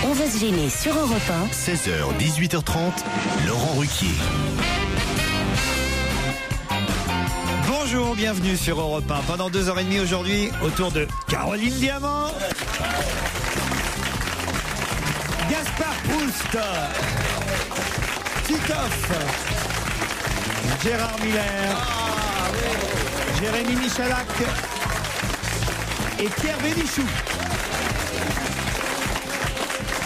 On va se gêner sur Europe 1. 16h, 18h30, Laurent Ruquier. Bonjour, bienvenue sur Europe 1. Pendant 2h30 aujourd'hui, autour de Caroline Diamant, Gaspard Proust, Titoff, Gérard Miller, Jérémy Michalak et Pierre Bénichou.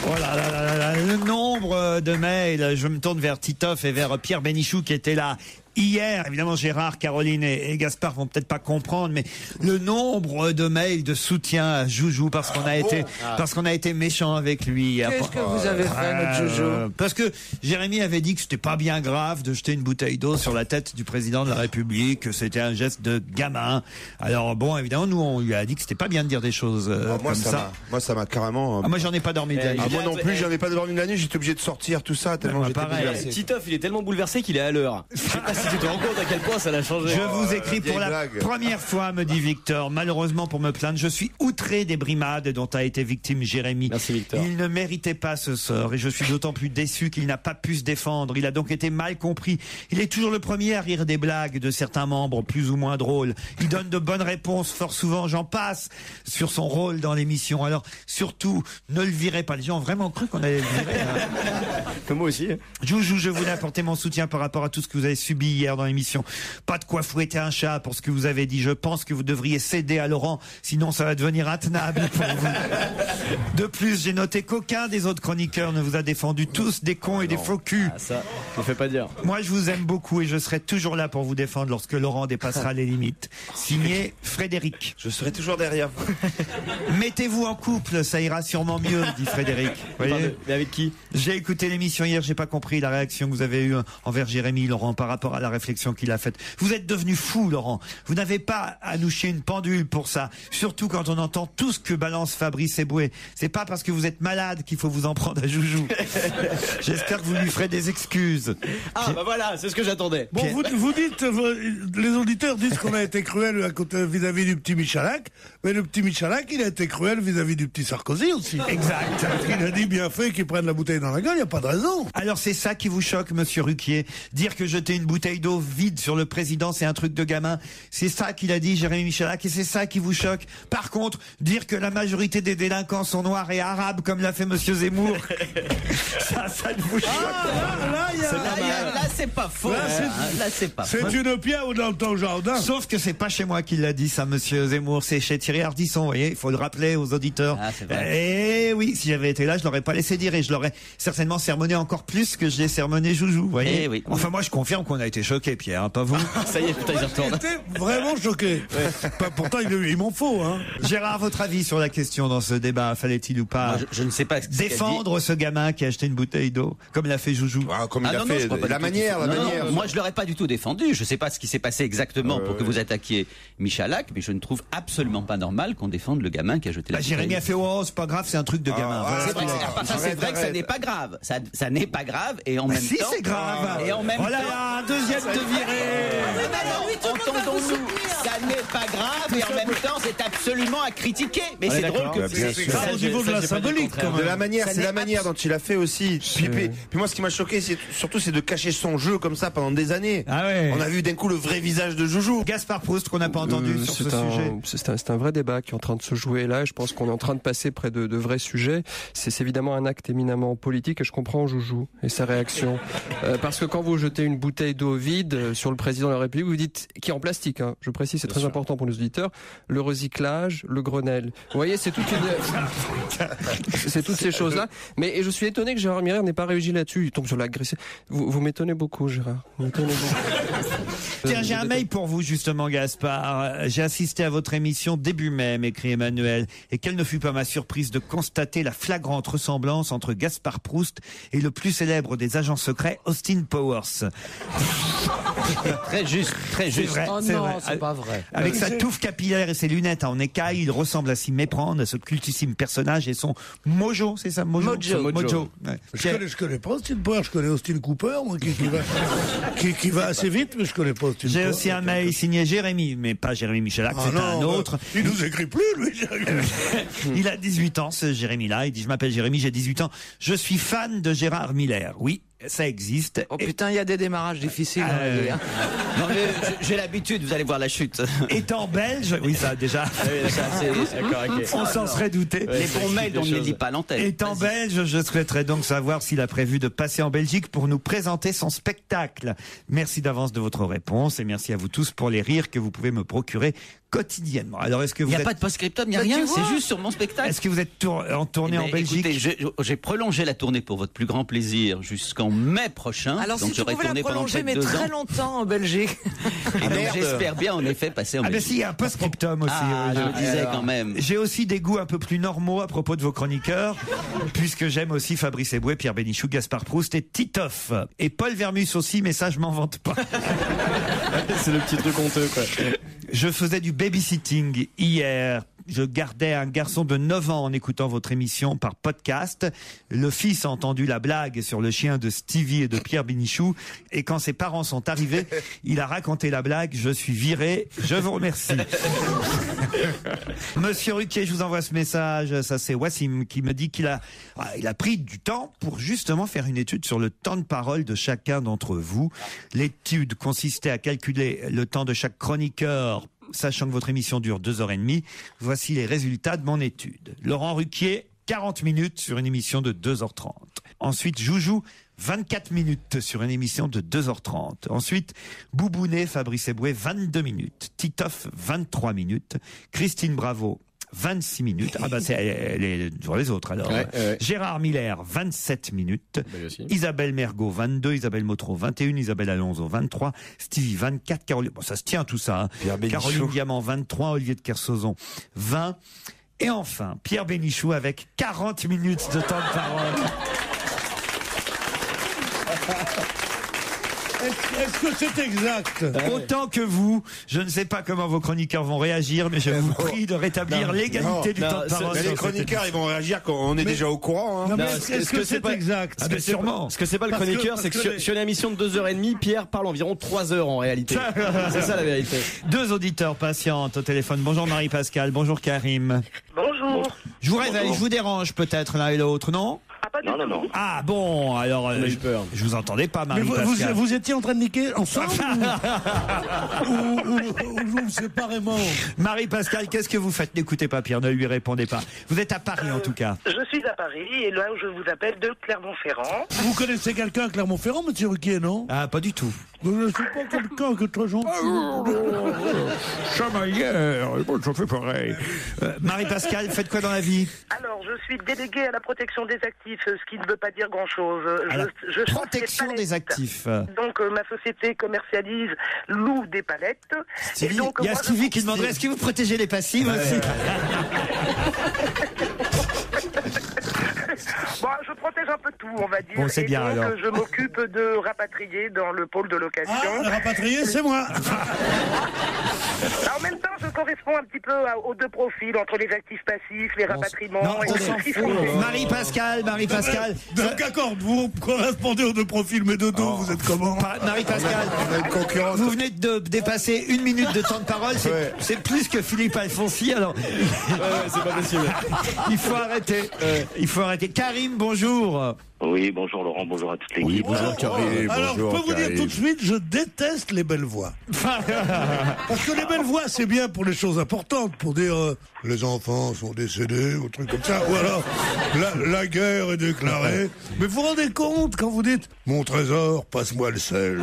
Oh là là là là, le nombre de mails. Je me tourne vers Titoff et vers Pierre Bénichou qui était là hier. Évidemment, Gérard, Caroline et Gaspard vont peut-être pas comprendre, mais le nombre de mails de soutien à Joujou parce qu'on a été méchant avec lui. Qu'est-ce que vous avez fait, notre Joujou? Parce que Jérémy avait dit que c'était pas bien grave de jeter une bouteille d'eau sur la tête du président de la République, que c'était un geste de gamin. Alors bon, évidemment, nous on lui a dit que c'était pas bien de dire des choses comme ça. Moi, ça m'a carrément. Moi, j'en ai pas dormi de la nuit. Moi non plus, j'en ai pas dormi de la nuit. J'étais obligé de sortir tout ça tellement j'étais bouleversé. Titoff, il est tellement bouleversé qu'il est à l'heure. Je sais pas si tu te rends compte à quel point ça l'a changé. Je vous écris pour la première fois, me dit Victor. Malheureusement pour me plaindre, je suis outré des brimades dont a été victime Jérémy. Merci Victor. Il ne méritait pas ce sort et je suis d'autant plus déçu qu'il n'a pas pu se défendre. Il a donc été mal compris. Il est toujours le premier à rire des blagues de certains membres plus ou moins drôles. Il donne de bonnes réponses fort souvent, j'en passe, sur son rôle dans l'émission. Alors surtout, ne le virez pas. Les gens ont vraiment cru qu'on allait le virer. Comme moi aussi. Joujou, je voulais apporter mon soutien par rapport à tout ce que vous avez subi hier dans l'émission. Pas de quoi fouetter un chat pour ce que vous avez dit. Je pense que vous devriez céder à Laurent, sinon ça va devenir intenable pour vous. De plus, j'ai noté qu'aucun des autres chroniqueurs ne vous a défendu. Tous des cons et des faux culs. Ah, ça, ne fait pas dire. Moi, je vous aime beaucoup et je serai toujours là pour vous défendre lorsque Laurent dépassera les limites. Signé Frédéric. Je serai toujours derrière vous. Mettez-vous en couple, ça ira sûrement mieux, dit Frédéric. Voyez. Mais avec qui? J'ai écouté l'émission hier, j'ai pas compris la réaction que vous avez eue envers Jérémy, Laurent, par rapport à la réflexion qu'il a faite. Vous êtes devenu fou, Laurent. Vous n'avez pas à nous chier une pendule pour ça. Surtout quand on entend tout ce que balance Fabrice Eboué. C'est pas parce que vous êtes malade qu'il faut vous en prendre à Joujou. J'espère que vous lui ferez des excuses. Ah, bah voilà, c'est ce que j'attendais. Bon, vous dites, les auditeurs disent qu'on a été cruel vis-à-vis du petit Michalak, mais le petit Michalak, il a été cruel vis-à-vis du petit Sarkozy aussi. Exact. Il a dit bien fait qu'il prenne la bouteille dans la gueule, il n'y a pas de raison. Alors c'est ça qui vous choque, monsieur Ruquier? Dire que jeter une bouteille d'eau vide sur le président, c'est un truc de gamin? C'est ça qu'il a dit, Jérémy Michalak, et c'est ça qui vous choque? Par contre, dire que la majorité des délinquants sont noirs et arabes, comme l'a fait monsieur Zemmour, ça ne vous choque pas? Là, c'est pas faux. Là, c'est pas faux. C'est une pierre dans ton jardin. Sauf que c'est pas chez moi qu'il l'a dit, ça, monsieur Zemmour, c'est chez Thierry Ardisson, vous voyez, il faut le rappeler aux auditeurs. Ah, c'est vrai. Et oui, si j'avais été là, je l'aurais pas laissé dire et je l'aurais certainement sermonné encore plus que je l'ai sermonné Joujou, vous voyez. Oui. Enfin, moi, je confirme qu'on a été choqués, Pierre, hein, pas vous. Ça y est, putain, ils retournent. J'étais vraiment choqué. Pourtant, il m'en faut, hein. Gérard, votre avis sur la question dans ce débat, fallait-il ou pas Moi, je ne sais pas ce qu'elle défendre ce gamin qui a acheté une bouteille d'eau, comme l'a fait Joujou? Comme il a non, fait, je crois pas la du tout. manière. Non, moi, je l'aurais pas du tout défendu. Je sais pas ce qui s'est passé exactement pour que vous attaquiez Michalak, mais je ne trouve absolument pas normal qu'on défende le gamin qui a jeté la bouteille. Jérémy a fait, oh, c'est pas grave, c'est un truc de gamin. Voilà. C'est vrai, c'est vrai que ça n'est pas grave. Ça n'est pas grave et en même Si, temps. c'est grave. Et en même Oh là temps. là, un deuxième de viré. Entendons-nous, ça n'est pas grave et en même temps c'est absolument à critiquer. Mais c'est drôle que bien sûr. Au niveau de la symbolique, quand De même. la manière, c'est la manière dont il a fait aussi. Puis moi, ce qui m'a choqué, c'est de cacher son jeu comme ça pendant des années. Ah ouais. On a vu d'un coup le vrai visage de Joujou. Gaspard Proust, qu'on n'a pas entendu sur ce sujet. C'est un vrai débat qui est en train de se jouer là. Et je pense qu'on est en train de passer près de vrais sujets. C'est évidemment un acte éminemment politique et je comprends Joujou et sa réaction. Parce que quand vous jetez une bouteille d'eau vide sur le président de la République, vous dites, qui est en plastique, hein, je précise, c'est très important pour nos auditeurs, le recyclage, le Grenelle. Vous voyez, c'est toutes ces choses-là. Mais et je suis étonné que Gérard Miller n'ait pas réagi là-dessus. Il tombe sur l'agressivité. Vous m'étonnez beaucoup, Gérard. Vous m'étonnez beaucoup. Tiens, j'ai un mail pour vous, justement, Gaspard. J'ai assisté à votre émission début mai, écrit Emmanuel, et quelle ne fut pas ma surprise de constater la flagrante ressemblance entre Gaspard Proust et le plus célèbre des agents secrets, Austin Powers. Très juste, très juste. vrai, Oh c'est non, vrai. c'est pas vrai. Avec sa touffe capillaire et ses lunettes en écaille, il ressemble à s'y méprendre à ce cultissime personnage et son mojo, c'est ça, mojo. Ouais. Je connais pas Austin Powers, je connais Austin Cooper, moi, qui va assez vite, mais je connais pas Austin J'ai Powers. aussi un mail signé Jérémy, mais pas Jérémy Michalak, c'est un autre. Il nous écrit plus, lui. Il a 18 ans, ce Jérémy-là. Il dit, je m'appelle Jérémy, j'ai 18 ans. Je suis fan de Gérard Miller. Oui, ça existe. Oh putain, il y a des démarrages difficiles dans la vie, hein. Non, mais j'ai l'habitude, vous allez voir la chute. Étant belge, oui, ça déjà, on s'en serait douté. Les bons mails, on ne les lit pas à l'antenne. Étant belge, je souhaiterais donc savoir s'il a prévu de passer en Belgique pour nous présenter son spectacle. Merci d'avance de votre réponse et merci à vous tous pour les rires que vous pouvez me procurer quotidiennement. Alors, est-ce que Il vous n'y a êtes... pas de post-scriptum, il n'y a Bah, rien, tu vois. c'est juste sur mon spectacle. Est-ce que vous êtes en tournée Eh en ben, Belgique? écoutez, j'ai prolongé la tournée pour votre plus grand plaisir jusqu'en mai prochain. Alors donc si tu j'aurais pouvais la tourné pendant prolonger, peut-être mais 2 très ans. longtemps en Belgique. Et donc j'espère bien en effet passer en Ah ben Belgique. si, il y a un post-scriptum aussi. Je le disais quand même. J'ai aussi des goûts un peu plus normaux à propos de vos chroniqueurs, puisque j'aime aussi Fabrice Eboué, Pierre Bénichou, Gaspard Proust et Titoff. Et Paul Vermus aussi, mais ça, je m'en vante pas. C'est le petit truc honteux, quoi. Je faisais du babysitting hier. Je gardais un garçon de 9 ans en écoutant votre émission par podcast. Le fils a entendu la blague sur le chien de Stevie et de Pierre Bénichou. Et quand ses parents sont arrivés, il a raconté la blague. Je suis viré. Je vous remercie. Monsieur Ruquier, je vous envoie ce message. Ça, c'est Wassim qui me dit qu'il a pris du temps pour justement faire une étude sur le temps de parole de chacun d'entre vous. L'étude consistait à calculer le temps de chaque chroniqueur, sachant que votre émission dure 2h30. Voici les résultats de mon étude. Laurent Ruquier, 40 minutes sur une émission de 2h30. Ensuite, Joujou, 24 minutes sur une émission de 2h30. Ensuite, Boubounet, Fabrice Eboué, 22 minutes. Titoff, 23 minutes. Christine Bravo, 26 minutes. Ah bah c'est sur les autres alors. Ouais. Gérard Miller, 27 minutes. Belle aussi. Isabelle Mergot, 22. Isabelle Motro, 21. Isabelle Alonso, 23. Stevie, 24. Caroline, bon, ça se tient tout ça. Hein. Pierre Bénichou. Caroline Diamant, 23. Olivier de Kersauzon, 20. Et enfin, Pierre Bénichou avec 40 minutes de temps de parole. Est-ce que c'est exact? Autant que vous, je ne sais pas comment vos chroniqueurs vont réagir, mais je vous prie de rétablir l'égalité du temps de parole. Mais les chroniqueurs, ils vont réagir quand on est déjà au courant. Hein. Non, mais Non, est-ce que c'est exact? Ah ben sûrement. Ce que c'est pas le Parce que- chroniqueur, c'est parce que que sur une émission de 2h30, Pierre parle environ 3 heures en réalité. C'est ça la vérité. Deux auditeurs patientes au téléphone. Bonjour Marie-Pascale, bonjour Karim. Bonjour. Je vous réveille, je vous dérange peut-être l'un et l'autre, non? Ah, pas du tout. non. Ah bon, alors On a eu peur. je vous entendais pas Mais Marie-Pascale. vous étiez en train de niquer ensemble ou séparément? Marie-Pascale, qu'est-ce que vous faites? N'écoutez pas Pierre, ne lui répondez pas. Vous êtes à Paris en tout cas. Je suis à Paris et là où je vous appelle de Clermont-Ferrand. Vous connaissez quelqu'un à Clermont-Ferrand, monsieur Ruquier, non? Ah, pas du tout. Je ne suis pas quelqu'un qui est très gentil. Chamaillère, je fais pareil. Marie-Pascale, faites quoi dans la vie? Alors, je suis déléguée à la protection des actifs, ce qui ne veut pas dire grand-chose. À la Je change protection les des palettes. actifs. Donc, ma société commercialise, loue des palettes. Stevie, Et donc, il y a moi, Stevie qui demanderait est-ce que vous protégez les passives aussi? Bon, je protège un peu tout, on va dire. Bon, c'est et bien, donc, alors. je m'occupe de rapatrier dans le pôle de location. Ah, rapatrié, c'est moi. En même temps, je corresponds un petit peu aux deux profils, entre les actifs passifs, les rapatriements Non, et on les s'en actifs fout. fonciers. Marie-Pascale. Donc, d'accord, vous correspondez aux deux profils, mais de dos, vous êtes comment? Marie-Pascale, On a une concurrence. vous venez de dépasser 1 minute de temps de parole, c'est plus que Philippe Alfonsi, alors C'est pas possible. il faut arrêter. Il faut arrêter. Karim, bonjour. Oui, bonjour Laurent, bonjour à toute l'équipe. Oui, bonjour Karim. Alors, je peux vous dire tout de suite, je déteste les belles voix. Parce que les belles voix, c'est bien pour les choses importantes, pour dire les enfants sont décédés, ou trucs comme ça, ou alors la guerre est déclarée. Mais vous vous rendez compte quand vous dites mon trésor, passe-moi le sel.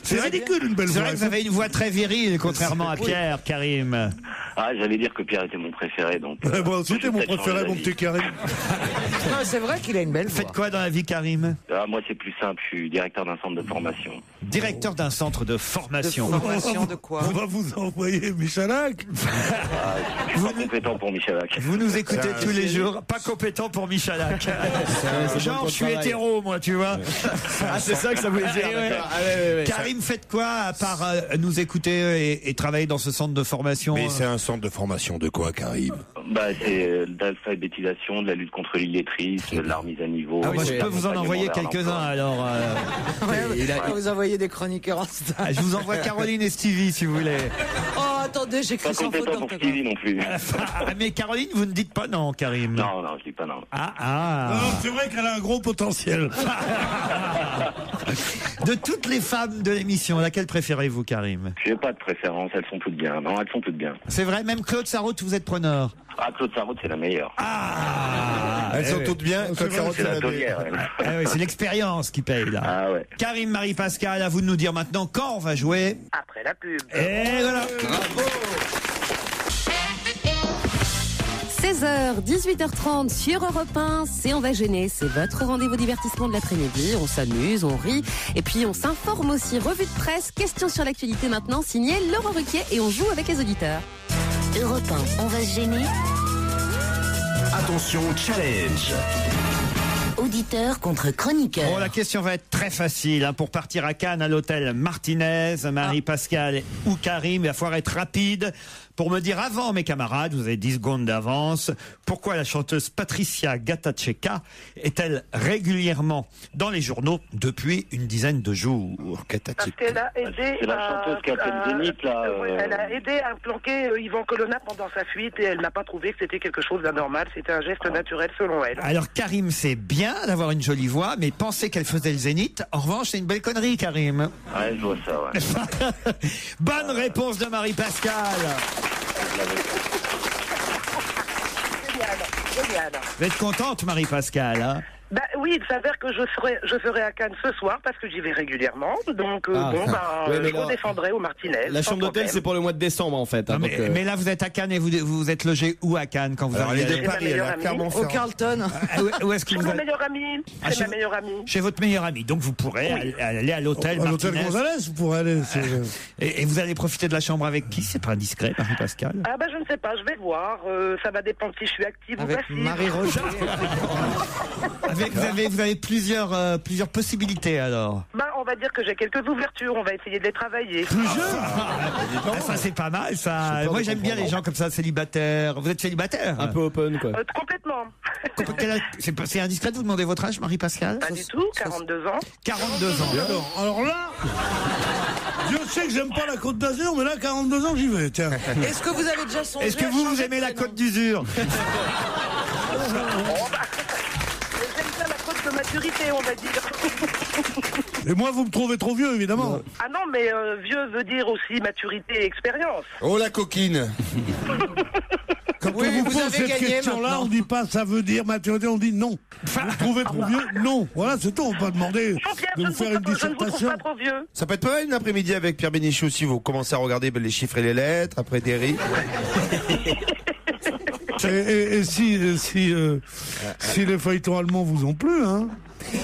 C'est ridicule une belle C'est voix. vrai que vous avez une voix très virile, contrairement à Pierre, Karim. Ah, j'allais dire que Pierre était mon préféré, donc... Moi aussi, t'es mon préféré, mon petit Karim. Non, c'est vrai qu'il a une belle voix. Faites quoi dans la vie, Karim? Moi, c'est plus simple, je suis directeur d'un centre de formation. Directeur d'un centre de formation. Formation de quoi? On va vous envoyer Michalak. Je suis pas compétent pour Michalak. Vous nous écoutez tous les jours, pas compétent pour Michalak. Genre, je suis hétéro, moi, tu vois. Ah, c'est ça que ça voulait dire. D'accord. Ah, ouais. Karim, faites quoi à part nous écouter et travailler dans ce centre de formation? Mais c'est un centre de formation de quoi, Karim? C'est de l'alphabétisation, de la lutte contre l'illettrisme, de la remise à niveau. Ah oui, je peux vous en envoyer quelques-uns, alors. Vous envoyez des chroniqueurs en stage. Je vous envoie Caroline et Stevie, si vous voulez. Oh, attendez, j'écris Pas sans faute compétent dans pour ta Stevie non plus. Mais Caroline, vous ne dites pas non, Karim. Non, je dis pas non. Ah. Non, c'est vrai qu'elle a un gros potentiel. De toutes les femmes de l'émission, laquelle préférez-vous, Karim? Je n'ai pas de préférence, elles sont toutes bien. Non, elles sont toutes bien. C'est vrai, même Claude Sarraute, vous êtes preneur? Ah, Claude Sarraute, c'est la meilleure. Elles sont toutes bien. Claude Sarraute, C'est la taulière, elle. Oui, c'est l'expérience qui paye, là. Ah ouais. Karim, Marie-Pascal, à vous de nous dire maintenant quand on va jouer. Après la pub. Et voilà. 16h, 18h30 sur Europe 1, c'est On va gêner, c'est votre rendez-vous divertissement de l'après-midi. On s'amuse, on rit, et puis on s'informe aussi. Revue de presse, questions sur l'actualité maintenant, signé Laurent Ruquier, et on joue avec les auditeurs. Europe 1, on va se gêner. Attention, challenge. Auditeur contre chroniqueur. Oh, la question va être très facile. Pour partir à Cannes, à l'hôtel Martinez, Marie-Pascal ou Karim, il va falloir être rapide pour me dire avant mes camarades, vous avez 10 secondes d'avance, pourquoi la chanteuse Patricia Gatacheka est-elle régulièrement dans les journaux depuis une dizaine de jours? Parce qu'elle a aidé C'est la chanteuse qui a fait le Zénith, là. Elle a aidé à planquer Yvan Colonna pendant sa fuite et elle n'a pas trouvé que c'était quelque chose d'anormal. C'était un geste naturel selon elle. Alors Karim, c'est bien d'avoir une jolie voix, mais penser qu'elle faisait le Zénith, en revanche, c'est une belle connerie, Karim. Ouais, je vois ça, ouais. Bonne réponse de Marie-Pascal. Génial. Vous êtes contente, Marie-Pascal, hein? Bah oui, il s'avère que je serai à Cannes ce soir parce que j'y vais régulièrement. Donc je redescendrai au Martinez. La chambre d'hôtel, c'est pour le mois de décembre en fait. Non, mais là, vous êtes à Cannes et vous êtes logé où à Cannes quand vous arrivez? Elle est de Paris, elle a clairement Au Carlton. Où est-ce que C'est vous mon meilleur ami. C'est ma meilleure amie. Chez votre meilleur ami. Donc vous pourrez aller à l'hôtel À l'hôtel Martinez. Gonzalez, vous pourrez aller. Et vous allez profiter de la chambre avec qui? C'est pas indiscret, Marie-Pascal? Ah bah je ne sais pas, je vais voir. Ça va dépendre si je suis active ou Avec passive. Marie-Roger. Vous avez plusieurs possibilités alors. Bah on va dire que j'ai quelques ouvertures, on va essayer de les travailler. Ça c'est pas mal ça. Moi j'aime bien les gens comme ça, célibataires. Vous êtes célibataire? Un peu open quoi. Complètement. C'est indiscret de vous demander votre âge, Marie-Pascal? Pas du tout, 42 ans. 42 ans. Alors là, Dieu sait que j'aime pas la Côte d'Azur, mais là, 42 ans, j'y vais, tiens. Est-ce que vous avez déjà songé Est-ce que vous aimez la Côte d'Azur? J'aime bien la côte de maturité, on va dire. Et moi, vous me trouvez trop vieux, évidemment. Ah non, mais vieux veut dire aussi maturité et expérience. Oh la coquine. Quand on vous pose cette question-là, on dit pas ça veut dire maturité, on dit non. Vous me trouvez trop vieux? Non. Voilà, c'est tout. On peut demander de vous faire une dissertation. Pas trop vieux. Ça peut être pas mal une après-midi avec Pierre Bénichou si vous commencez à regarder les chiffres et les lettres, après des rires. Et si les feuilletons allemands vous ont plu, hein?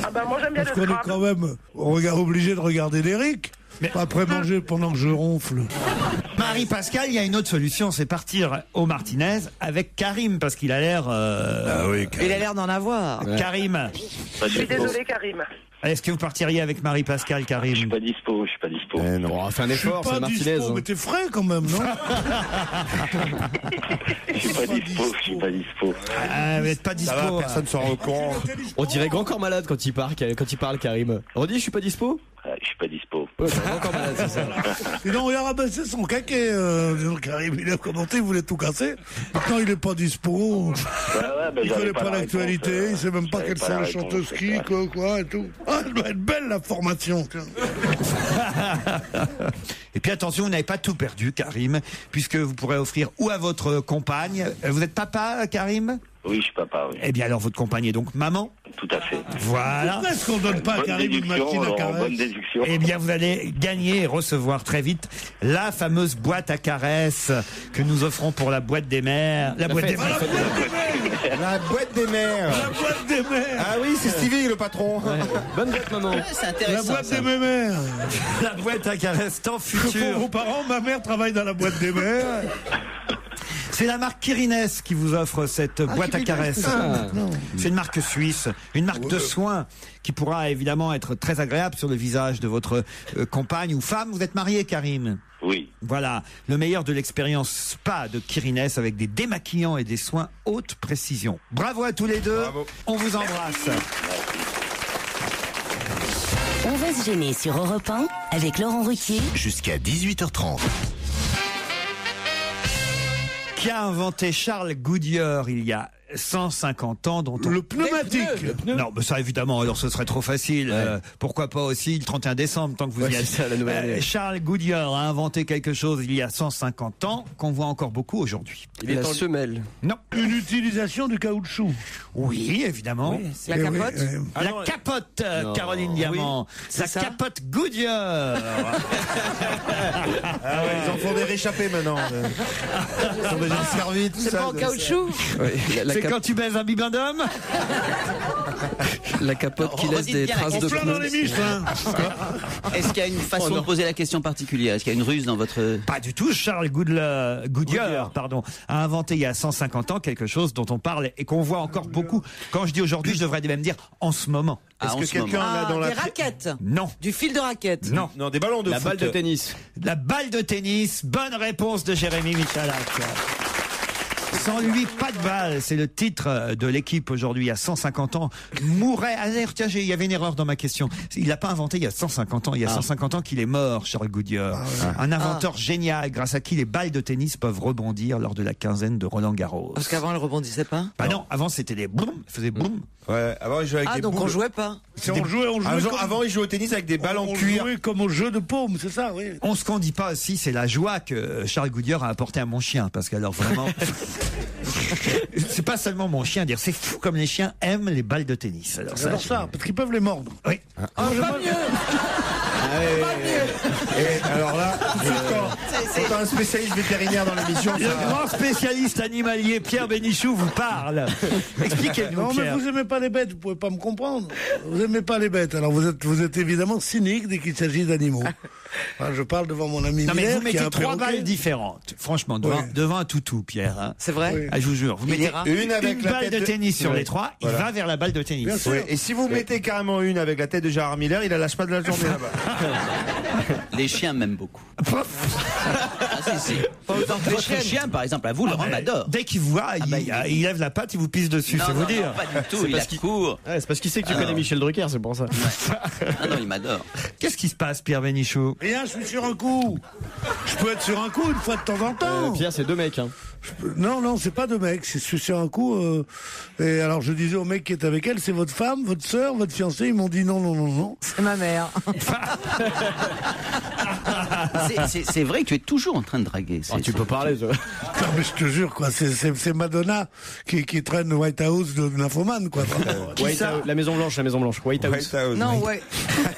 Ah bah moi j'aime bien parce le qu'on est quand même obligé de regarder l'Éric. Mais après manger pendant que je ronfle. Marie-Pascal, il y a une autre solution, c'est partir au Martinez avec Karim, parce qu'il a l'air... Ah oui, il a l'air d'en avoir. Karim. Je suis désolé, Karim. Est-ce que vous partiriez avec Marie-Pascal, Karim? Je suis pas dispo. Non, on va faire un effort, c'est Martinez. Dispo, mais t'es frais quand même, non? Je suis pas dispo. Ah, vous n'êtes pas dispo. Ça va, personne ne sera au courant. On dirait grand corps malade quand il parle, Karim. Redis, je suis pas dispo? Je suis pas dispo. Ouais, c'est grand corps malade, c'est ça. Sinon, il a rabaissé son caquet. Karim, il a commenté, il voulait tout casser. Maintenant, il est pas dispo. Il connaît pas l'actualité, il sait même pas quelles sont les chanteuses qui, quoi, et tout. Ah, elle doit être belle, la formation. Et puis attention, vous n'avez pas tout perdu, Karim, puisque vous pourrez offrir ou à votre compagne. Vous êtes papa, Karim? Oui, je suis papa, oui. Eh bien alors, votre compagne est donc maman? Tout à fait. Voilà. Pourquoi est-ce qu'on donne pas à Karim une machine à caresse? Bonne déduction. Eh bien, vous allez gagner et recevoir très vite la fameuse boîte à caresses que nous offrons pour la boîte des mères. La boîte des mères. La boîte des mères. La boîte des mères. Ah oui, c'est Stevie le patron. Bonne boîte, maman. C'est La intéressant. boîte ça. des mères. La boîte à caresses temps Pour futur. vos parents, ma mère travaille dans la boîte des mères. C'est la marque Kirines qui vous offre cette boîte à caresses. C'est une marque suisse, une marque de soins qui pourra évidemment être très agréable sur le visage de votre compagne ou femme. Vous êtes marié, Karim? Oui. Voilà, le meilleur de l'expérience spa de Kirines avec des démaquillants et des soins haute précision. Bravo à tous les deux. Bravo. On vous embrasse. On va se gêner sur Europe 1 avec Laurent Ruquier. Jusqu'à 18h30. Qui a inventé Charles Goodyear il y a 150 ans, dont on... Le pneumatique. Non, mais ça évidemment, alors ce serait trop facile. Pourquoi pas aussi le 31 décembre, tant que vous y êtes. C'est ça, la nouvelle année. Charles Goodyear a inventé quelque chose il y a 150 ans qu'on voit encore beaucoup aujourd'hui. La semelle. Non. Une utilisation du caoutchouc. Oui, évidemment. La capote. La capote, Caroline Diamant. La capote Goodyear. Ah ouais, ils en font des réchappés maintenant. Ils sont déjà servis, tout ça. C'est pas en caoutchouc? C'est quand tu baises un bibin d'homme. La capote qui On laisse redit des bien la traces de question. Plein dans pneus. les miches, hein. Est-ce qu'il y a une façon de poser la question particulière? Est-ce qu'il y a une ruse dans votre... Pas du tout. Charles Goodyear, a inventé il y a 150 ans quelque chose dont on parle et qu'on voit encore beaucoup. Quand je dis aujourd'hui, je devrais même dire en ce moment. Est-ce en que ce quelqu'un moment. l'a dans Des la... raquettes. Non. Du fil de raquette. Non. Non, des ballons de La foot. balle de tennis. La balle de tennis. Bonne réponse de Jérémy Michalak. Sans lui, pas de balle. C'est le titre de l'équipe aujourd'hui. À 150 ans, mourait. Ah, d'ailleurs, tiens, il y avait une erreur dans ma question. Il l'a pas inventé il y a 150 ans. Il y a 150 ans qu'il est mort, Charles Goodyear. Un inventeur génial, grâce à qui les balles de tennis peuvent rebondir lors de la quinzaine de Roland Garros. Parce qu'avant, elle rebondissait pas. Bah non, avant c'était des boum, ça faisait boum. Ouais, avant ils jouaient avec Ah, des donc boules. on jouait pas. Si on jouait Avant ils jouaient au tennis avec des balles en on cuir. jouait comme au jeu de paume, c'est ça, oui. Ce qu'on dit pas aussi, c'est la joie que Charles Goodyear a apporté à mon chien, parce qu'alors vraiment, c'est pas seulement mon chien, dire c'est fou comme les chiens aiment les balles de tennis. Alors J'adore ça, parce qu'ils peuvent les mordre. Oui. Pas mieux. Et alors là, c'est un spécialiste vétérinaire dans l'émission. Le grand spécialiste animalier Pierre Bénichou vous parle. Expliquez-nous, Non, mais Pierre. vous aimez pas les bêtes, vous pouvez pas me comprendre. Vous aimez pas les bêtes, alors vous êtes évidemment cynique dès qu'il s'agit d'animaux. Enfin, je parle devant mon ami Non mais Miller, vous qui a mettez un 3 perroquet. balles différentes, franchement, devant un toutou, Pierre. Hein. C'est vrai. Oui. Ah, je vous jure, vous mettez Une avec une la balle tête de tennis sur Ouais. les 3, Voilà. il va vers la balle de tennis. Bien sûr. Ouais, et si vous mettez carrément une avec la tête de Gérard Miller, il la lâche pas de la journée là-bas. Les chiens m'aiment beaucoup. Ah, si, si. Pas autant que les Votre chiennes. chien, par exemple, à vous, Laurent m'adore. Dès qu'il voit, il lève la patte, il vous pisse dessus, Non, c'est non, vous dire. non, pas du tout, il accourt. Ouais, c'est parce qu'il sait que tu Ah, connais non. Michel Drucker, c'est pour ça. Ah non, il m'adore. Qu'est-ce qui se passe, Pierre Bénichou? Rien, je suis sur un coup. Je peux être sur un coup une fois de temps en temps. Pierre, c'est deux mecs. Hein. Non, c'est pas de mec, je suis sur un coup. Et alors je disais au mec qui est avec elle, c'est votre femme, votre sœur, votre fiancée. Ils m'ont dit non. C'est ma mère. C'est vrai que tu es toujours en train de draguer. Tu peux parler, toi. Non, mais je te jure, quoi, c'est Madonna qui traîne White House de nymphomane, quoi. White House, la Maison Blanche. White House. White House. Non, ouais.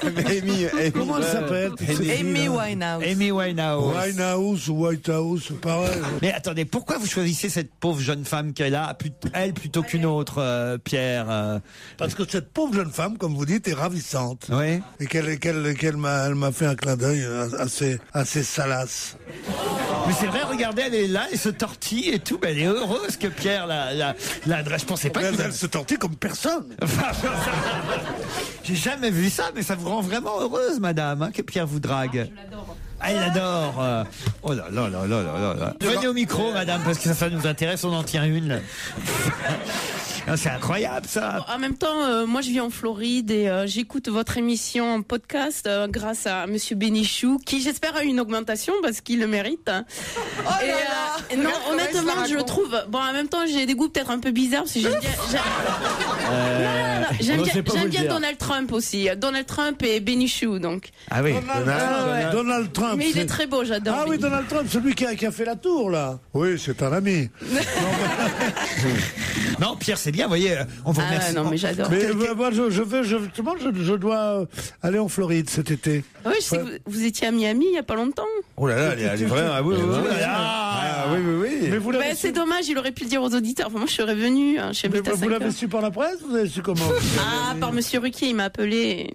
Amy, Comment elle s'appelle Amy Winehouse. Amy Winehouse. Winehouse ou White House, c'est pareil. Mais attendez, pourquoi vous choisissez cette pauvre jeune femme qui est là, elle plutôt qu'une autre, Pierre Parce que cette pauvre jeune femme, comme vous dites, est ravissante. Oui. Et elle m'a fait un clin d'œil assez salace. Mais c'est vrai, regardez, elle est là, elle se tortille et tout, mais elle est heureuse que Pierre la je pensais pas que Elle se tortille comme personne. J'ai jamais vu ça, mais ça vous rend vraiment heureuse, madame, hein, que Pierre vous drague. Je l'adore. Ah, elle adore. Oh là là là là là là. Venez au micro, madame, parce que ça nous intéresse, on en tient une. Ah, c'est incroyable, ça. En même temps, moi je vis en Floride et j'écoute votre émission en podcast grâce à Monsieur Bénichou, qui j'espère a une augmentation parce qu'il le mérite. Oh là là. Non, honnêtement, je le trouve. Bon, en même temps, j'ai des goûts peut-être un peu bizarres parce que j'aime bien Donald Trump aussi. Donald Trump et Benichou, donc. Ah oui. Donald Trump. Mais il est très beau, j'adore. Ah oui, Donald Trump, celui qui a fait la tour, là. Oui, c'est un ami. Non, Pierre, c'est bien, vous voyez, on vous remercie. Non, mais j'adore. Mais moi, je dois aller en Floride cet été. Oui, je sais que vous étiez à Miami il y a pas longtemps. Oh là là, elle est vraie. Ah oui, oui. Mais vous l'avez c'est dommage, il aurait pu le dire aux auditeurs. Enfin, moi, je serais venu. Vous l'avez su par la presse ou vous avez su comment? Par Monsieur Ruquier, il m'a appelé.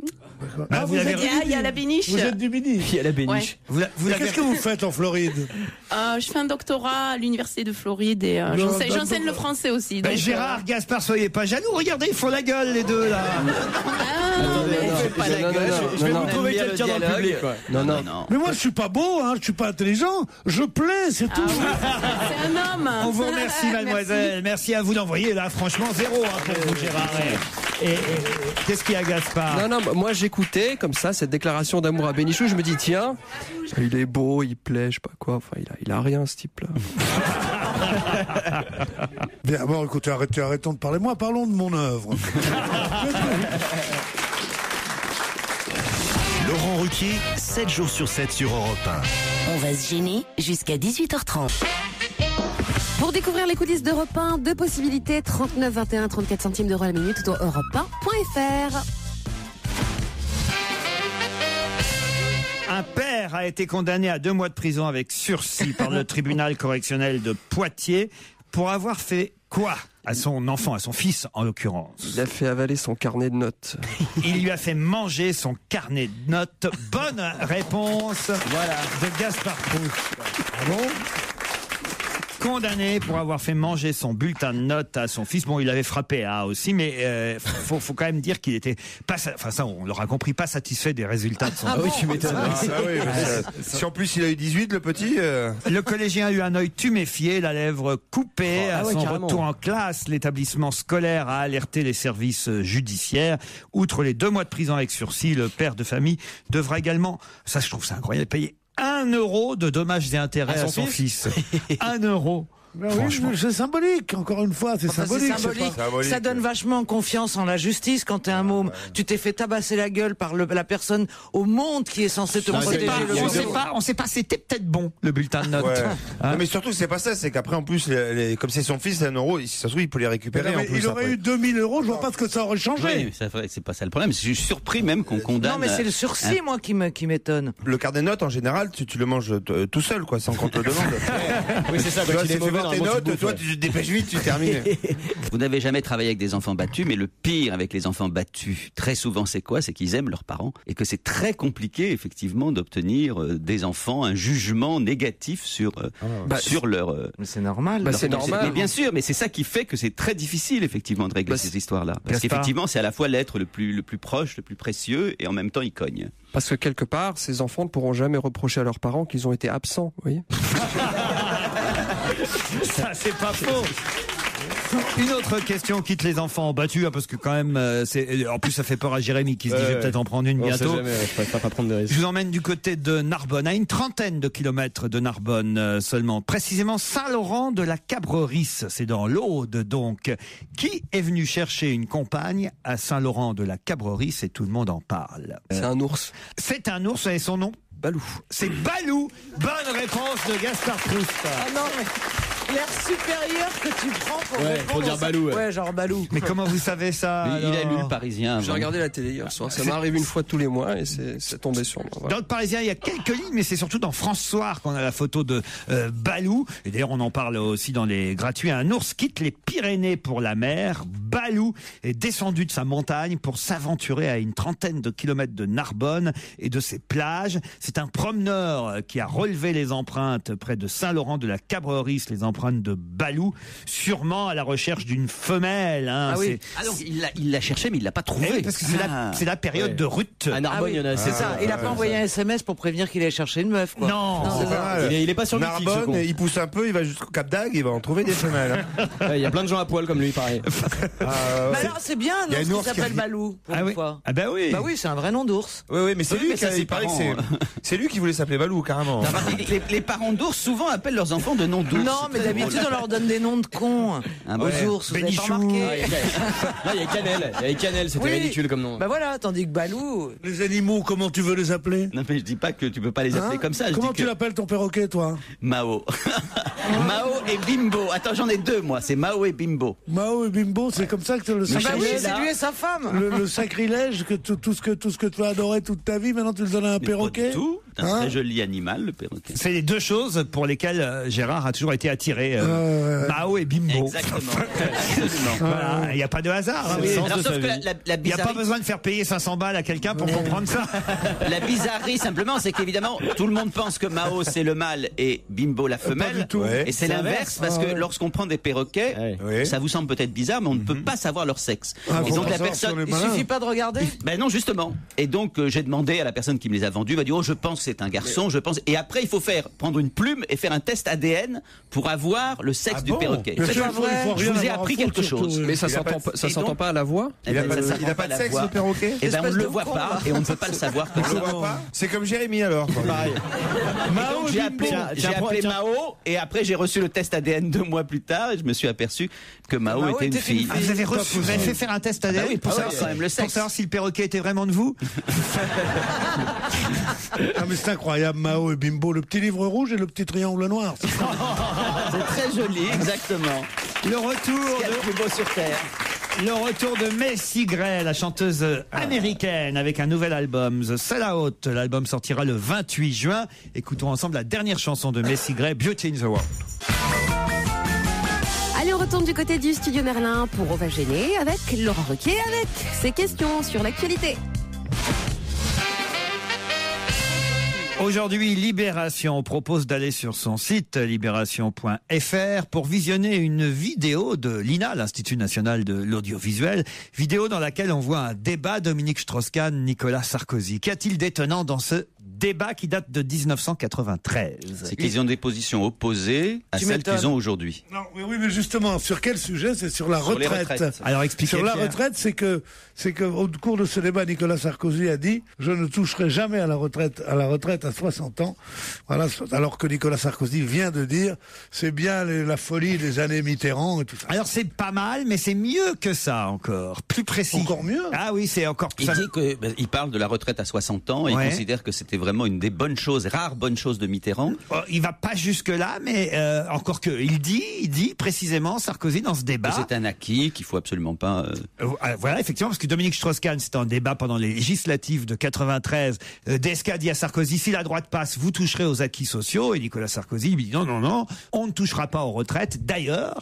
Il y a la Béniche. Vous êtes du Midi. Il y a la Béniche. Ouais. Qu'est-ce que vous faites en Floride? Je fais un doctorat à l'université de Floride et j'enseigne le français aussi. Donc, Gérard, Gaspard, soyez pas jaloux. Regardez, ils font la gueule les deux là. Je vais vous trouver quelqu'un dans le public. Non. Mais moi, je suis pas beau, je suis pas intelligent. Je plais, c'est tout. C'est un homme. On vous remercie, mademoiselle. Merci à vous d'envoyer là. Franchement, 0 pour vous, Gérard. Et qu'est-ce qu'il y a, Gaspard? Non, moi j'écoutais comme ça cette déclaration d'amour à Benichou. Je me dis tiens, il est beau, il plaît, je sais pas quoi. Enfin, il a rien, ce type-là. Bien, bon, écoutez, arrêtons de parler. Moi, parlons de mon œuvre. Laurent Ruquier, 7 jours sur 7 sur Europe 1. On va se gêner jusqu'à 18h30. Pour découvrir les coulisses d'Europe 1, 2 possibilités, 39 21 34 centimes d'euros la minute ou europe1.fr. Un père a été condamné à 2 mois de prison avec sursis par le tribunal correctionnel de Poitiers pour avoir fait quoi à son enfant, à son fils en l'occurrence? Il a fait avaler son carnet de notes. Il lui a fait manger son carnet de notes. Bonne réponse de Gaspard Proust. Ah bon? Condamné pour avoir fait manger son bulletin de notes à son fils. Bon, il avait frappé aussi, mais faut quand même dire qu'il était pas, enfin ça, on l'aura compris, pas satisfait des résultats de son. Oui, tu m'étonnes. Si en plus il a eu 18, le petit. Le collégien a eu un œil tuméfié, la lèvre coupée. À son retour en classe, l'établissement scolaire a alerté les services judiciaires. Outre les 2 mois de prison avec sursis, le père de famille devra également, ça je trouve ça incroyable, payer 1 euro de dommages et intérêts à son fils. 1 euro. Ben oui, c'est symbolique, encore une fois, c'est symbolique. Ça donne vachement confiance en la justice quand t'es un môme. Tu t'es fait tabasser la gueule par la personne au monde qui est censée te protéger. On sait pas, c'était peut-être bon, le bulletin de notes. Ouais. Non, mais surtout, c'est pas ça, c'est qu'après, en plus, comme c'est son fils, 1 euro, si ça se trouve, il peut les récupérer. Non, en plus, il aurait eu 2000 euros, je vois pas ce que ça aurait changé. Oui, c'est pas ça le problème. Je suis surpris même qu'on condamne. Non, mais c'est le sursis, moi, qui m'étonne. Le carnet de notes, en général, tu le manges tout seul, quoi, sans qu'on te le demande. Oui, c'est ça, quand il est mauvais, tes notes, toi, tu te dépêches vite, tu termines. Vous n'avez jamais travaillé avec des enfants battus, mais le pire avec les enfants battus, très souvent, c'est quoi? C'est qu'ils aiment leurs parents et que c'est très compliqué, effectivement, d'obtenir des enfants un jugement négatif sur leur. Mais c'est normal. C'est normal. Mais bien sûr, mais c'est ça qui fait que c'est très difficile, effectivement, de régler ces histoires-là. Parce qu'effectivement, c'est à la fois l'être le plus proche, le plus précieux, et en même temps, il cogne. Parce que quelque part, ces enfants ne pourront jamais reprocher à leurs parents qu'ils ont été absents, vous voyez. Ça, c'est pas faux. Une autre question quitte les enfants battus, parce que quand même, en plus ça fait peur à Jérémy qui se dit je vais peut-être en prendre une bientôt. Pas prendre de risque. Je vous emmène du côté de Narbonne, à une 30aine de kilomètres de Narbonne seulement, précisément Saint-Laurent de la Cabreris, c'est dans l'Aude donc. Qui est venu chercher une compagne à Saint-Laurent de la Cabreris et tout le monde en parle? C'est un ours. C'est un ours et son nom? Balou. C'est Balou. Bonne réponse de Gaspard Proust. Ah non, mais l'air supérieur que tu prends pour dire Balou. Ouais, genre Balou. Mais comment vous savez ça? Il a lu le Parisien. J'ai regardé la télé hier soir. Ça m'arrive une fois tous les mois et c'est tombé sur moi. Voilà. Dans le Parisien, il y a quelques lignes, mais c'est surtout dans France Soir qu'on a la photo de Balou. Et d'ailleurs, on en parle aussi dans les gratuits. Un ours quitte les Pyrénées pour la mer. Balou est descendu de sa montagne pour s'aventurer à une 30aine de kilomètres de Narbonne et de ses plages. C'est un promeneur qui a relevé les empreintes près de Saint-Laurent de la Cabreris, les empreintes l'empreinte de Balou, sûrement à la recherche d'une femelle. Hein. Ah oui. Ah donc il l'a cherché, mais il l'a pas trouvé. Oui, parce que c'est la période de Ruth. À Narbonne, il y en a. C'est ça. Il a pas envoyé un SMS pour prévenir qu'il allait chercher une meuf. Quoi. Non. Il est pas sur le Narbonne, il pousse un peu, il va jusqu'au Cap d'Agde, il va en trouver des femelles. Il y a plein de gens à poil comme lui, pareil. Mais alors c'est bien, non, ce qui s'appelle Balou. Pour une fois. Ah bah oui. Bah oui, c'est un vrai nom d'ours. Oui, mais c'est lui c'est lui qui voulait s'appeler Balou carrément. Les parents d'ours souvent appellent leurs enfants de noms d'ours. Non, mais d'habitude on leur donne des noms de cons aux ours. Vous avez pas remarqué? Là, il y a Cannelle. Il y a Cannelle, c'était ridicule comme nom. Bah voilà, tandis que Balou. Les animaux, comment tu veux les appeler? Non, mais je dis pas que tu peux pas les appeler comme ça. Comment tu l'appelles ton perroquet, toi? Mao. Mao et Bimbo. Attends, j'en ai deux, moi. C'est Mao et Bimbo. Mao et Bimbo, c'est comme ça que le sacrilège. Bah oui, c'est lui et sa femme. Le sacrilège, que tout ce que tu as adoré toute ta vie, maintenant tu le donnes à un perroquet. Tout. C'est un très joli animal, le perroquet. C'est les deux choses pour lesquelles Gérard a toujours été attiré. Mao et Bimbo. Exactement. Voilà, il n'y a pas de hasard. Hein, alors, sauf que il n'y a pas besoin de faire payer 500 balles à quelqu'un pour comprendre ça. La bizarrerie, simplement, c'est qu'évidemment, tout le monde pense que Mao, c'est le mâle et Bimbo, la femelle. Et c'est l'inverse, parce que lorsqu'on prend des perroquets, ça vous semble peut-être bizarre, mais on ne peut pas savoir leur sexe. Et donc la personne... Il suffit pas de regarder? Ben non, justement. Et donc, j'ai demandé à la personne qui me les a vendus, il m'a dit, oh, je pense que c'est un garçon, je pense. Et après, il faut prendre une plume et faire un test ADN pour avoir le sexe du perroquet. C'est pas vrai. Je vous ai appris quelque chose. Mais ça s'entend pas à la voix? Il n'a pas de sexe, le perroquet? Eh ben, on ne le voit pas et on ne peut pas le savoir comme ça. C'est comme Jérémy alors. Pareil. Mao, j'ai appelé Mao et après j'ai reçu le test ADN 2 mois plus tard et je me suis aperçu que Mao était une fille. Vous avez fait faire un test ADN pour savoir si le perroquet était vraiment de vous? Ah mais c'est incroyable, Mao et Bimbo, le petit livre rouge et le petit triangle noir. C'est très joli, exactement. Le retour de plus beau sur terre. Le retour de Macy Gray, la chanteuse américaine, avec un nouvel album, The Sellout. L'album sortira le 28 juin. Écoutons ensemble la dernière chanson de Macy Gray, Beauty in the World. Allez, on retourne du côté du studio Merlin pour On va gêner avec Laurent Ruquier avec ses questions sur l'actualité. Aujourd'hui, Libération propose d'aller sur son site libération.fr pour visionner une vidéo de l'INA, l'Institut National de l'Audiovisuel, vidéo dans laquelle on voit un débat Dominique Strauss-Kahn, Nicolas Sarkozy. Qu'y a-t-il d'étonnant dans ce débat qui date de 1993? C'est qu'ils ont des positions opposées à celles qu'ils ont aujourd'hui. Non, oui, mais justement, sur quel sujet? C'est sur la retraite. Alors expliquez. Sur la retraite, c'est que au cours de ce débat, Nicolas Sarkozy a dit « Je ne toucherai jamais à la retraite à 60 ans ». Voilà, alors que Nicolas Sarkozy vient de dire « C'est bien la folie des années Mitterrand et tout ça ». Alors c'est pas mal, mais c'est mieux que ça encore. Plus précis. Encore mieux? Ah oui, c'est encore plus... Il parle de la retraite à 60 ans et il considère que c'était vraiment une des bonnes choses, rares bonnes choses de Mitterrand. Il va pas jusque-là, mais encore que. Il dit précisément, Sarkozy, dans ce débat... C'est un acquis qu'il faut absolument pas... Voilà, effectivement, parce que Dominique Strauss-Kahn, c'était un débat pendant les législatives de 93. DSK dit à Sarkozy, si la droite passe, vous toucherez aux acquis sociaux. Et Nicolas Sarkozy lui dit, non, on ne touchera pas aux retraites. D'ailleurs,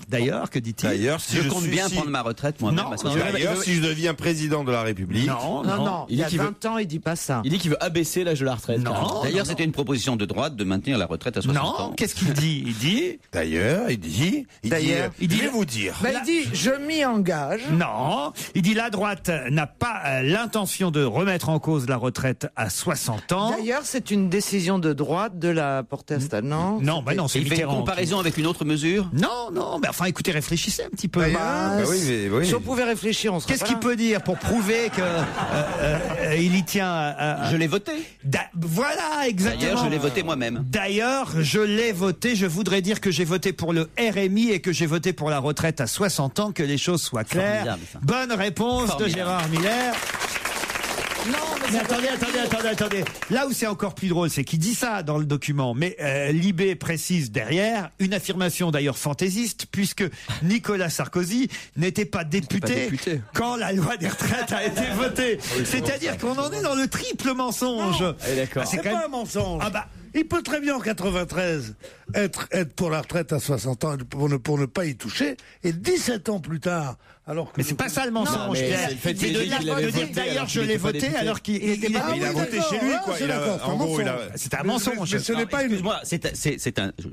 que dit-il? D'ailleurs, si je compte bien prendre ma retraite, moi-même. D'ailleurs, si je deviens président de la République... Non. Il y a 20 ans, il dit pas ça. Il dit qu'il veut abaisser l'âge de la retraite. D'ailleurs, c'était une proposition de droite de maintenir la retraite à 60 ans. Non, qu'est-ce qu'il dit? Il dit... D'ailleurs, il dit, je vais vous dire. Il dit, je m'y engage. Non, il dit la droite n'a pas l'intention de remettre en cause la retraite à 60 ans. D'ailleurs, c'est une décision de droite de la porter à stade, non? Non, c'est il fait une comparaison avec une autre mesure? Non, mais enfin, écoutez, réfléchissez un petit peu. Si on pouvait réfléchir, on serait Qu'est-ce qu'il peut dire pour prouver que il y tient Je l'ai voté. Voilà, exactement. D'ailleurs, je l'ai voté moi-même. D'ailleurs, je l'ai voté. Je voudrais dire que j'ai voté pour le RMI et que j'ai voté pour la retraite à 60 ans, que les choses soient claires. Bonne réponse de Gérard Miller. Non, mais attendez. Là où c'est encore plus drôle, c'est qu'il dit ça dans le document, mais Libé précise derrière une affirmation d'ailleurs fantaisiste, puisque Nicolas Sarkozy n'était pas député quand la loi des retraites a été votée. C'est-à-dire qu'on en est dans le triple mensonge. C'est pas un mensonge. Il peut très bien en 93 être pour la retraite à 60 ans pour ne pas y toucher, et 17 ans plus tard alors que Mais c'est pas ça le mensonge. mais Pierre. c'est le fait C'est de qu'il dire l'avait que voté, d'ailleurs alors je qu'il l'ai était pas voté député. alors qu'il Il a voté chez lui, quoi. c'est d'accord, c'est un mensonge. C'est un mensonge. Mais ce n'est pas une... Excuse-moi,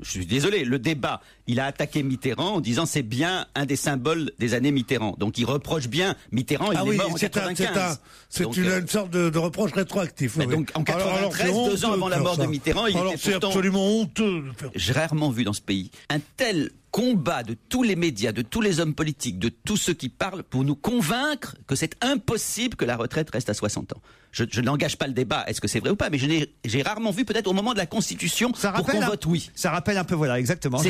je suis désolé, le débat, il a attaqué Mitterrand en disant c'est bien un des symboles des années Mitterrand. Donc il reproche bien Mitterrand, il est mort en 95. C'est Donc, une sorte de reproche rétroactif. Mais oui. donc en Alors, 93, c'est 2 ans avant la mort de Mitterrand, il alors était c'est pourtant... absolument honteux de faire ça. J'ai rarement vu dans ce pays un tel combat de tous les médias, de tous les hommes politiques, de tous ceux qui parlent pour nous convaincre que c'est impossible que la retraite reste à 60 ans. Je n'engage pas le débat, est-ce que c'est vrai ou pas, mais j'ai rarement vu, peut-être au moment de la Constitution, pour qu'on vote oui. Ça rappelle un peu, voilà, exactement.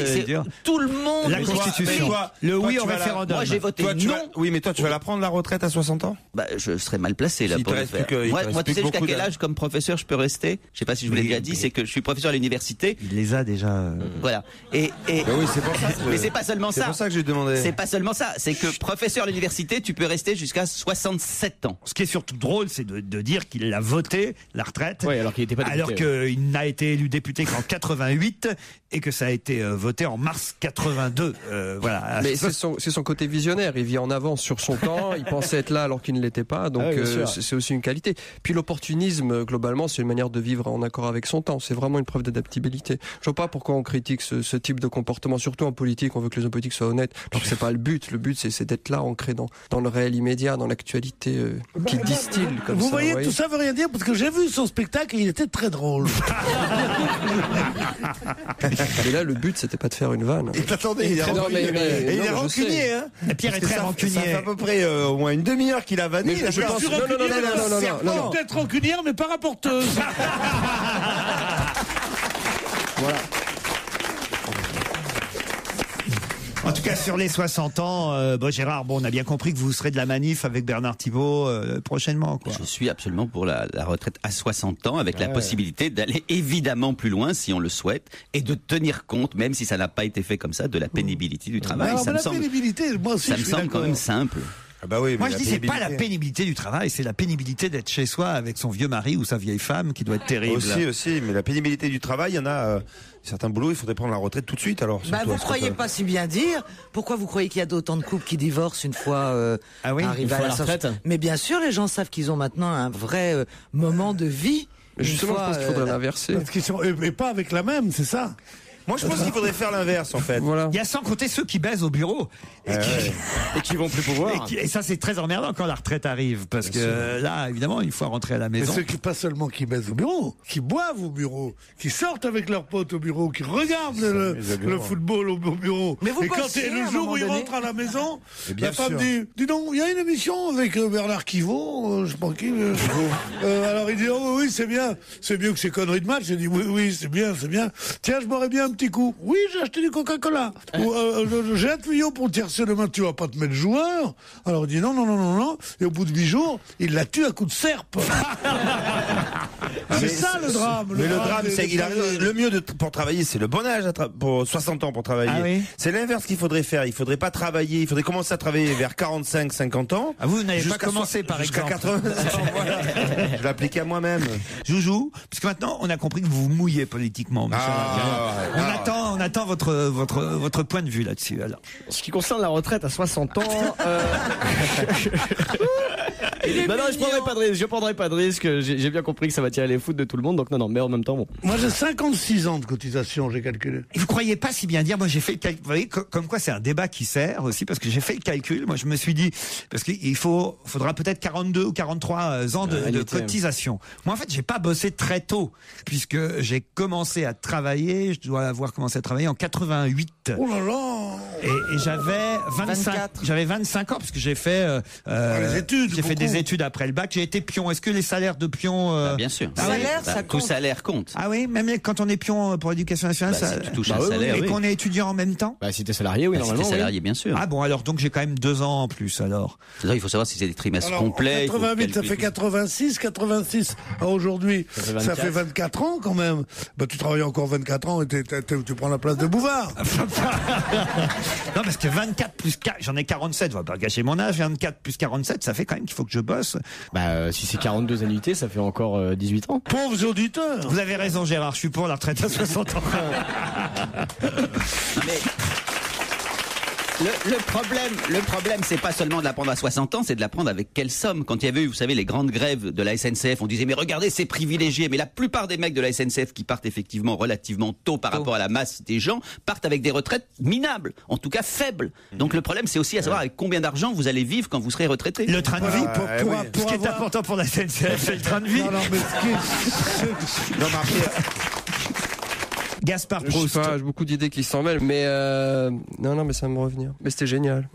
Tout le monde... La Constitution. Le oui au référendum. Moi j'ai voté non. Oui, mais toi tu vas la prendre la retraite à 60 ans? Bah, je serais mal placé là pour le faire. Moi, tu sais jusqu'à quel âge comme professeur je peux rester? Je sais pas si je vous l'ai déjà dit, c'est que je suis professeur à l'université. Il les a déjà. Voilà. Et oui, c'est pour ça. mais c'est pas seulement ça. C'est pour ça que j'ai demandé. C'est pas seulement ça. C'est que professeur à l'université, tu peux rester jusqu'à 67 ans. Ce qui est surtout drôle, c'est de dire qu'il l'a voté, la retraite. Oui, alors qu'il n'était pas député. Alors qu'il n'a été élu député qu'en 88 et que ça a été voté en mars 82. Voilà. Mais c'est son côté visionnaire. Il vit en avance sur son temps. Il pensait être là alors qu'il ne l'était pas. Donc c'est aussi une qualité. Puis l'opportunisme, globalement, c'est une manière de vivre en accord avec son temps. C'est vraiment une preuve d'adaptabilité. Je vois pas pourquoi on critique ce type de comportement, surtout en politique. On veut que les hommes politiques soient honnêtes. Alors que c'est pas le but. Le but, c'est d'être là, ancré dans le réel immédiat, dans l'actualité qui distille comme vous ça. Voyez, tout ça veut rien dire parce que j'ai vu son spectacle et il était très drôle. Mais là, le but, c'était pas de faire une vanne. Attendez, il est rancunier. Il est rancunier, hein. Pierre est très rancunier. Ça fait à peu près au moins une demi-heure qu'il a vanné. Je pense... Non. Peut-être rancunière, mais pas rapporteuse. Voilà. En tout cas, sur les 60 ans, Gérard, on a bien compris que vous serez de la manif avec Bernard Thibault prochainement, quoi. Je suis absolument pour la retraite à 60 ans, avec la possibilité d'aller évidemment plus loin si on le souhaite, et de tenir compte, même si ça n'a pas été fait comme ça, de la pénibilité du travail. Alors, ça me semble quand même simple. Ah bah oui, moi je dis c'est pas la pénibilité du travail, c'est la pénibilité d'être chez soi avec son vieux mari ou sa vieille femme qui doit être terrible. Aussi, mais la pénibilité du travail, il y en a certains boulots, il faudrait prendre la retraite tout de suite alors. Vous croyez pas si bien dire. Pourquoi vous croyez qu'il y a d'autant de couples qui divorcent une fois arrivés à la retraite? Mais bien sûr, les gens savent qu'ils ont maintenant un vrai moment de vie. Justement, je pense qu'il faudrait l'inverser. Et pas avec la même, c'est ça. Moi, je pense qu'il faudrait faire l'inverse, en fait. Voilà. Il y a sans compter ceux qui baisent au bureau. Et qui vont plus pouvoir. Et ça, c'est très emmerdant quand la retraite arrive. Parce que là, évidemment, il faut rentrer à la maison. Et ceux qui, pas seulement qui baisent au bureau, qui boivent au bureau, qui sortent avec leurs potes au bureau, qui regardent le football au bureau. Mais vous et quand c'est le jour où ils rentrent à la maison, la femme dit, dis donc, il y a une émission avec Bernard Quivot, je sais pas qui. Alors il dit, oh oui, c'est bien. C'est mieux que ces conneries de match. Je dis, oui, c'est bien. Tiens, je boirais bien un petit coup. Oui, j'ai acheté du Coca-Cola. J'ai un tuyau pour tiercer demain, tu vas pas te mettre joueur. Alors il dit non. Et au bout de 8 jours, il la tue à coups de serpe. C'est ça le drame. Mais le drame, c'est qu'il arrive. Le mieux pour travailler, c'est le bon âge pour 60 ans pour travailler. Ah oui. C'est l'inverse qu'il faudrait faire. Il faudrait pas travailler. Il faudrait commencer à travailler vers 45, 50 ans. Ah, vous n'avez pas commencé par exemple. Jusqu'à 80 ans. Voilà. Je l'applique à moi-même. Joujou, parce que maintenant on a compris que vous vous mouillez politiquement. On attend votre point de vue là-dessus. Alors. En ce qui concerne la retraite à 60 ans, je prendrai pas de risque. J'ai bien compris que ça va tirer les foudres de tout le monde, donc non, mais en même temps, bon. Moi, j'ai 56 ans de cotisation, j'ai calculé. Et vous croyez pas si bien dire, moi j'ai fait le calcul, vous voyez, comme quoi c'est un débat qui sert aussi, parce que j'ai fait le calcul, moi je me suis dit, parce qu'il faudra peut-être 42 ou 43 ans de cotisation. Moi en fait, j'ai pas bossé très tôt, puisque j'ai commencé à travailler, je dois avoir commencé à travailler en 88. Oh là là! Et j'avais 25 ans, parce que j'ai fait, les études. J'ai fait des études après le bac, j'ai été pion. Est-ce que les salaires de pion, bien sûr. Tout salaire compte. Ah oui, même quand on est pion pour l'éducation nationale, ça, si tu touches un salaire, et qu'on est étudiant en même temps. Si t'es salarié, oui, normalement. Si t'es salarié, bien sûr. Ah bon, alors donc j'ai quand même 2 ans en plus alors. Il faut savoir si c'est des trimestres complets. 88, ça fait 86 à aujourd'hui, ça fait 24 ans quand même. Tu travailles encore 24 ans et tu prends la place de Bouvard. Non, parce que 24 plus 4, j'en ai 47, je vais pas gâcher mon âge, 24 plus 47, ça fait quand même qu'il faut que je bosse. Si c'est 42 annuités, ça fait encore 18 ans. Pauvres auditeurs. Vous avez raison Gérard, je suis pour la retraite à 60 ans. Le problème, c'est pas seulement de la prendre à 60 ans, c'est de la prendre avec quelle somme. Quand il y avait eu, vous savez, les grandes grèves de la SNCF, on disait mais regardez, c'est privilégié. Mais la plupart des mecs de la SNCF qui partent effectivement relativement tôt par rapport à la masse des gens partent avec des retraites minables, en tout cas faibles. Donc le problème, c'est aussi à savoir avec combien d'argent vous allez vivre quand vous serez retraité. Le train de vie, ce qui est important pour la SNCF, c'est le train de vie. Non, mais Gaspard Proust. J'ai beaucoup d'idées qui s'en mêlent, mais non, mais ça va me revenir. Mais c'était génial.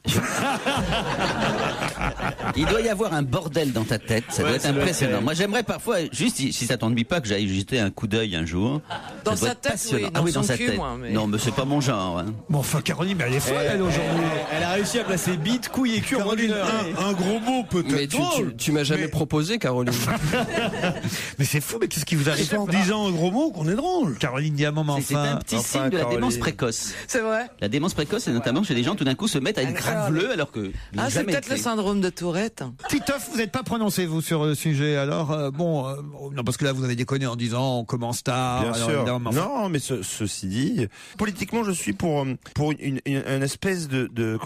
Il doit y avoir un bordel dans ta tête, ça doit être impressionnant. Moi, j'aimerais parfois, juste si ça t'ennuie pas, que j'aille jeter un coup d'œil un jour. Dans sa tête, oui, dans sa tête. Non, mais c'est pas mon genre. Hein. Bon, enfin, Caroline, mais elle est folle, elle, aujourd'hui. Elle a réussi à placer bite, couille et cul en moins d'une heure. Un gros mot, peut-être. Mais tu m'as jamais proposé, Caroline. Mais c'est fou, mais qu'est-ce qui vous arrive? C'est en disant un gros mot qu'on est drôle. Caroline Diamant, c'est un petit signe de la démence précoce. C'est vrai. La démence précoce, c'est notamment chez les gens tout d'un coup se mettent à être graveleux alors que. Ah, c'est peut-être le syndrome de Tourette. Titoff, vous n'êtes pas prononcé, vous, sur le sujet. Alors, non, parce que là, vous avez déconné en disant on commence tard. Bien sûr. Non, mais ceci dit, politiquement, je suis pour une espèce de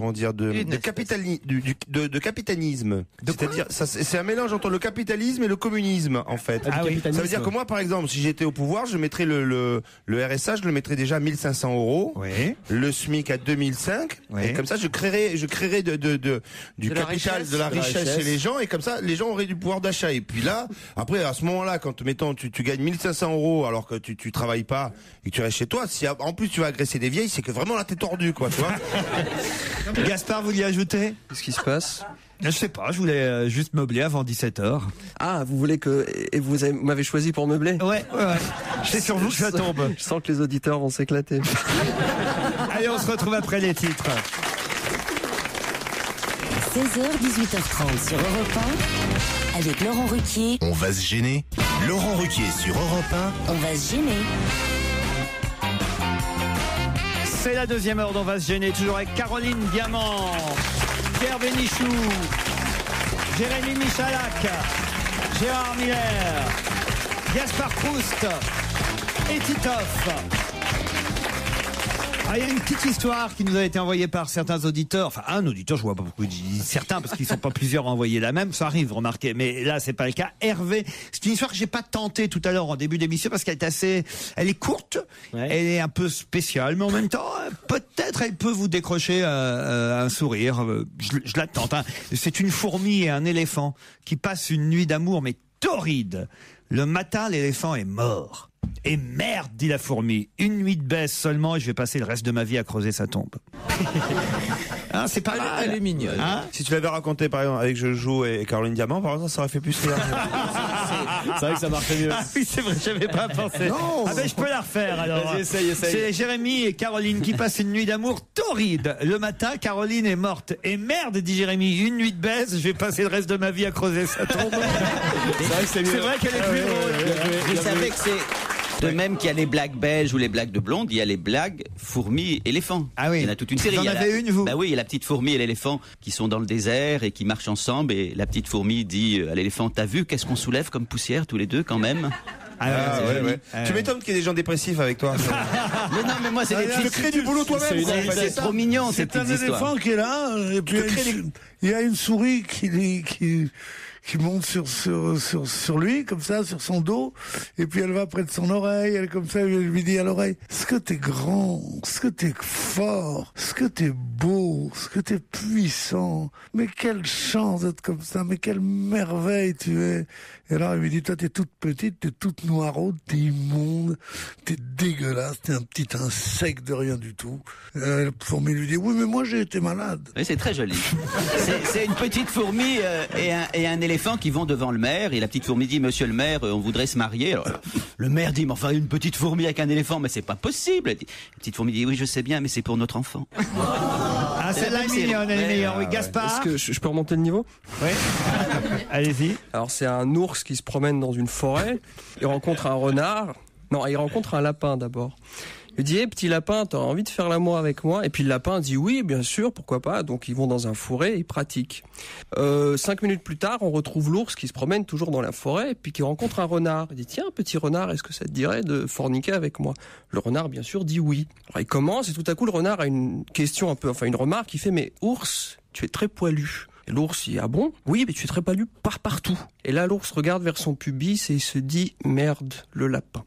capitalisme. C'est-à-dire, c'est un mélange entre le capitalisme et le communisme, en fait. Ah oui. Ça veut dire que moi, par exemple, si j'étais au pouvoir, je mettrais le RSA, je le mettrais déjà à 1 500 €. Oui. Le SMIC à 2005. Oui. Et comme ça, je créerais du capital, de la richesse chez les gens, et comme ça, les gens auraient du pouvoir d'achat. Et puis là, après, à ce moment-là, quand, mettons, tu gagnes 1 500 € alors que tu travailles pas et que tu restes chez toi, si en plus tu vas agresser des vieilles, c'est que vraiment là, t'es tordu, quoi, tu vois. Gaspard, vous y ajoutez? Qu'est-ce qui se passe? Je sais pas, je voulais juste meubler avant 17h. Ah, vous voulez que... Et vous m'avez choisi pour meubler? Ouais. C'est sur vous que ça tombe. Je sens que les auditeurs vont s'éclater. Allez, on se retrouve après les titres. 16h, 18h30 sur Europe 1, avec Laurent Ruquier. On va se gêner. Laurent Ruquier sur Europe 1. On va se gêner. C'est la deuxième heure d'On va se gêner, toujours avec Caroline Diamant, Pierre Bénichou, Jérémy Michalak, Gérard Miller, Gaspard Proust et Titoff. Il y a une petite histoire qui nous a été envoyée par certains auditeurs. Enfin, un auditeur, je vois pas pourquoi je dis certains, parce qu'ils sont pas plusieurs à envoyer la même. Ça arrive, remarquez. Mais là, c'est pas le cas. Hervé, c'est une histoire que j'ai pas tentée tout à l'heure en début d'émission parce qu'elle est elle est courte, elle est un peu spéciale, mais en même temps, peut-être elle peut vous décrocher un sourire. Je la tente. Hein. C'est une fourmi et un éléphant qui passent une nuit d'amour, mais torride. Le matin, l'éléphant est mort. Et merde, dit la fourmi, une nuit de baisse seulement et je vais passer le reste de ma vie à creuser sa tombe. Hein, c'est pas mal. Elle est mignonne. Hein, si tu l'avais raconté par exemple avec Jojo et Caroline Diamant, par exemple, ça aurait fait plus rire. C'est vrai que ça marchait mieux. Ah oui, c'est vrai, j'avais pas pensé. Non. Ah ben je peux la refaire alors. Vas-y, essaye. C'est Jérémy et Caroline qui passent une nuit d'amour torride. Le matin, Caroline est morte. Et merde, dit Jérémy, une nuit de baisse, je vais passer le reste de ma vie à creuser sa tombe. C'est vrai qu'elle est plus drôle. Vous savez que c'est... De même qu'il y a les blagues belges ou les blagues de blonde, il y a les blagues fourmis-éléphants. Ah oui. Il y en a toute une série. Vous en avez une, vous? Bah oui, il y a la petite fourmi et l'éléphant qui sont dans le désert et qui marchent ensemble. Et la petite fourmi dit à l'éléphant, t'as vu qu'est-ce qu'on soulève comme poussière tous les deux quand même? Ouais. Tu m'étonnes qu'il y ait des gens dépressifs avec toi. Mais non, mais moi c'est des tu crées du boulot toi-même. C'est trop mignon cette petite histoire. C'est un éléphant qui est là, et puis il y a une souris qui monte sur lui, comme ça, sur son dos, et puis elle va près de son oreille, elle comme ça, elle lui dit à l'oreille, ce que t'es grand, ce que t'es fort, ce que t'es beau, ce que t'es puissant, mais quelle chance d'être comme ça, mais quelle merveille tu es. Et là, elle lui dit, toi t'es toute petite, t'es toute noiraude, t'es immonde, t'es dégueulasse, t'es un petit insecte de rien du tout. La fourmi lui dit, oui, mais moi j'ai été malade. Oui, c'est très joli. C'est une petite fourmi et un éléphant qui vont devant le maire, et la petite fourmi dit, monsieur le maire, on voudrait se marier. Alors, le maire dit, mais enfin, une petite fourmi avec un éléphant, mais c'est pas possible. La petite fourmi dit, oui, je sais bien, mais c'est pour notre enfant. Ah, celle-là est mignonne, elle est meilleure. Oui, Gaspard. Est-ce que je peux remonter le niveau? Oui. Allez-y. Alors, c'est un ours qui se promène dans une forêt. Il rencontre un renard. Non, il rencontre un lapin d'abord. Il dit, petit lapin, t'as envie de faire l'amour avec moi? Et puis le lapin dit, oui, bien sûr, pourquoi pas. Donc ils vont dans un fourré et ils pratiquent. 5 minutes plus tard, on retrouve l'ours qui se promène toujours dans la forêt et puis qui rencontre un renard. Il dit, tiens, petit renard, est-ce que ça te dirait de forniquer avec moi? Le renard, bien sûr, dit oui. Alors il commence et tout à coup, le renard a une question une remarque. Il fait, mais ours, tu es très poilu. Et l'ours, il dit, ah bon? Oui, mais tu es très poilu partout. Et là, l'ours regarde vers son pubis et il se dit, merde, le lapin.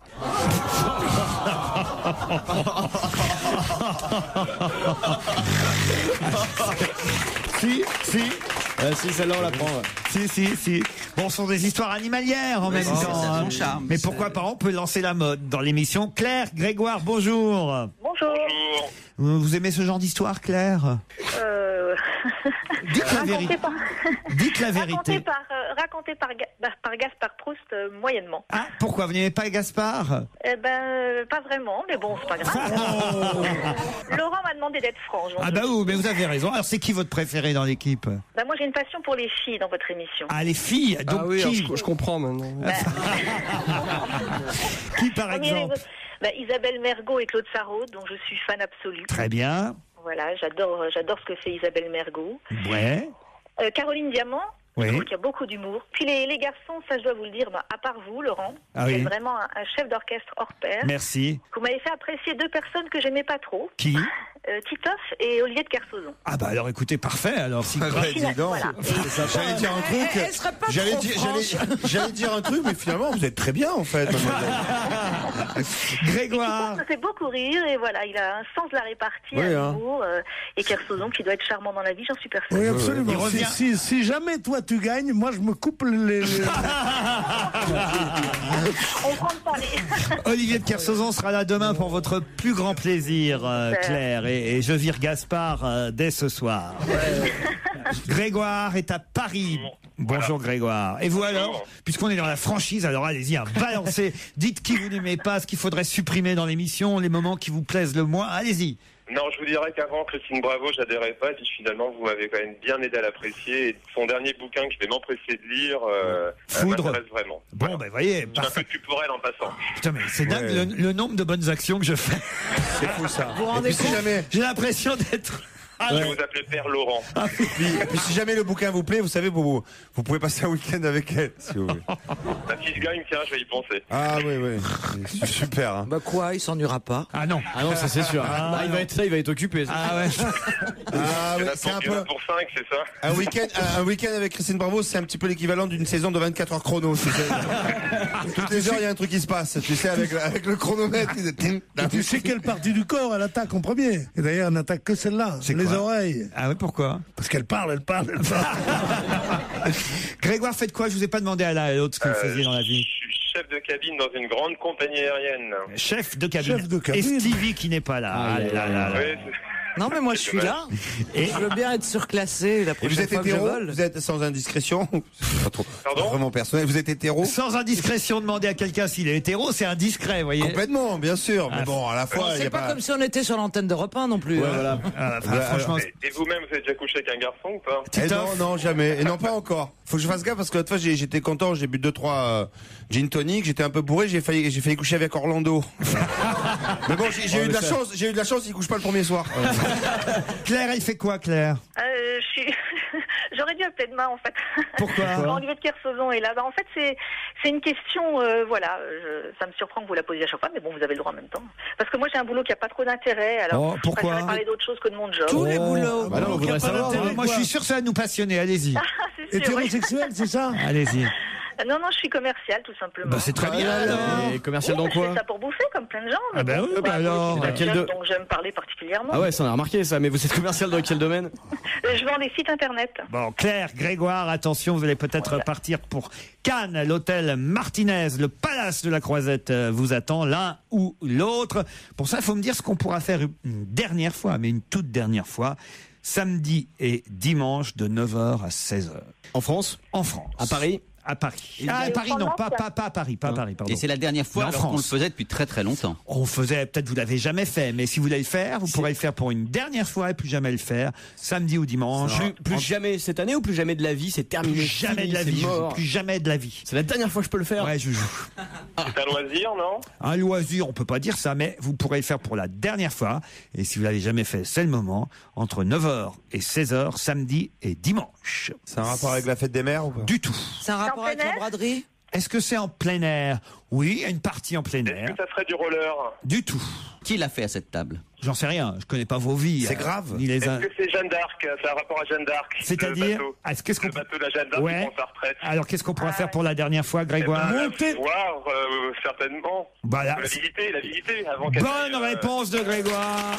Si, celle-là, on la prend. Ouais. Si. Bon, ce sont des histoires animalières en même temps. Ça a son charme. Mais pourquoi pas, on peut lancer la mode dans l'émission. Claire Grégoire, bonjour. Bonjour. Vous aimez ce genre d'histoire, Claire? Dites la vérité. Dites la vérité. Raconté par Gaspard Proust, moyennement. Ah, pourquoi? Vous n'aimez pas Gaspard? Pas vraiment, mais bon, c'est pas grave. Laurent m'a demandé d'être franc. Ah bah oui, mais vous avez raison. Alors c'est qui votre préféré dans l'équipe? Moi j'ai une passion pour les filles dans votre émission. Ah, les filles? Donc oui, qui? Je comprends maintenant. Qui par exemple? Isabelle Mergo et Claude Sarraud, dont je suis fan absolue. Très bien. Voilà, j'adore ce que fait Isabelle Mergo. Ouais. Caroline Diamant. Oui. Je trouve qu'il y a beaucoup d'humour. Puis les garçons, ça je dois vous le dire, à part vous, Laurent, vous êtes vraiment un chef d'orchestre hors pair. Merci. Vous m'avez fait apprécier 2 personnes que j'aimais pas trop. Qui? Titoff et Olivier de Kersauzon. Ah bah alors écoutez, parfait. Alors si Voilà. J'allais dire un truc. Elle serait pas trop J'allais dire un truc, mais finalement vous êtes très bien en fait. Grégoire. Ça fait beaucoup rire et voilà, il a un sens de la répartie, un humour, et Kersauzon qui doit être charmant dans la vie, j'en suis persuadée. Oui, absolument. Si jamais toi tu gagnes, moi je me coupe les... On prend le palais. Olivier de Kersauzon sera là demain pour votre plus grand plaisir, Claire. Et je vire Gaspard dès ce soir. Grégoire est à Paris. Bonjour Grégoire. Et vous alors? Puisqu'on est dans la franchise, alors allez-y, balancez. Dites qui vous n'aimez pas, ce qu'il faudrait supprimer dans l'émission, les moments qui vous plaisent le moins. Allez-y. Non, je vous dirais qu'avant Christine Bravo, j'adhérais pas, et puis finalement, vous m'avez quand même bien aidé à l'apprécier. Et son dernier bouquin que je vais m'empresser de lire, Foudre. m'intéresse vraiment. Bon, ben voyez. Je suis un peu plus pour elle en passant. Putain, mais c'est dingue le nombre de bonnes actions que je fais. C'est fou ça. Vous rendez compte, j'ai l'impression d'être... Je vais vous appeler Père Laurent. Puis si jamais le bouquin vous plaît, vous savez, vous pouvez passer un week-end avec elle, si vous voulez. Si je gagne, tiens, je vais y penser. Ah oui. C'est super. Hein. Bah quoi, il s'ennuiera pas. Ah non, ça c'est sûr. Il va être occupé. Ah ouais. C'est un peu pour 5, c'est ça. Un week-end avec Christine Bravo, c'est un petit peu l'équivalent d'une saison de 24 heures chrono. Toutes les heures, il y a un truc qui se passe. Tu sais, avec le chronomètre. Tu sais quelle partie du corps elle attaque en premier? Et d'ailleurs, elle n'attaque que celle-là. Les oreilles. Ah oui, pourquoi? Parce qu'elle parle. Grégoire, faites quoi? Je vous ai pas demandé à l'un et à l'autre ce que vous faisiez dans la vie. Je suis chef de cabine dans une grande compagnie aérienne. Chef de cabine. Et Stevie qui n'est pas là. Non, mais moi je suis là. Et je veux bien être surclassé la prochaine vous êtes fois que je hétéro? vole. Vous êtes sans indiscrétion? Pardon? Pas vraiment personnel. Vous êtes hétéro? Sans indiscrétion, demander à quelqu'un s'il est hétéro, c'est indiscret, vous voyez. Complètement, bien sûr. Mais bon, à la fois, il y C'est a pas comme si on était sur l'antenne d'Europe 1 non plus. Ouais, voilà. Franchement. Et vous-même, vous avez déjà couché avec un garçon ou pas? Non, jamais. Et non, pas encore. Faut que je fasse gaffe parce que l'autre fois, j'étais content, j'ai bu 2-3 gin tonic, j'étais un peu bourré, j'ai failli coucher avec Orlando. Mais bon, j'ai eu de la chance, il couche pas le premier soir. Claire, elle fait quoi, Claire? J'aurais dû appeler demain, en fait. Pourquoi? Olivier de Kersauzon est là. En fait, c'est une question, ça me surprend que vous la posiez à chaque fois, mais bon, vous avez le droit en même temps. Parce que moi, j'ai un boulot qui a pas trop d'intérêt, alors je préfère parler d'autre chose que de mon job. Tous les boulots. Moi, je suis sûr que ça va nous passionner, allez-y. Hétérosexuel, c'est ça? Allez-y. Non, je suis commerciale, tout simplement. Bah, c'est très bien, alors. Et commercial dans quoi? Je fais ça pour bouffer, comme plein de gens. Ah bah oui, alors. Donc j'aime parler particulièrement. Ah ouais, ça on a remarqué ça, mais vous êtes commercial dans quel domaine? Je vends des sites internet. Bon, Claire, Grégoire, attention, vous allez peut-être partir pour Cannes, l'hôtel Martinez, le palace de la Croisette vous attend, l'un ou l'autre. Pour ça, il faut me dire ce qu'on pourra faire une dernière fois, mais une toute dernière fois. Samedi et dimanche de 9h à 16h. En France? En France. À Paris? À Paris. À Paris, non, pas à Paris, pas à Paris, pardon. Et c'est la dernière fois alors qu'on le faisait depuis très très longtemps. On faisait, peut-être vous l'avez jamais fait, mais si vous voulez le faire, vous pourrez le faire pour une dernière fois et plus jamais le faire, samedi ou dimanche. Plus jamais cette année ou plus jamais de la vie, c'est terminé. Plus jamais de la vie, plus jamais de la vie. C'est la dernière fois que je peux le faire. Ouais, je joue. C'est un loisir, non? Un loisir, on peut pas dire ça, mais vous pourrez le faire pour la dernière fois. Et si vous l'avez jamais fait, c'est le moment. Entre 9h et 16h, samedi et dimanche. C'est un rapport avec la fête des mères ou pas? Du tout. C'est un rapport avec la braderie? Est-ce que c'est en plein air? Oui, il y a une partie en plein air. Est-ce que ça serait du roller? Du tout. Qui l'a fait à cette table? J'en sais rien, je connais pas vos vies. C'est grave. Ni les Est-ce que c'est Jeanne d'Arc? C'est un rapport à Jeanne d'Arc? C'est-à-dire, qu'est-ce qu'on... Le bateau de la Jeanne d'Arc qui prend sa retraite. Alors qu'est-ce qu'on pourra faire pour la dernière fois, Grégoire? Voir, certainement. Voilà. La visiter avant qu'elle... Bonne réponse de Grégoire.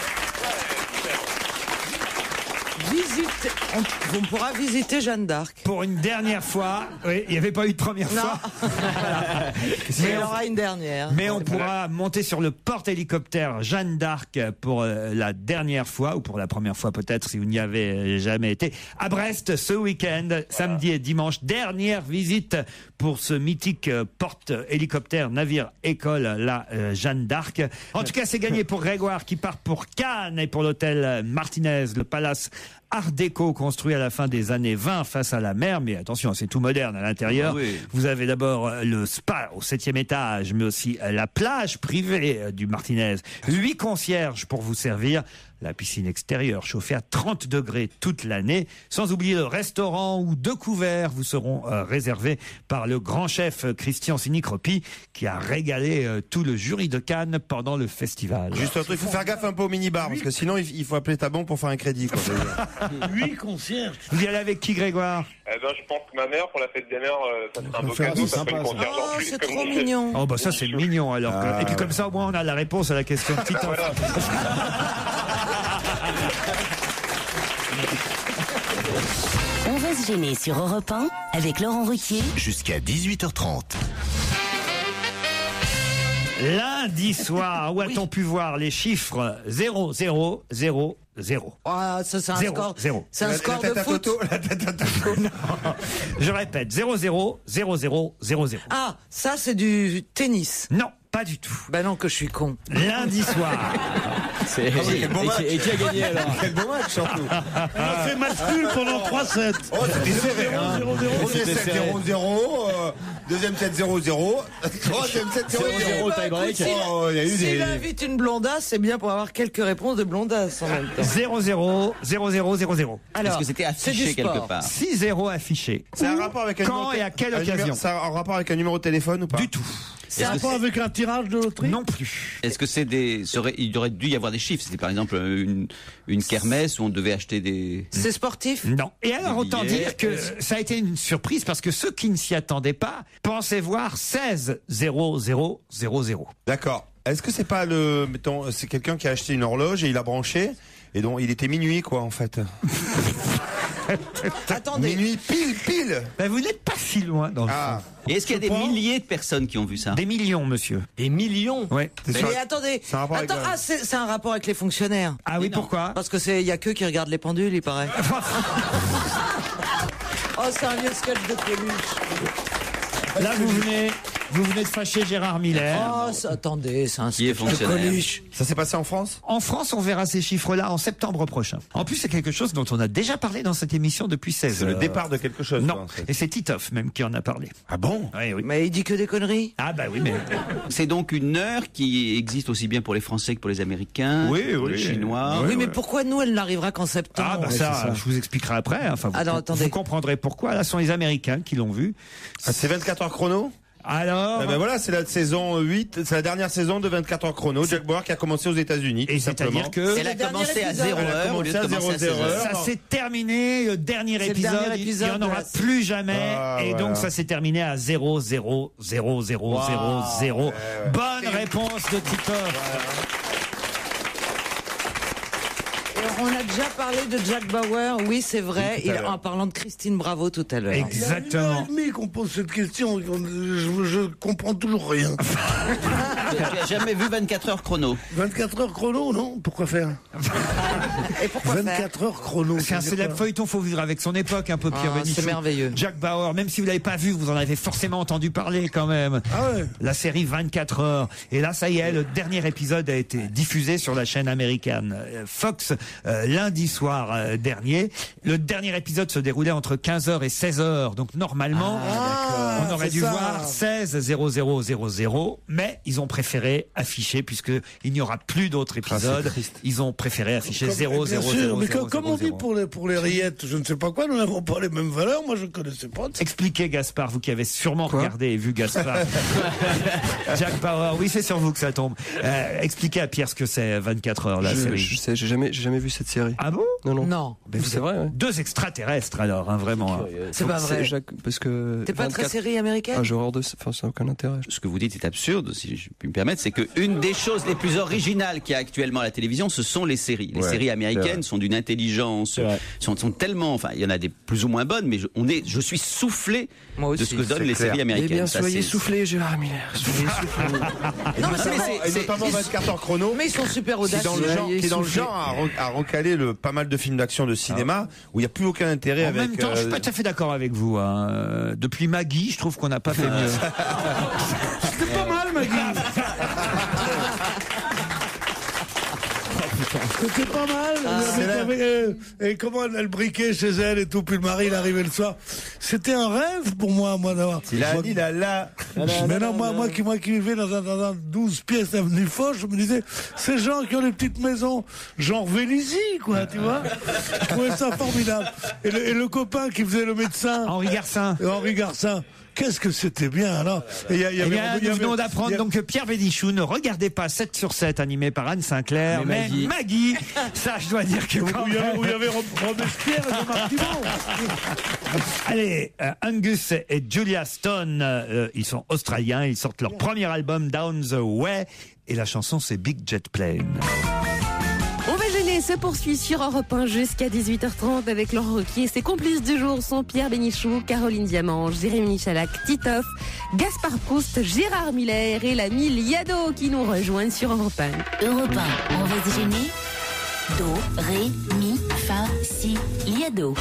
On pourra visiter Jeanne d'Arc. Pour une dernière fois. Oui, il n'y avait pas eu de première fois. Mais il y aura une dernière. Mais on pourra monter sur le porte-hélicoptère Jeanne d'Arc pour la dernière fois, ou pour la première fois peut-être si vous n'y avez jamais été, à Brest ce week-end, samedi et dimanche. Dernière visite pour ce mythique porte-hélicoptère navire école, la Jeanne d'Arc. En tout cas, c'est gagné pour Grégoire qui part pour Cannes et pour l'hôtel Martinez, le palace Art déco construit à la fin des années 20 face à la mer, mais attention, c'est tout moderne à l'intérieur. Ah oui. Vous avez d'abord le spa au 7e étage, mais aussi la plage privée du Martinez. 8 concierges pour vous servir. La piscine extérieure chauffée à 30 degrés toute l'année. Sans oublier le restaurant où 2 couverts vous seront réservés par le grand chef Christian Sinicropi qui a régalé tout le jury de Cannes pendant le festival. Juste un truc, il faut faire gaffe un peu au minibar parce que sinon il faut appeler ta banque pour faire un crédit. 8 concierges. Vous y allez avec qui, Grégoire? Eh ben, je pense que ma mère, pour la fête des mères, ça serait un beau cadeau, ça ferait une concierge en plus. C'est comme trop vous dites. mignon. Oh bah ça c'est mignon alors. Et puis comme ça au moins on a la réponse à la question de Tito. Voilà. On va se gêner sur Europe 1 avec Laurent Ruquier. Jusqu'à 18h30. Lundi soir, où a-t-on pu voir les chiffres 0, 0, 0, 0? Ah, ça c'est un Zéro, score. zéro. C'est un score de foot. Je répète, 0, 0, 0, 0, 0, 0. Ah, ça c'est du tennis. Non, pas du tout. Ben non, que je suis con. Lundi soir. Et qui a gagné alors? Quel bon match surtout. On a fait match nul pendant 3-7. Oh, c'était serré, hein. 0-0. Premier set 0-0, deuxième set 0-0, troisième set 0-0. Tie-break. Oh, il y a eu S'il des... invite une blondasse, c'est bien pour avoir quelques réponses de blondasse en même temps. 0, 0, 0, 0, 0, 0. Alors, Est-ce que c'était affiché quelque part? 6-0 affiché. C'est un rapport avec un Quand et à quelle occasion? C'est un rapport avec un numéro de téléphone ou pas? Du tout. C'est un rapport avec un tirage de loterie? Non plus. Est-ce que c'est il aurait dû y avoir des chiffres? C'était par exemple une kermesse où on devait acheter des... c'est sportif? Non. Et alors, autant billets. dire que ça a été une surprise parce que ceux qui ne s'y attendaient pas pensaient voir 16 0 0 0 0. D'accord. Est-ce que c'est pas mettons, c'est quelqu'un qui a acheté une horloge et il a branché et donc il était minuit quoi en fait. Attendez. Minuit pile. Ben, vous n'êtes pas si loin dans le fond. Et est-ce qu'il y a des milliers de personnes qui ont vu ça? Des millions, monsieur. Des millions? Ouais. Mais attendez. C'est un rapport avec la- C'est un rapport avec les fonctionnaires. Ah oui, pourquoi? Parce que il y a qu'eux qui regardent les pendules, il paraît. Oh, c'est un vieux sketch de Coluche. Là, vous venez de fâcher Gérard Miller. Oh, attendez, c'est un Qui est sketch de fonctionnaire. Coluche. Ça s'est passé en France? En France, on verra ces chiffres-là en septembre prochain. En plus, c'est quelque chose dont on a déjà parlé dans cette émission depuis 16 C'est heures. le départ de quelque chose. Non, quoi, en fait. et c'est Titoff même qui en a parlé. Ah bon? Oui, oui. Mais il dit que des conneries. Ah bah oui, mais... C'est donc une heure qui existe aussi bien pour les Français que pour les Américains, Oui, pour oui. les Chinois. Oui, mais pourquoi nous, elle n'arrivera qu'en septembre? Ah bah ça, je vous expliquerai après. Enfin, Alors, attendez. vous comprendrez pourquoi. Là, ce sont les Américains qui l'ont vu. Ah, c'est 24 heures chrono? Alors... Ah ben voilà, c'est la saison 8, c'est la dernière saison de 24 heures chrono. Jack Bauer qui a commencé aux États-Unis. Et tout simplement. c'est-à-dire que... Elle a commencé à épisode. 0 Elle a heure au lieu de commencé à commencer à 0 16 heures. heures. Ça s'est terminé, le dernier C'est le épisode, dernier épisode il n'y en aura de la- plus jamais, Ah, et voilà. donc ça s'est terminé à 0, 0, 0, 0, 0, 0. Bonne réponse de Titoff. On a déjà parlé de Jack Bauer, oui, c'est vrai, en parlant de Christine Bravo tout à l'heure. Exactement. Il y a 1 heure et demie qu'on pose cette question. Je comprends toujours rien. Tu n'as jamais vu 24 heures chrono? 24 heures chrono, non? Pourquoi faire? Et pourquoi 24 heures chrono. C'est un célèbre feuilleton, faut vivre avec son époque, un peu Pierre Ah, Bénichou. c'est merveilleux. Jack Bauer, même si vous l'avez pas vu, vous en avez forcément entendu parler quand même. Ah ouais. La série 24 heures. Et là, ça y est, le dernier épisode a été diffusé sur la chaîne américaine Fox. lundi soir dernier. Le dernier épisode se déroulait entre 15h et 16h, donc normalement on aurait dû voir 16:00, mais ils ont préféré afficher, puisque il n'y aura plus d'autres épisodes, ils ont préféré afficher 00:00. Mais comme on dit pour les rillettes, je ne sais pas quoi, nous n'avons pas les mêmes valeurs, moi je ne connaissais pas. Expliquez, Gaspard, vous qui avez sûrement regardé et vu Gaspard. Jack Bauer, oui, c'est sur vous que ça tombe. Expliquez à Pierre ce que c'est 24 heures, la série. Je sais, j'ai jamais vu cette série. Ah bon? Non. C'est vrai, ouais. Deux extraterrestres alors, vraiment. C'est pas vrai. Parce que t'es pas très série américaine? J'ai horreur de ça, enfin, ça n'a aucun intérêt. Ce que vous dites est absurde, si je puis me permettre, c'est que une des choses les plus originales qu'il y a actuellement à la télévision, ce sont les séries. Les séries américaines sont d'une intelligence, sont tellement, enfin, il y en a des plus ou moins bonnes, mais je suis soufflé de ce que donnent les séries américaines. Eh bien, soyez soufflés, Gérard Miller. Soyez soufflés. Non, et notamment 24 heures chrono. Mais ils sont super audacieux. Qui est dans le genre à recaler pas mal de films d'action de cinéma où il n'y a plus aucun intérêt avec. En même temps, je suis pas tout à fait d'accord avec vous. Depuis Maggie, je trouve qu'on n'a pas fait mieux. C'était pas mal, Maggie. C'était pas mal. Et comment elle briquait chez elle et tout, puis le mari il arrivait le soir. C'était un rêve pour moi d'avoir. Il a dit là. Mais non, moi qui vivais dans un 12 pièces avenue Foch, je me disais, ces gens qui ont des petites maisons, genre Vélizy, quoi, tu vois. Je trouvais ça formidable. Et le copain qui faisait le médecin. Henri Garcin. Qu'est-ce que c'était bien, alors. Nous venons d'apprendre donc que Pierre Bénichou ne regardait pas 7/7 animé par Anne Sinclair, mais Maggie. Ça, je dois dire que quand où il y avait Robespierre et Jean-Marc Thibault. Allez, Angus et Julia Stone, ils sont australiens, ils sortent leur premier album Down the Way, et la chanson c'est Big Jet Plane. On va gêner se poursuit sur Europe 1 jusqu'à 18h30 avec Laurent Ruquier. Ses complices du jour sont Pierre Bénichou, Caroline Diamant, Jérémy Michalak, Titoff, Gaspard Proust, Gérard Miller et l'ami Liado qui nous rejoignent sur Europe 1. Europe 1, on va se gêner. Do, ré, mi, fa, si, liado.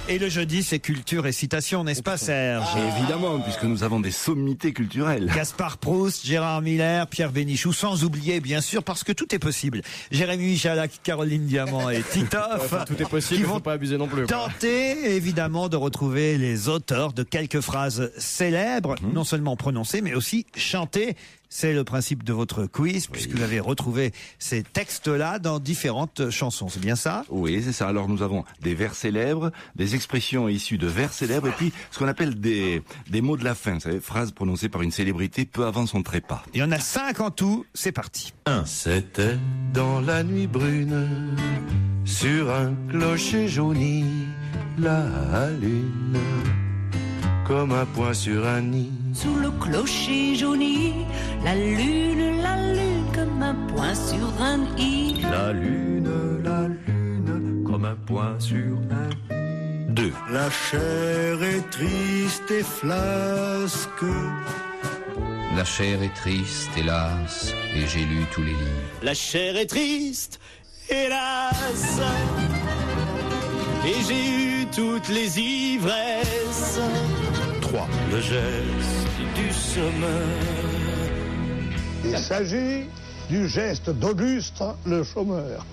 Et le jeudi, c'est culture et citation, n'est-ce pas, Serge? Évidemment, puisque nous avons des sommités culturelles. Gaspard Proust, Gérard Miller, Pierre Bénichou, sans oublier, bien sûr, parce que tout est possible, Jérémy Michalak, Caroline Diamant et Titoff. Tout est possible, il ne faut pas abuser non plus. Tenter, évidemment, de retrouver les auteurs de quelques phrases célèbres, non seulement prononcées, mais aussi chantées. C'est le principe de votre quiz, puisque vous avez retrouvé ces textes-là dans différentes chansons. C'est bien ça? Oui, c'est ça. Alors nous avons des vers célèbres, des expressions issues de vers célèbres, et puis ce qu'on appelle des mots de la fin. Vous savez, phrases prononcées par une célébrité peu avant son trépas. Il y en a 5 en tout. C'est parti. 1. C'était dans la nuit brune, sur un clocher jauni, la lune, comme un point sur un nid. Sous le clocher jauni, la lune, comme un point sur un i. La lune, comme un point sur un i. 2. La chair est triste et flasque. La chair est triste, hélas, et j'ai lu tous les livres. La chair est triste, hélas, et j'ai eu toutes les ivresses. 3. Le geste du sommeil. Il s'agit du geste d'Auguste, le chômeur.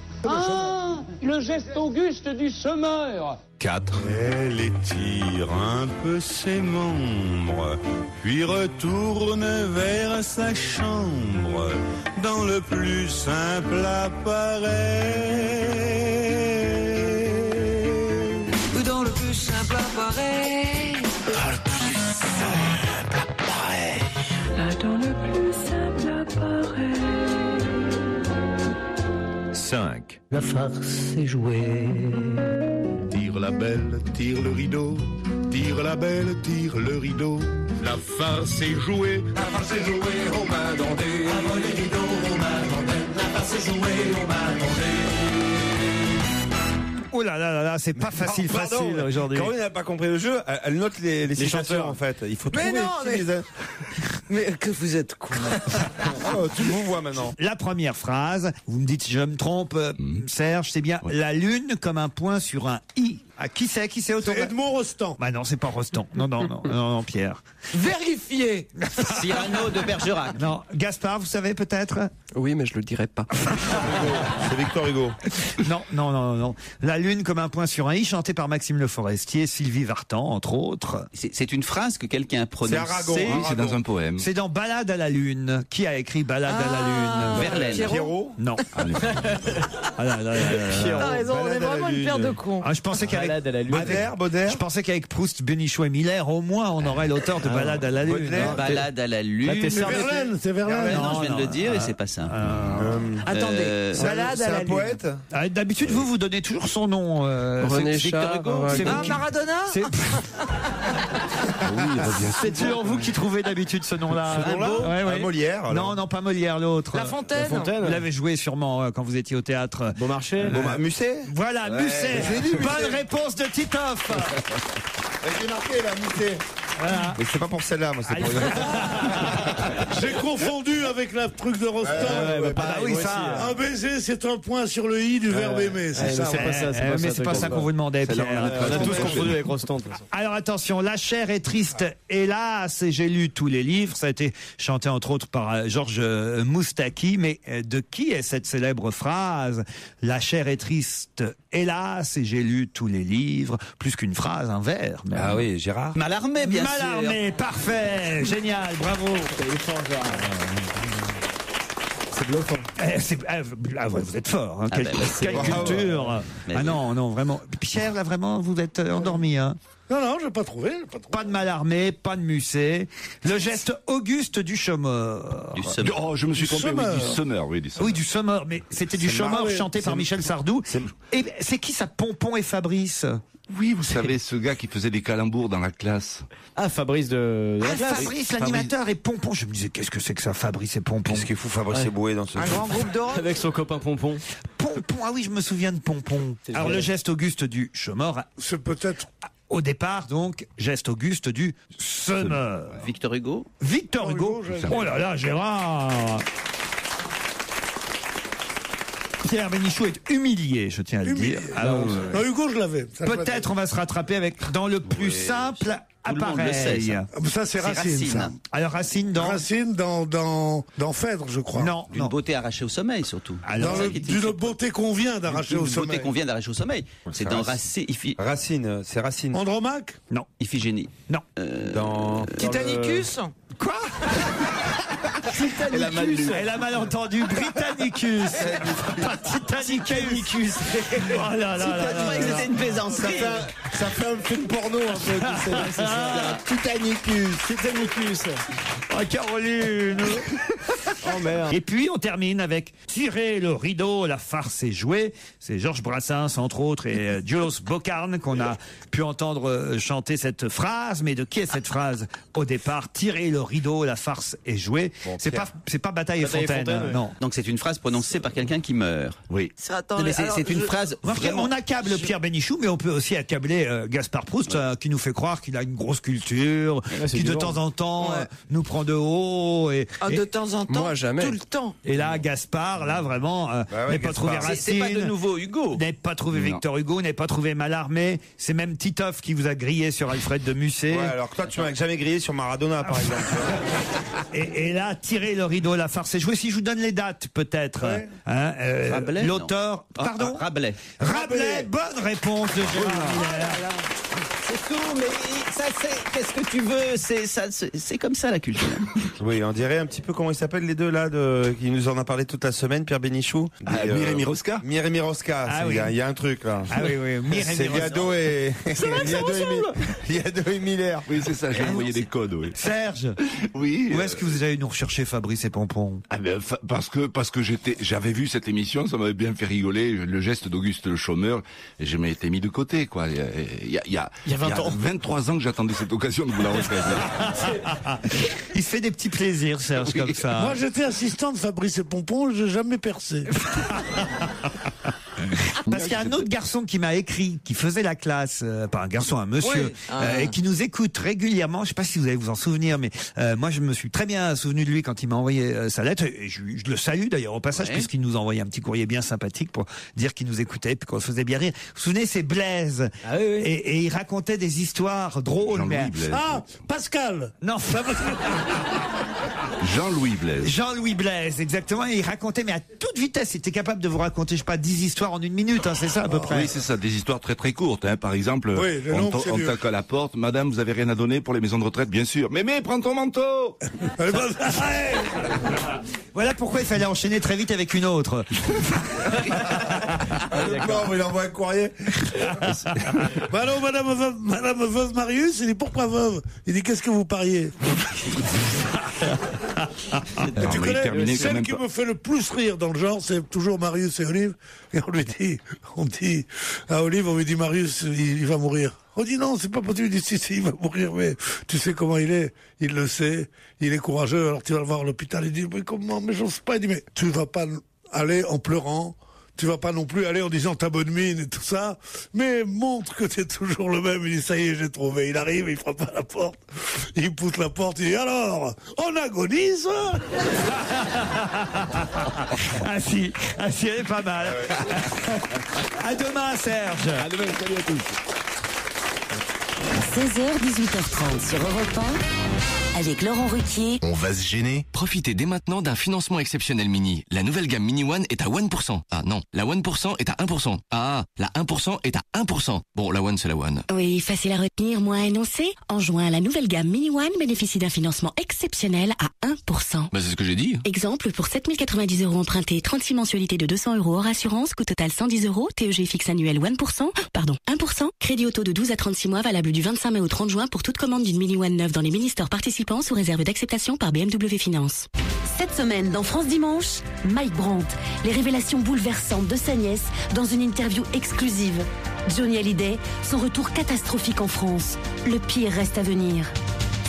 Le geste auguste du semeur. 4. Elle étire un peu ses membres, puis retourne vers sa chambre, dans le plus simple appareil. Dans le plus simple appareil. Dans le plus simple appareil. Dans le plus simple appareil. 5. La farce est jouée. Tire la belle, tire le rideau. Tire la belle, tire le rideau. La farce est jouée. La farce est jouée aux mains dandées. Avant les rideaux aux mains dandées. La farce est jouée aux mains dandées. Oh là là là là, c'est pas facile aujourd'hui. Caroline n'a pas compris le jeu, elle note les chanteurs en fait. Il faut trouver mais que vous êtes con. Tu me vois maintenant. La première phrase, vous me dites si je me trompe, Serge, c'est bien la lune comme un point sur un i. Qui c'est autour C'est Edmond Rostand. Bah non, c'est pas Rostand. Non, Pierre. Vérifiez. Cyrano de Bergerac. Non, Gaspard, vous savez peut-être? Oui, mais je le dirai pas. C'est Victor Hugo. Non. La Lune comme un point sur un i, chanté par Maxime Le Forestier, Sylvie Vartan, entre autres. C'est une phrase que quelqu'un a prononcée. C'est Aragon. Oui, c'est dans un poème. C'est dans Ballade à la Lune. Qui a écrit Ballade à la Lune? Verlaine. Pierrot. Non. T'as raison, on est vraiment une paire de cons. Je pensais qu'avec Baudelaire. Je pensais qu'avec Proust, Bénichou et Miller, au moins, on aurait l'auteur de Ballade à la Lune. Baudelaire. Balade à la Lune. C'est Verlaine. Non, je viens de le dire et c'est pas ça. Attendez, Balade à la C'est un Lune. poète. D'habitude, vous donnez toujours son nom. René Victor Char. Hugo. C'est Ah, vous qui- Maradona. C'est c'est toujours vous qui trouvez d'habitude ce nom-là. Ouais. Molière. alors. Non, pas Molière, l'autre. La Fontaine. Vous l'avez joué sûrement quand vous étiez au théâtre. Beaumarchais. Musset. Voilà, Musset. j'ai dit Musset. Bonne réponse de Titoff. J'ai marqué la Musset. Voilà. Mais c'est pas pour celle-là, moi, c'est pour J'ai confondu avec la truc de Rostand. Oui, ça. Un baiser, c'est un point sur le i du verbe aimer, c'est ça. C'est pas ça. Mais c'est pas ça qu'on vous demandait, Pierre. On a tous confondu avec Rostand, de toute façon. Alors attention, la chair est triste, hélas, et j'ai lu tous les livres. Ça a été chanté entre autres par Georges Moustaki. Mais de qui est cette célèbre phrase? La chair est triste, hélas, et j'ai lu tous les livres. Plus qu'une phrase, un vers. même. Ah oui, Gérard. Mallarmé, bien sûr. Mallarmé, parfait, génial, bravo. C'est bluffant. Vous êtes fort, hein. Ah Quelle, bah, quelle culture. Mais Ah oui. non, vraiment. Pierre, là, vraiment, vous êtes endormi, hein. Non, j'ai pas trouvé. Pas de Mallarmé, pas de Musset. Le geste auguste du chômeur. Du Summer. Oh, je me suis trompé, oui, du Summer, oui, du Summer. Oui, du Summer, mais c'était du chômeur marré. chanté par Michel Sardou. Et c'est qui ça, Pompon et Fabrice? Oui, vous savez, ce gars qui faisait des calembours dans la classe. Ah, Fabrice de la classe. Fabrice, l'animateur, et Pompon. Je me disais, qu'est-ce que c'est que ça, Fabrice et Pompon? Qu'est-ce qu'il fout Fabrice Eboué dans ce Un grand groupe d'Europe. Avec son copain Pompon. Pompon, ah oui, je me souviens de Pompon. Alors, génial. le geste auguste du chômeur, C'est peut-être. au départ, donc, geste auguste du Summer. Victor Hugo. Victor Hugo. Oh là là, Gérard. Pierre Bénichou est humilié, je tiens à le dire. Alors, Non, Hugo, je l'avais. Ça, je l'avais. peut-être on va se rattraper avec dans le plus simple Tout le monde le sait, appareil. ça. Ça, c'est Racine. Ça. Alors Racine dans Racine dans Phèdre, je crois. non, D'une beauté arrachée au sommeil, surtout. Alors, D'une beauté qu'on vient d'arracher au Une beauté sommeil. qu'on vient d'arracher au sommeil. C'est dans Racine. Racine, c'est Racine. Andromaque. non, Iphigénie. non. Dans. Titanicus. Quoi? Titanicus. Elle a mal entendu. Britannicus. Pas Titanicus. Oh là là là Je là croyais que là. c'était une plaisanterie. Ça fait un film porno un peu, tu sais. Titanicus. Oh, Caroline. Oh merde. Et puis on termine avec Tirer le rideau, la farce est jouée. C'est Georges Brassens entre autres et Jules Bocarn qu'on a pu entendre chanter cette phrase. Mais de qui est cette phrase au départ? Tirer le rideau, la farce est jouée. C'est pas Bataille et Fontaine. Non. Donc c'est une phrase prononcée par quelqu'un qui meurt. Oui. Non, mais c'est une phrase vraiment. On accable Pierre Bénichou, mais on peut aussi accabler Gaspard Proust, qui nous fait croire qu'il a une grosse culture, qui de temps en temps nous prend de haut. Et De temps en temps. Moi, jamais. Tout le temps. et là, Gaspard, là vraiment, n'est pas trouvé C'est Racine. pas de nouveau Hugo. N'est pas trouvé Victor Hugo, n'est pas trouvé Mallarmé. C'est même Titoff qui vous a grillé sur Alfred de Musset. Ouais, alors que toi, tu m'as jamais grillé sur Maradona, par exemple. Et là, tirer le rideau, la farce est jouée. Si je vous donne les dates, peut-être. Hein, Rabelais, l'auteur. non. Pardon. Rabelais. Rabelais. Bonne réponse de Gérard Miller. C'est tout, mais ça c'est. Qu'est-ce que tu veux? C'est comme ça la culture. Oui, on dirait un petit peu comment ils s'appellent les deux là, qui nous en a parlé toute la semaine, Pierre Bénichou. Mireille Rosca. Mireille Rosca, Ah il oui. y a un truc là. Ah oui, oui. Mireille C'est Rosca. Liado et Liado et Miller. Oui, c'est ça, j'ai envoyé des codes, oui. Serge, Oui. où est-ce que vous allez nous rechercher Fabrice et Pompon? Ah ben, parce que j'avais vu cette émission, ça m'avait bien fait rigoler, le geste d'Auguste le chômeur, et je m'étais mis de côté, quoi. Il y a 23 ans que j'attendais cette occasion de vous la refaire. Il se fait des petits plaisirs, Serge, comme ça. Moi, j'étais assistant de Fabrice et Pompon, j'ai jamais percé. Parce qu'il y a un autre garçon qui m'a écrit, qui faisait la classe, pas un garçon, un monsieur, et qui nous écoute régulièrement. Je sais pas si vous allez vous en souvenir, mais moi je me suis très bien souvenu de lui quand il m'a envoyé sa lettre. Et je le salue d'ailleurs au passage, puisqu'il nous envoyait un petit courrier bien sympathique pour dire qu'il nous écoutait, puis qu'on se faisait bien rire. Vous vous souvenez, c'est Blaise. Et il racontait des histoires drôles. Pascal. Non. Jean-Louis Blaise. Jean-Louis Blaise, exactement. Et il racontait, mais à toute vitesse, il était capable de vous raconter, je sais pas, 10 histoires en 1 minute, hein, c'est ça à peu près. Oui, c'est ça, des histoires très très courtes. Hein. Par exemple, on toque à la porte, madame, vous avez rien à donner pour les maisons de retraite, bien sûr. Mais prends ton manteau. Voilà pourquoi il fallait enchaîner très vite avec une autre. Il envoie un courrier. Bah non, madame veuve Marius, il dit pourquoi veuve? Il dit qu'est-ce que vous pariez? Tu connais, celle qui me fait le plus rire dans le genre, c'est toujours Marius et Olive. Et on dit à Olive, on lui dit Marius, il va mourir. On dit non, c'est pas possible. Il dit si, il va mourir, mais tu sais comment il est. Il le sait, il est courageux, alors tu vas le voir à l'hôpital. Il dit mais comment? Mais j'ose pas. Il dit mais tu vas pas aller en pleurant. Tu vas pas non plus aller en disant ta bonne mine et tout ça, mais montre que t'es toujours le même. Il dit ça y est, j'ai trouvé. Il arrive, il frappe à la porte, il pousse la porte, il dit alors, on agonise. Ah si, elle est pas mal. À demain, Serge. À demain, salut à tous. 16h, 18h30 sur Europe 1, avec Laurent Ruquier. On va se gêner. Profitez dès maintenant d'un financement exceptionnel Mini. La nouvelle gamme Mini One est à 1%. Ah non, la 1% est à 1%. Ah, la 1% est à 1%. Bon, la One, c'est la One. Oui, facile à retenir, moins à énoncer. En juin, la nouvelle gamme Mini One bénéficie d'un financement exceptionnel à 1%. Bah c'est ce que j'ai dit. Exemple, pour 7 090 € empruntés, 36 mensualités de 200 € hors assurance, coût total 110 €, TEG fixe annuel 1%, crédit auto de 12 à 36 mois valable du 25 mai au 30 juin pour toute commande d'une Mini One neuve dans les mini-stores participants sous réserve d'acceptation par BMW Finance. Cette semaine, dans France Dimanche, Mike Brandt, les révélations bouleversantes de sa nièce dans une interview exclusive. Johnny Hallyday, son retour catastrophique en France. Le pire reste à venir.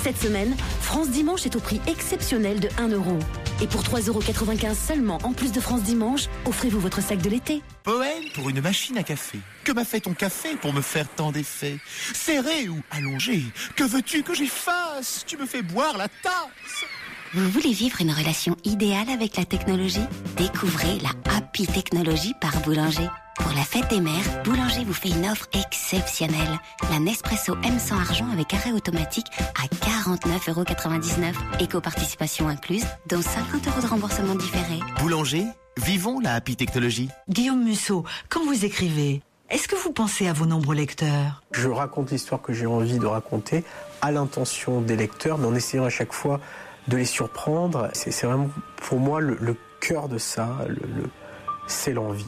Cette semaine, France Dimanche est au prix exceptionnel de 1 €. Et pour 3,95 € seulement, en plus de France Dimanche, offrez-vous votre sac de l'été. Poème pour une machine à café. Que m'a fait ton café pour me faire tant d'effets? Serré ou allongé? Que veux-tu que j'y fasse? Tu me fais boire la tasse. Vous voulez vivre une relation idéale avec la technologie? Découvrez la Happy Technologie par Boulanger. Pour la fête des mères, Boulanger vous fait une offre exceptionnelle. La Nespresso M100 Argent avec arrêt automatique à 49,99 €. Éco-participation incluse, dont 50 € de remboursement différé. Boulanger, vivons la Happy Technologie. Guillaume Musso, quand vous écrivez, est-ce que vous pensez à vos nombreux lecteurs? Je raconte l'histoire que j'ai envie de raconter à l'intention des lecteurs, mais en essayant à chaque fois de les surprendre. C'est vraiment pour moi le cœur de ça, c'est l'envie.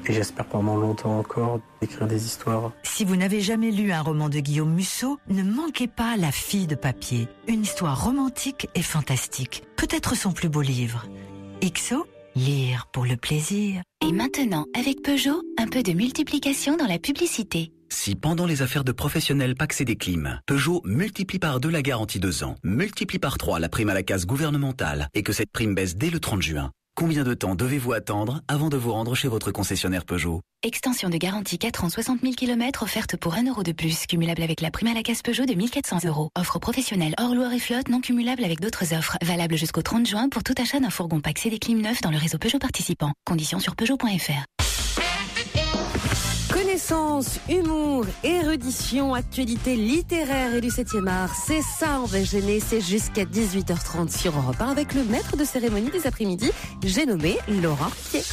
Et j'espère pendant longtemps encore d'écrire des histoires. Si vous n'avez jamais lu un roman de Guillaume Musso, ne manquez pas La fille de papier. Une histoire romantique et fantastique. Peut-être son plus beau livre. XO, lire pour le plaisir. Et maintenant, avec Peugeot, un peu de multiplication dans la publicité. Si pendant les affaires de professionnels Pax et Déclim, Peugeot multiplie par 2 la garantie 2 ans, multiplie par 3 la prime à la case gouvernementale et que cette prime baisse dès le 30 juin, combien de temps devez-vous attendre avant de vous rendre chez votre concessionnaire Peugeot? Extension de garantie 4 ans 60 000 km offerte pour 1 € de plus, cumulable avec la prime à la case Peugeot de 1 400 €. Offre professionnelle hors Loire et flotte non cumulable avec d'autres offres. Valable jusqu'au 30 juin pour tout achat d'un fourgon Pax et Déclim neuf dans le réseau Peugeot participant. Conditions sur Peugeot.fr. Connaissance, humour, érudition, actualité littéraire et du 7e art, c'est ça, on va gêner, c'est jusqu'à 18h30 sur Europe 1 avec le maître de cérémonie des après-midi, j'ai nommé Laurent Ruquier.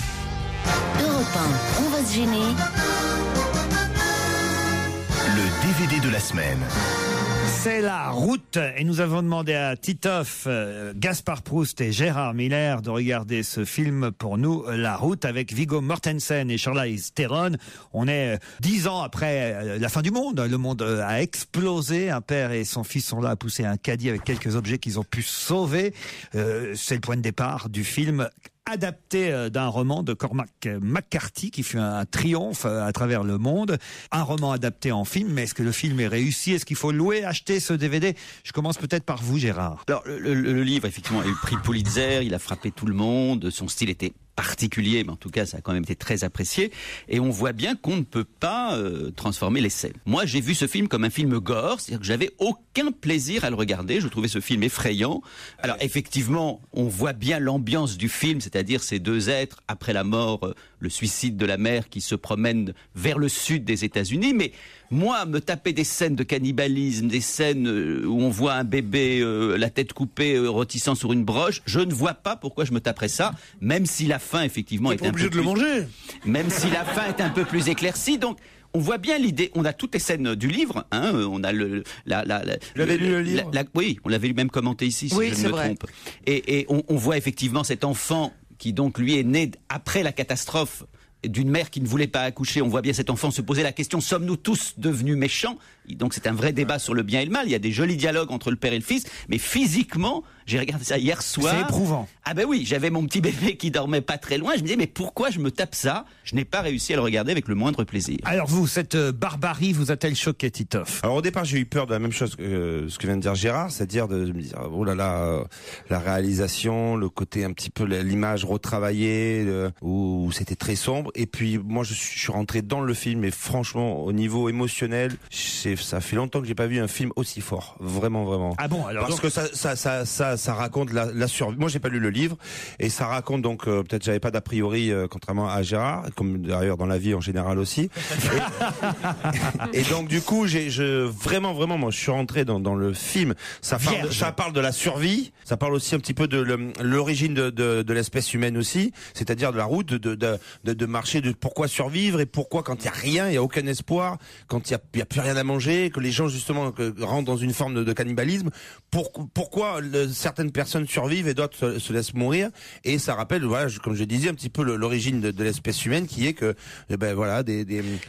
Europe 1, on va se gêner. Le DVD de la semaine. C'est La Route et nous avons demandé à Titoff, Gaspard Proust et Gérard Miller de regarder ce film pour nous, La Route, avec Viggo Mortensen et Charlize Theron. On est 10 ans après la fin du monde. Le monde a explosé. Un père et son fils sont là à pousser un caddie avec quelques objets qu'ils ont pu sauver. C'est le point de départ du film, adapté d'un roman de Cormac McCarthy qui fut un triomphe à travers le monde. Un roman adapté en film, mais est-ce que le film est réussi? Est-ce qu'il faut louer, acheter ce DVD? Je commence peut-être par vous, Gérard. Alors, le livre, effectivement, a eu le prix Pulitzer, il a frappé tout le monde, son style était particulier, mais en tout cas, ça a quand même été très apprécié. Et on voit bien qu'on ne peut pas transformer les scènes. Moi, j'ai vu ce film comme un film gore, c'est-à-dire que j'avais aucun plaisir à le regarder. Je trouvais ce film effrayant. Alors, effectivement, on voit bien l'ambiance du film, c'est-à-dire ces deux êtres, après la mort, le suicide de la mère, qui se promènent vers le sud des États-Unis. Mais moi, me taper des scènes de cannibalisme, des scènes où on voit un bébé, la tête coupée, rôtissant sur une broche, je ne vois pas pourquoi je me taperais ça, même si la fin, effectivement, est un peu plus... Même si la fin est un peu plus éclaircie, donc... On voit bien l'idée, on a toutes les scènes du livre, hein, on a Vous l'avez lu le livre? Oui, on l'avait même commenté ici, si je ne me trompe. Et on voit effectivement cet enfant qui donc lui est né après la catastrophe d'une mère qui ne voulait pas accoucher. On voit bien cet enfant se poser la question, sommes-nous tous devenus méchants? Donc c'est un vrai débat sur le bien et le mal. Il y a des jolis dialogues entre le père et le fils, mais physiquement, j'ai regardé ça hier soir. C'est éprouvant. Ah ben oui, j'avais mon petit bébé qui dormait pas très loin. Je me disais, mais pourquoi je me tape ça? Je n'ai pas réussi à le regarder avec le moindre plaisir. Alors vous, cette barbarie vous a-t-elle choqué, Titoff? Alors au départ, j'ai eu peur de la même chose que ce que vient de dire Gérard, c'est-à-dire de me dire, oh là là, la réalisation, le côté un petit peu l'image retravaillée, où c'était très sombre. Et puis moi, je suis rentré dans le film, et franchement, au niveau émotionnel, ça fait longtemps que j'ai pas vu un film aussi fort, vraiment, vraiment. Ah bon, alors parce que ça raconte la survie. Moi, j'ai pas lu le livre, et ça raconte donc peut-être j'avais pas d'a priori, contrairement à Gérard, comme d'ailleurs dans la vie en général aussi. Et donc du coup, vraiment, moi, je suis rentré dans le film. Ça parle de la survie. Ça parle aussi un petit peu de l'origine de l'espèce humaine aussi, c'est-à-dire de la route, de marcher, de pourquoi survivre et pourquoi quand il y a rien, il y a aucun espoir, quand il y a plus rien à manger, que les gens justement rentrent dans une forme de cannibalisme. Pourquoi certaines personnes survivent et d'autres se laissent mourir? Et ça rappelle, voilà, comme je disais, un petit peu l'origine de l'espèce humaine, qui est que, voilà, des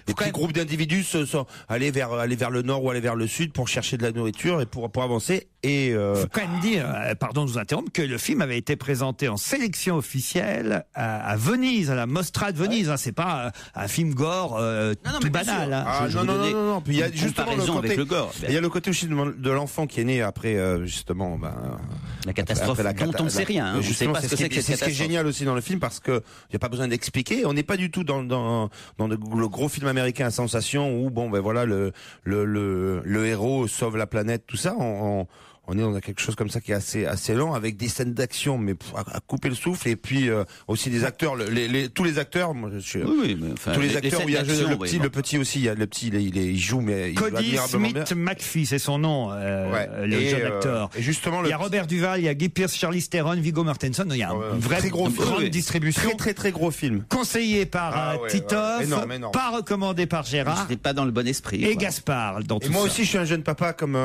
petits groupes d'individus sont allés vers le nord ou aller vers le sud pour chercher de la nourriture et pour avancer. Et faut quand même dire, pardon de vous interrompre, que le film avait été présenté en sélection officielle à Venise, à la Mostra de Venise. Hein, c'est pas un film gore tout banal. Hein. Non. Puis il y a justement le côté, avec le gore. Il y a le côté aussi de l'enfant qui est né après justement la catastrophe dont on ne sait rien. Hein, justement, c'est ce qui est génial aussi dans le film, parce que il y a pas besoin d'expliquer. On n'est pas du tout dans le gros film américain à sensation où voilà le héros sauve la planète, tout ça. On est dans quelque chose comme ça qui est assez lent, avec des scènes d'action, mais à couper le souffle, et puis aussi des acteurs, tous les acteurs. Moi, tous les acteurs où il y a le petit aussi, il y a le petit, il joue, mais il joue admirablement bien. Cody Smith-McPhee, c'est son nom, le jeune acteur. Et justement, il y a Robert Duval, il y a Guy Pearce, Charlize Theron, Viggo Mortensen. Il y a une vraie grande distribution. Très gros film. Conseillé par Titoff, énorme. pas recommandé par Gérard. J'étais pas dans le bon esprit. Et Gaspard dans tout ça. Moi aussi, je suis un jeune papa comme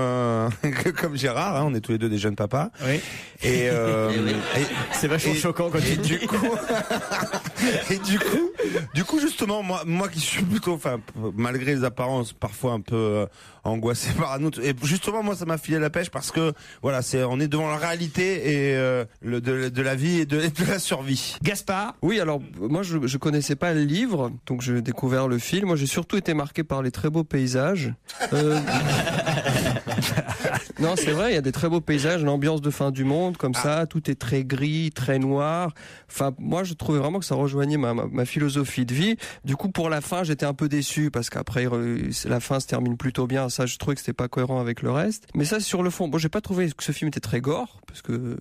Gérard. Hein, on est tous les deux des jeunes papas. Oui. Et c'est vachement choquant quand tu dis. Du coup, justement, moi qui suis plutôt, malgré les apparences parfois un peu angoissé par un autre, et justement, moi, ça m'a filé la pêche, parce que voilà, on est devant la réalité et de la vie et de la survie. Gaspard. Oui, alors moi, je connaissais pas le livre, donc j'ai découvert le film. Moi, j'ai surtout été marqué par les très beaux paysages. Non, c'est vrai, il y a des très beaux paysages, une ambiance de fin du monde, comme ça, tout est très gris, très noir. Enfin, moi, je trouvais vraiment que ça rejoignait ma philosophie de vie. Du coup, pour la fin, j'étais un peu déçu, parce qu'après, la fin se termine plutôt bien. Ça, je trouvais que c'était pas cohérent avec le reste. Mais ça, sur le fond, j'ai pas trouvé que ce film était très gore, parce que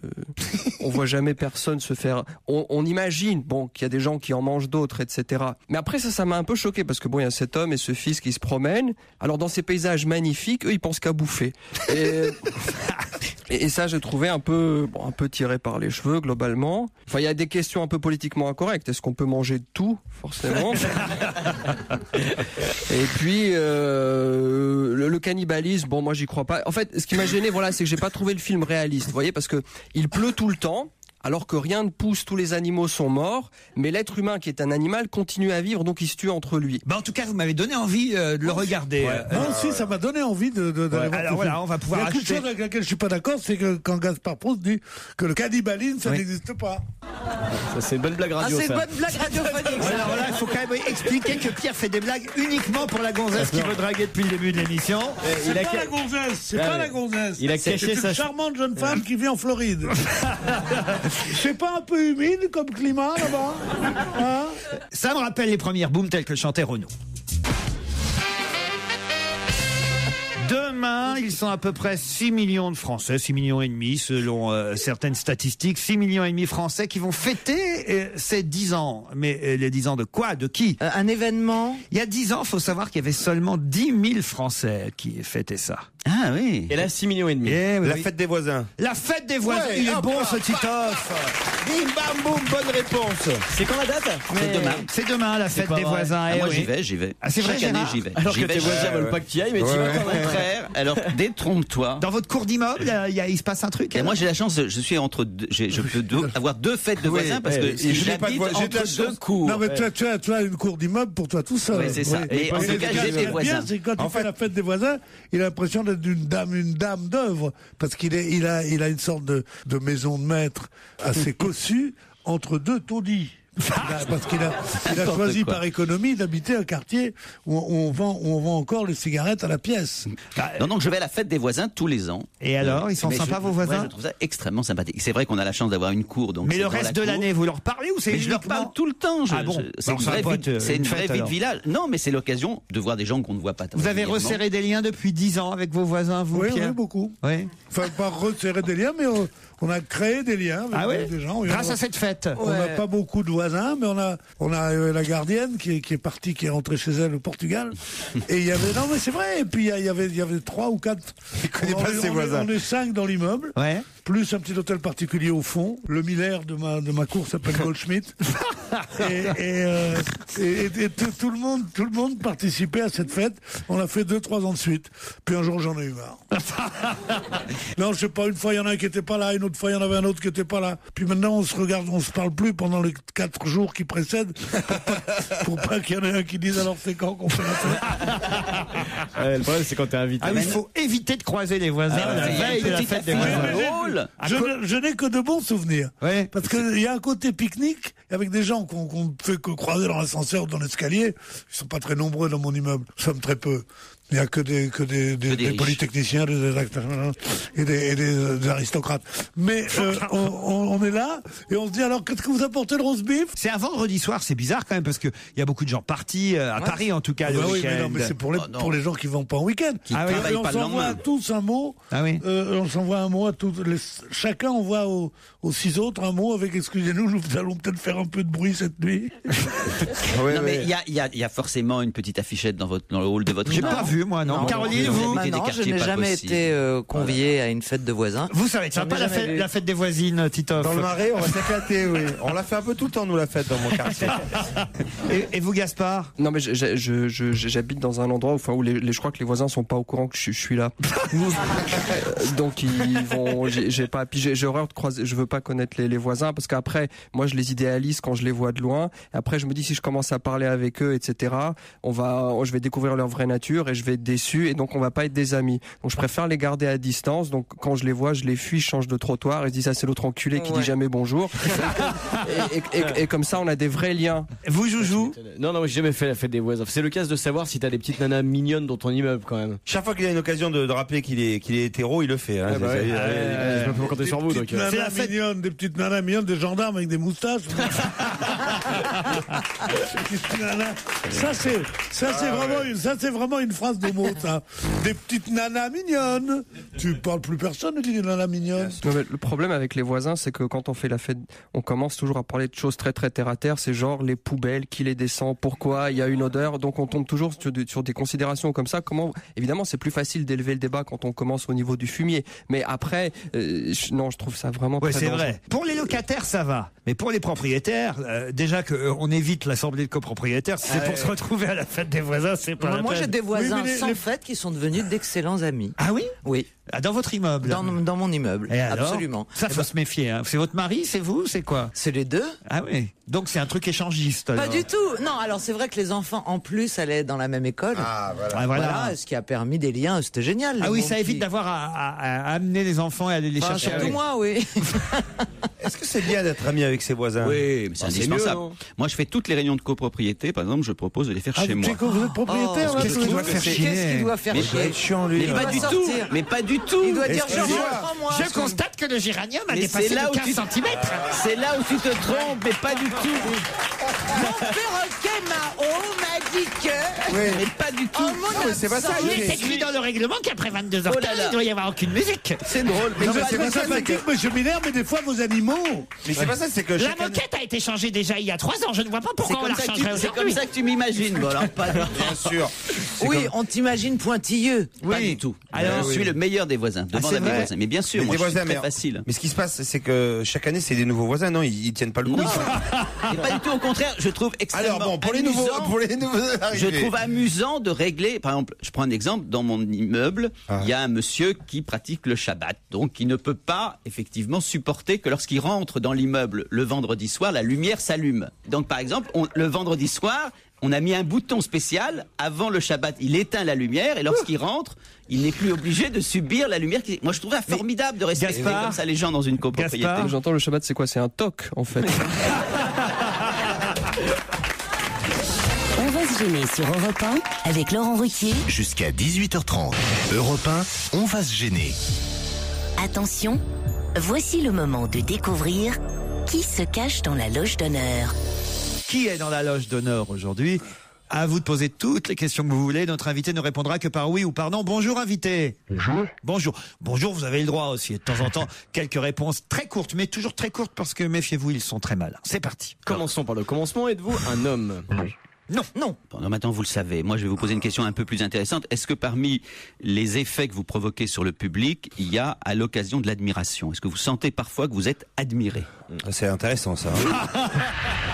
on voit jamais personne se faire... On imagine, qu'il y a des gens qui en mangent d'autres, etc. Mais après, ça m'a un peu choqué, parce que il y a cet homme et ce fils qui se promènent. Alors, dans ces paysages magnifiques, eux, ils pensent qu'à bouffer. Et ça, j'ai trouvé un peu tiré par les cheveux, globalement. Enfin, il y a des questions un peu politiquement incorrectes. Est-ce qu'on peut manger de tout, forcément? Et puis, le cannibalisme, moi, j'y crois pas. En fait, ce qui m'a gêné, c'est que j'ai pas trouvé le film réaliste. Vous voyez, parce que il pleut tout le temps, alors que rien ne pousse, tous les animaux sont morts, mais l'être humain qui est un animal continue à vivre, donc il se tue entre lui. En tout cas, vous m'avez donné envie de le regarder. Moi aussi, ça m'a donné envie d'aller voir. Alors voilà, on va pouvoir acheter. Il y a quelque chose avec laquelle je suis pas d'accord, c'est que quand Gaspard Proust dit que le cannibalisme, ça n'existe pas. Ça, c'est une bonne blague radio. C'est une bonne blague radiophonique. Alors là, il faut quand même expliquer que Pierre fait des blagues uniquement pour la gonzesse qui veut draguer depuis le début de l'émission. C'est pas la gonzesse, c'est pas la gonzesse. Il a caché sa charmante jeune femme qui vit en Floride. C'est pas un peu humide comme climat là-bas, hein? Ça me rappelle les premières booms telles que chantait Renaud. Demain, ils sont à peu près 6 millions de Français, 6 millions et demi selon certaines statistiques, 6 millions et demi Français qui vont fêter ces 10 ans. Mais les 10 ans de quoi? De qui? Un événement? Il y a 10 ans, il faut savoir qu'il y avait seulement 10 000 Français qui fêtaient ça. Ah oui. Et là, 6 millions et demi. La fête des voisins. La fête des voisins. Ouais, il est bon ce Titoff. Bim bam boum, bonne réponse. C'est quand la date? C'est demain. C'est demain la fête des voisins. Moi j'y vais. Ah, c'est vrai, chaque année Gérard? j'y vais. Alors que tes voisins veulent pas que tu y ailles, mais tu vas quand même. Frère, alors détrompe-toi. Dans votre cour d'immeuble, il se passe un truc. Et moi j'ai la chance, je suis entre deux, je peux avoir deux fêtes de voisins parce que j'habite entre deux cours. Non mais tu as une cour d'immeuble pour toi tout seul. Oui, c'est ça. Et en tout cas j'ai des voisins. C'est quand il fait la fête des voisins, il a l'impression d'être une dame d'œuvre parce qu'il a une sorte de maison de maître assez cossue entre deux taudis. Parce qu'il a choisi par économie d'habiter un quartier où on vend encore les cigarettes à la pièce. Non, donc je vais à la fête des voisins tous les ans. Et alors, ils sont sympas vos voisins? Ouais, je trouve ça extrêmement sympathique. C'est vrai qu'on a la chance d'avoir une cour. Donc mais le reste de l'année, vous leur parlez ou c'est je leur parle tout le temps. Ah bon? C'est une vraie vie de village. Non, mais c'est l'occasion de voir des gens qu'on ne voit pas. Vous avez resserré des liens depuis 10 ans avec vos voisins, vous, Pierre? Oui, beaucoup. Oui. Enfin, pas resserrer des liens, mais on a créé des liens avec des gens. Grâce à cette fête. On n'a pas beaucoup de voisins, mais on a la gardienne qui est partie, qui est rentrée chez elle au Portugal. Et il y avait, non mais c'est vrai, et puis il y avait 3 ou 4. Il connaît pas ses voisins. On est 5 dans l'immeuble. Ouais. Plus un petit hôtel particulier au fond. Le Miller de ma cour s'appelle Goldschmidt. et tout le monde participait à cette fête. On a fait 2-3 ans de suite. Puis un jour j'en ai eu marre. Non, je sais pas, une fois il y en a un qui était pas là, une autre fois il y en avait un autre qui était pas là. Puis maintenant on se regarde, on se parle plus pendant les 4 jours qui précèdent pour pas qu'il y en ait un qui dise alors c'est quand qu'on fait la fête. Le problème c'est quand t'es invité. Ah oui, il faut éviter de croiser les voisins la veille de la fête des voisins. Je n'ai que de bons souvenirs. Ouais. Parce qu'il y a un côté pique-nique avec des gens qu'on fait que croiser dans l'ascenseur ou dans l'escalier. Ils sont pas très nombreux dans mon immeuble. Nous sommes très peu. Il n'y a que des polytechniciens, et des aristocrates. Mais on est là et on se dit alors qu'est-ce que vous apportez le roast beef? C'est un vendredi soir, c'est bizarre quand même parce que il y a beaucoup de gens partis à Paris en tout cas. Oui, mais non, mais c'est pour les gens qui vont pas en week-end. Et on s'envoie à tous un mot. Ah oui. On s'envoie un mot à tous. Chacun envoie aux 6 autres un mot avec excusez-nous, nous allons peut-être faire un peu de bruit cette nuit. Non mais il y a forcément une petite affichette dans le hall de votre. J'ai pas vu. Moi, non. Caroline, vous? Non, je n'ai jamais été convié à une fête de voisins. Vous savez, c'est pas la fête des voisines, Titoff. Dans le Marais, on va s'éclater, oui. On l'a fait un peu tout le temps, nous, la fête, dans mon quartier. Et vous, Gaspard? Non, mais j'habite dans un endroit où je crois que les voisins sont pas au courant que je suis là. Donc, ils vont, j'ai horreur de croiser, je veux pas connaître les voisins parce qu'après, moi, je les idéalise quand je les vois de loin. Et après, je me dis, si je commence à parler avec eux, etc., je vais découvrir leur vraie nature et je vais être déçu et donc on va pas être des amis. Donc je préfère les garder à distance. Donc quand je les vois, je les fuis, je change de trottoir et je dis ça c'est l'autre enculé qui dit jamais bonjour. et comme ça on a des vrais liens. Vous Joujou? Non, j'ai jamais fait la fête des voisins. C'est l'occasion de savoir si t'as des petites nanas mignonnes dans ton immeuble quand même. Chaque fois qu'il a une occasion de rappeler qu'il est hétéro, il le fait. Hein, je peux compter sur vous. C'est la fête des petites nanas mignonnes, des gendarmes avec des moustaches. Ça c'est vraiment une phrase de mots, ça. Des petites nanas mignonnes. Tu parles plus personne, tu dis des nanas mignonnes. Non, mais le problème avec les voisins, c'est que quand on fait la fête, on commence toujours à parler de choses très très terre à terre. C'est genre les poubelles, qui les descend, pourquoi, il y a une odeur. Donc on tombe toujours sur des considérations comme ça. Évidemment, c'est plus facile d'élever le débat quand on commence au niveau du fumier. Mais après, je trouve ça vraiment très c'est dangereux. vrai. Pour les locataires, ça va. Mais pour les propriétaires, déjà qu'on évite l'assemblée de copropriétaires, si c'est pour se retrouver à la fête des voisins, c'est pas la peine. Moi, j'ai des voisins sans fête qui sont devenus d'excellents amis. Ah oui? Oui. Dans votre immeuble? Dans mon immeuble. Et alors, absolument. Ça, faut se méfier. Hein. C'est votre mari? C'est vous? C'est quoi? C'est les deux. Ah oui. Donc c'est un truc échangiste. Alors. Pas du tout. Non, alors c'est vrai que les enfants, en plus, allaient dans la même école. Ah, voilà. Ah, voilà. Ce qui a permis des liens. C'était génial. Ah oui, ça évite d'avoir à amener les enfants et aller les chercher. Surtout moi, oui. Est-ce que c'est bien d'être ami avec ses voisins? Oui, mais c'est indispensable. Moi, je fais toutes les réunions de copropriété. Par exemple, je propose de les faire chez moi. Vous êtes propriétaire, qu'est-ce qu'il doit faire chier? Qu'est-ce qu'il doit faire chier? Chiant, lui. Mais pas du tout. Mais pas du tout. Il doit dire, je constate que le géranium a Mais dépassé c'est là de où 15 tu- cm. C'est là où tu te trompes, mais pas du tout. Mon perroquet Mao m'a dit que... Oui. Mais pas du tout. En mon mais c'est pas ça, absence, Il est écrit dans le règlement qu'après 22h15, Oh là là. il ne doit y avoir aucune musique. C'est drôle. Mais Non, mais pas c'est du pas tout. sympathique, monsieur Miller, mais des fois, vos animaux... Mais c'est pas ça, c'est que La chaque année- moquette a été changée déjà il y a 3 ans. Je ne vois pas C'est pourquoi on la comme, ça que rechangerait tu, c'est comme aujourd'hui. ça que tu m'imagines. Bon, alors, pas du tout. Bien sûr. Oui, on t'imagine pointilleux. Pas du tout. Alors, je suis le meilleur des voisins. Demande c'est à mes vrai. voisins. Mais bien sûr, Mais moi, des je suis voisins, très mais- facile. Mais ce qui se passe, c'est que chaque année, c'est des nouveaux voisins. Non, ils tiennent pas le coup. Non, et pas du tout. Au contraire, je trouve extrêmement Alors bon, pour les nouveaux je arrivés. trouve amusant de régler. Par exemple, je prends un exemple. Dans mon immeuble, il y a un monsieur qui pratique le Shabbat, donc qui ne peut pas effectivement supporter que lorsqu'il rentre dans l'immeuble le vendredi soir, la lumière s'allume. Donc, par exemple, le vendredi soir, on a mis un bouton spécial avant le Shabbat. Il éteint la lumière et lorsqu'il rentre, il n'est plus obligé de subir la lumière. Moi, je trouve ça formidable de respecter Gaspard, comme ça les gens dans une copropriété. Gaspard. J'entends le Shabbat, c'est quoi? C'est un toc, en fait. On va se gêner sur Europe 1 avec Laurent Ruquier. Jusqu'à 18h30. Europe 1, on va se gêner. Attention, voici le moment de découvrir qui se cache dans la loge d'honneur. Qui est dans la loge d'honneur aujourd'hui? À vous de poser toutes les questions que vous voulez. Notre invité ne répondra que par oui ou par non. Bonjour, invité. Bonjour. Bonjour. Bonjour, vous avez le droit aussi. De temps en temps, quelques réponses très courtes, mais toujours très courtes parce que, méfiez-vous, ils sont très malins. C'est parti. Commençons par le commencement. Êtes-vous un homme? Non. Non. Bon, non, maintenant vous le savez. Moi, je vais vous poser une question un peu plus intéressante. Est-ce que parmi les effets que vous provoquez sur le public, il y a à l'occasion de l'admiration? Est-ce que vous sentez parfois que vous êtes admiré? C'est intéressant ça.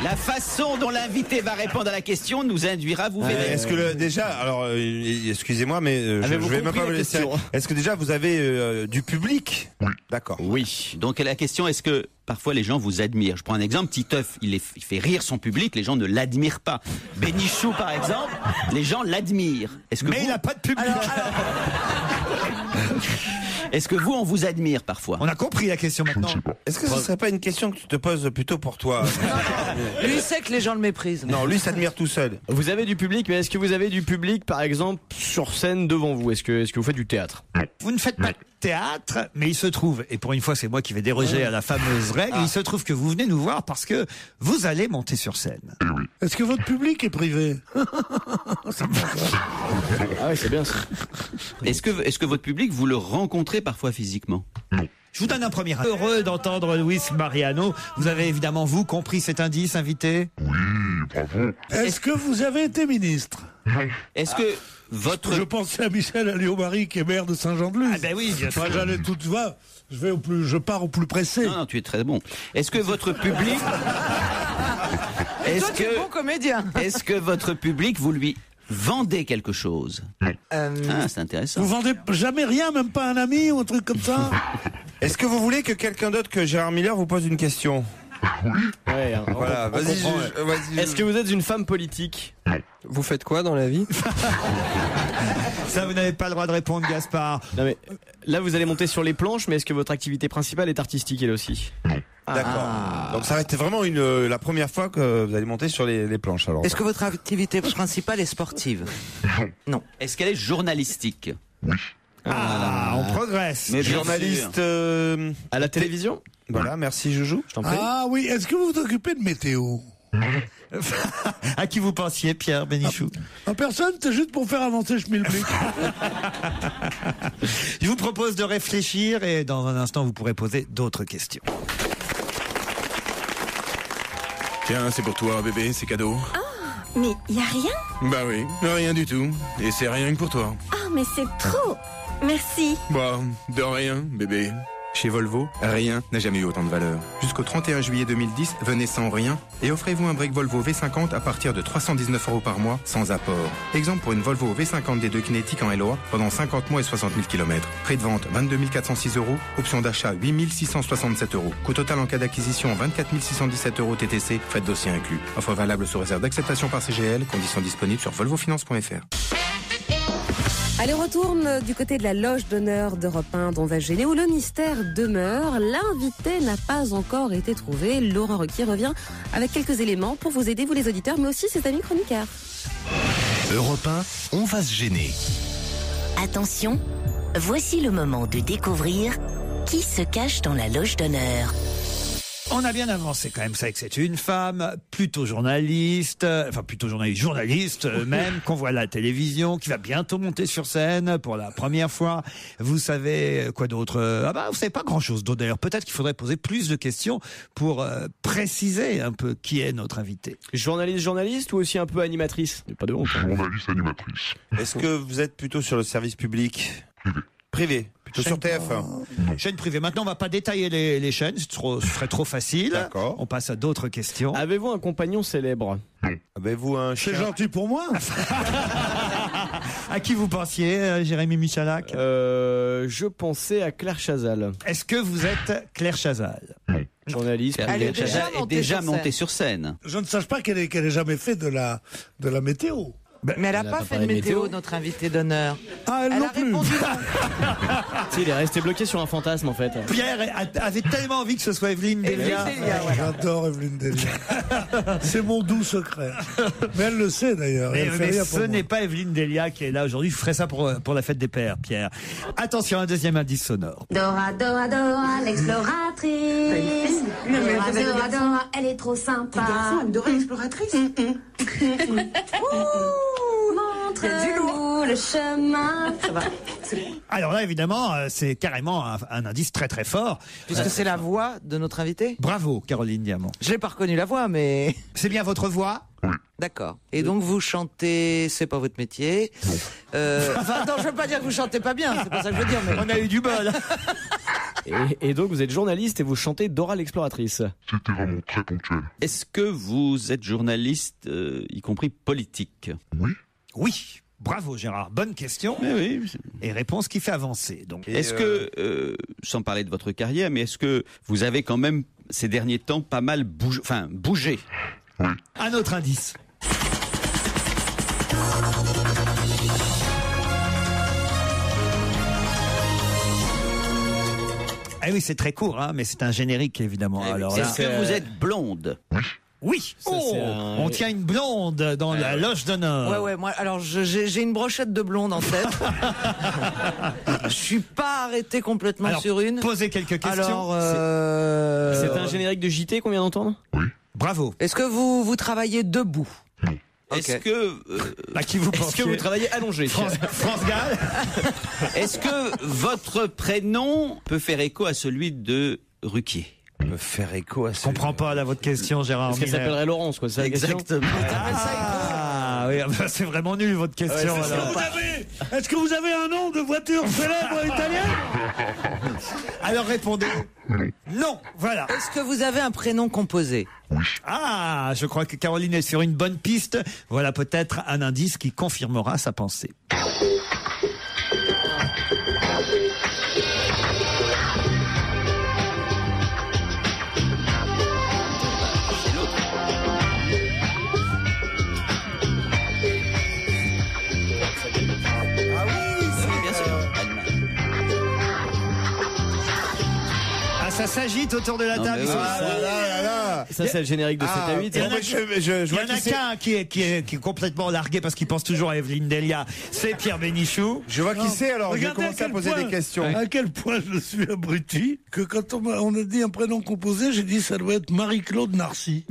La façon dont l'invité va répondre à la question nous induira, vous verrez. Est-ce que déjà, alors excusez-moi, mais je Avez-vous vais même compris pas la vous laisser. question Est-ce que déjà vous avez du public? Oui. D'accord. Oui. Donc la question, est-ce que parfois les gens vous admirent? Je prends un exemple. Titeuf, il fait rire son public, les gens ne l'admirent pas. Bénichou, par exemple, les gens l'admirent. Mais il n'a pas de public. Est-ce que vous, on vous admire parfois? On a compris la question maintenant. Est-ce que ce serait pas une question que tu te poses plutôt pour toi? Lui, il sait que les gens le méprisent. Non, lui s'admire tout seul. Vous avez du public, mais est-ce que vous avez du public, par exemple, sur scène devant vous? Est-ce que vous faites du théâtre? Vous ne faites pas de théâtre, mais il se trouve, et pour une fois c'est moi qui vais déroger à la fameuse règle, il se trouve que vous venez nous voir parce que vous allez monter sur scène. Est-ce que votre public est privé? Ah oui, c'est bien ça. Est-ce que votre public, vous le rencontrez parfois physiquement? Je vous donne un premier indice. Heureux d'entendre Luis Mariano. Vous avez évidemment, vous, compris cet indice, invité? Est-ce que vous avez été ministre? Est-ce que votre... Je pensais à Michel Alliot-Marie qui est maire de Saint-Jean-de-Luz. Ah ben oui, bien sûr. Moi, j'allais tout va. Je pars au plus pressé. Non, tu es très bon. Est-ce que votre public... Toi, tu es bon comédien. Est-ce que votre public, vous lui vendez quelque chose? Ah, c'est intéressant. Vous vendez jamais rien, même pas un ami ou un truc comme ça? Est-ce que vous voulez que quelqu'un d'autre que Gérard Miller vous pose une question? Ouais, Voilà, vas-y. Est-ce que vous êtes une femme politique? Vous faites quoi dans la vie? Ça, vous n'avez pas le droit de répondre, Gaspard. Non mais là, vous allez monter sur les planches, mais est-ce que votre activité principale est artistique elle aussi? D'accord. Donc ça va être vraiment la première fois que vous allez monter sur les planches alors. Est-ce que votre activité principale est sportive? Non. Est-ce qu'elle est journalistique? On progresse. Mais bien journaliste à la télévision? Voilà, merci Joujou. Je t'en prie. Ah oui, est-ce que vous vous occupez de météo? À qui vous pensiez, Pierre Bénichou? En personne, c'est juste pour faire avancer Schmilblick. Je vous propose de réfléchir et dans un instant, vous pourrez poser d'autres questions. Tiens, c'est pour toi, bébé, c'est cadeau. Mais y a rien? Bah oui, rien du tout. Et c'est rien que pour toi. Ah, mais c'est trop! Merci. Bah, de rien, bébé. Chez Volvo, rien n'a jamais eu autant de valeur. Jusqu'au 31 juillet 2010, venez sans rien et offrez-vous un break Volvo V50 à partir de 319 € par mois, sans apport. Exemple pour une Volvo V50 D2 Kinetic en LOA pendant 50 mois et 60 000 km. Prix de vente 22 406 €, option d'achat 8 667 €. Coût total en cas d'acquisition 24 617 € TTC, frais de dossier inclus. Offre valable sous réserve d'acceptation par CGL, conditions disponibles sur volvofinance.fr. Allez, on retourne du côté de la loge d'honneur d'Europe 1 dont on va gêner, où le mystère demeure. L'invité n'a pas encore été trouvé. Laurent Ruquier revient avec quelques éléments pour vous aider, vous les auditeurs, mais aussi ses amis chroniqueurs. Europe 1, on va se gêner. Attention, voici le moment de découvrir Qui se cache dans la loge d'honneur? On a bien avancé quand même, c'est que c'est une femme, plutôt journaliste même, qu'on voit à la télévision, qui va bientôt monter sur scène pour la première fois. Vous savez quoi d'autre? Vous savez pas grand-chose d'autre d'ailleurs. Peut-être qu'il faudrait poser plus de questions pour préciser un peu qui est notre invitée. Journaliste ou aussi un peu animatrice? Pas de honte. Journaliste animatrice. Est-ce que vous êtes plutôt sur le service public? Privé. Plutôt sur TF1. Chaîne privée. Maintenant, on va pas détailler les chaînes, ce serait trop facile. D'accord. On passe à d'autres questions. Avez-vous un compagnon célèbre? Avez-vous un chien? C'est gentil pour moi. À qui vous pensiez, Jérémy Michalak? Je pensais à Claire Chazal. Est-ce que vous êtes Claire Chazal? Journaliste. Claire Chazal est déjà montée sur scène. Je ne sache pas qu'elle ait jamais fait de la météo. Mais elle n'a pas fait de météo, notre invité d'honneur. Ah, elle non plus. Il est resté bloqué sur un fantasme en fait. Pierre avait tellement envie que ce soit Evelyne Delia. J'adore Evelyne Delia. C'est mon doux secret. Mais elle le sait d'ailleurs. Mais ce n'est pas Evelyne Delia qui est là aujourd'hui. Je ferai ça pour la fête des pères, Pierre. Attention, un deuxième indice sonore. Dora, Dora, Dora, l'exploratrice. Dora, Dora, Dora, elle est trop sympa. Dora l'exploratrice. Montre-nous le chemin. Ça va. Alors là, évidemment, c'est carrément un indice très très fort. Puisque c'est la voix de notre invité. Bravo, Caroline Diamant. Je l'ai pas reconnu la voix, mais... C'est bien votre voix? D'accord. Et donc vous chantez, c'est pas votre métier. Non, je veux pas dire que vous chantez pas bien, c'est pas ça que je veux dire, mais... On a eu du bol. Et donc vous êtes journaliste et vous chantez Dora l'exploratrice. C'était vraiment très ponctuel. Est-ce que vous êtes journaliste, y compris politique? Oui. Oui. Bravo Gérard, bonne question. Oui. Et réponse qui fait avancer. Donc, est-ce que, sans parler de votre carrière, mais est-ce que vous avez quand même ces derniers temps pas mal bougé? Oui. Un autre indice. Ah oui, c'est très court, mais c'est un générique évidemment. Est-ce que vous êtes blonde? Oui. On tient une blonde dans la loge d'honneur. Ouais. Moi, alors j'ai une brochette de blonde en tête. Je suis pas arrêté complètement sur une. Posez quelques questions. C'est un générique de JT qu'on vient d'entendre? Oui. Bravo. Est-ce que vous travaillez debout? Est-ce que vous travaillez allongé? France Gall. Est-ce que votre prénom peut faire écho à celui de Ruquier? Me faire écho à ça. Je comprends pas là votre question, Gérard. Est-ce qu'elle s'appellerait Laurence, quoi? Exactement. Oui, c'est vraiment nul votre question. Est-ce que vous avez un nom de voiture célèbre italienne? Alors répondez. Non, voilà. Est-ce que vous avez un prénom composé? Ah, je crois que Caroline est sur une bonne piste. Voilà peut-être un indice qui confirmera sa pensée. Ça s'agite autour de la table. Ça, c'est le générique de 7 à 8. Il y en a qu'un qui est complètement largué parce qu'il pense toujours à Evelyne Delia. C'est Pierre Bénichou. Je vois qui c'est, alors je vais commencer à poser des questions. À quel point je suis abruti que quand on a dit un prénom composé, j'ai dit ça doit être Marie-Claude Narcy.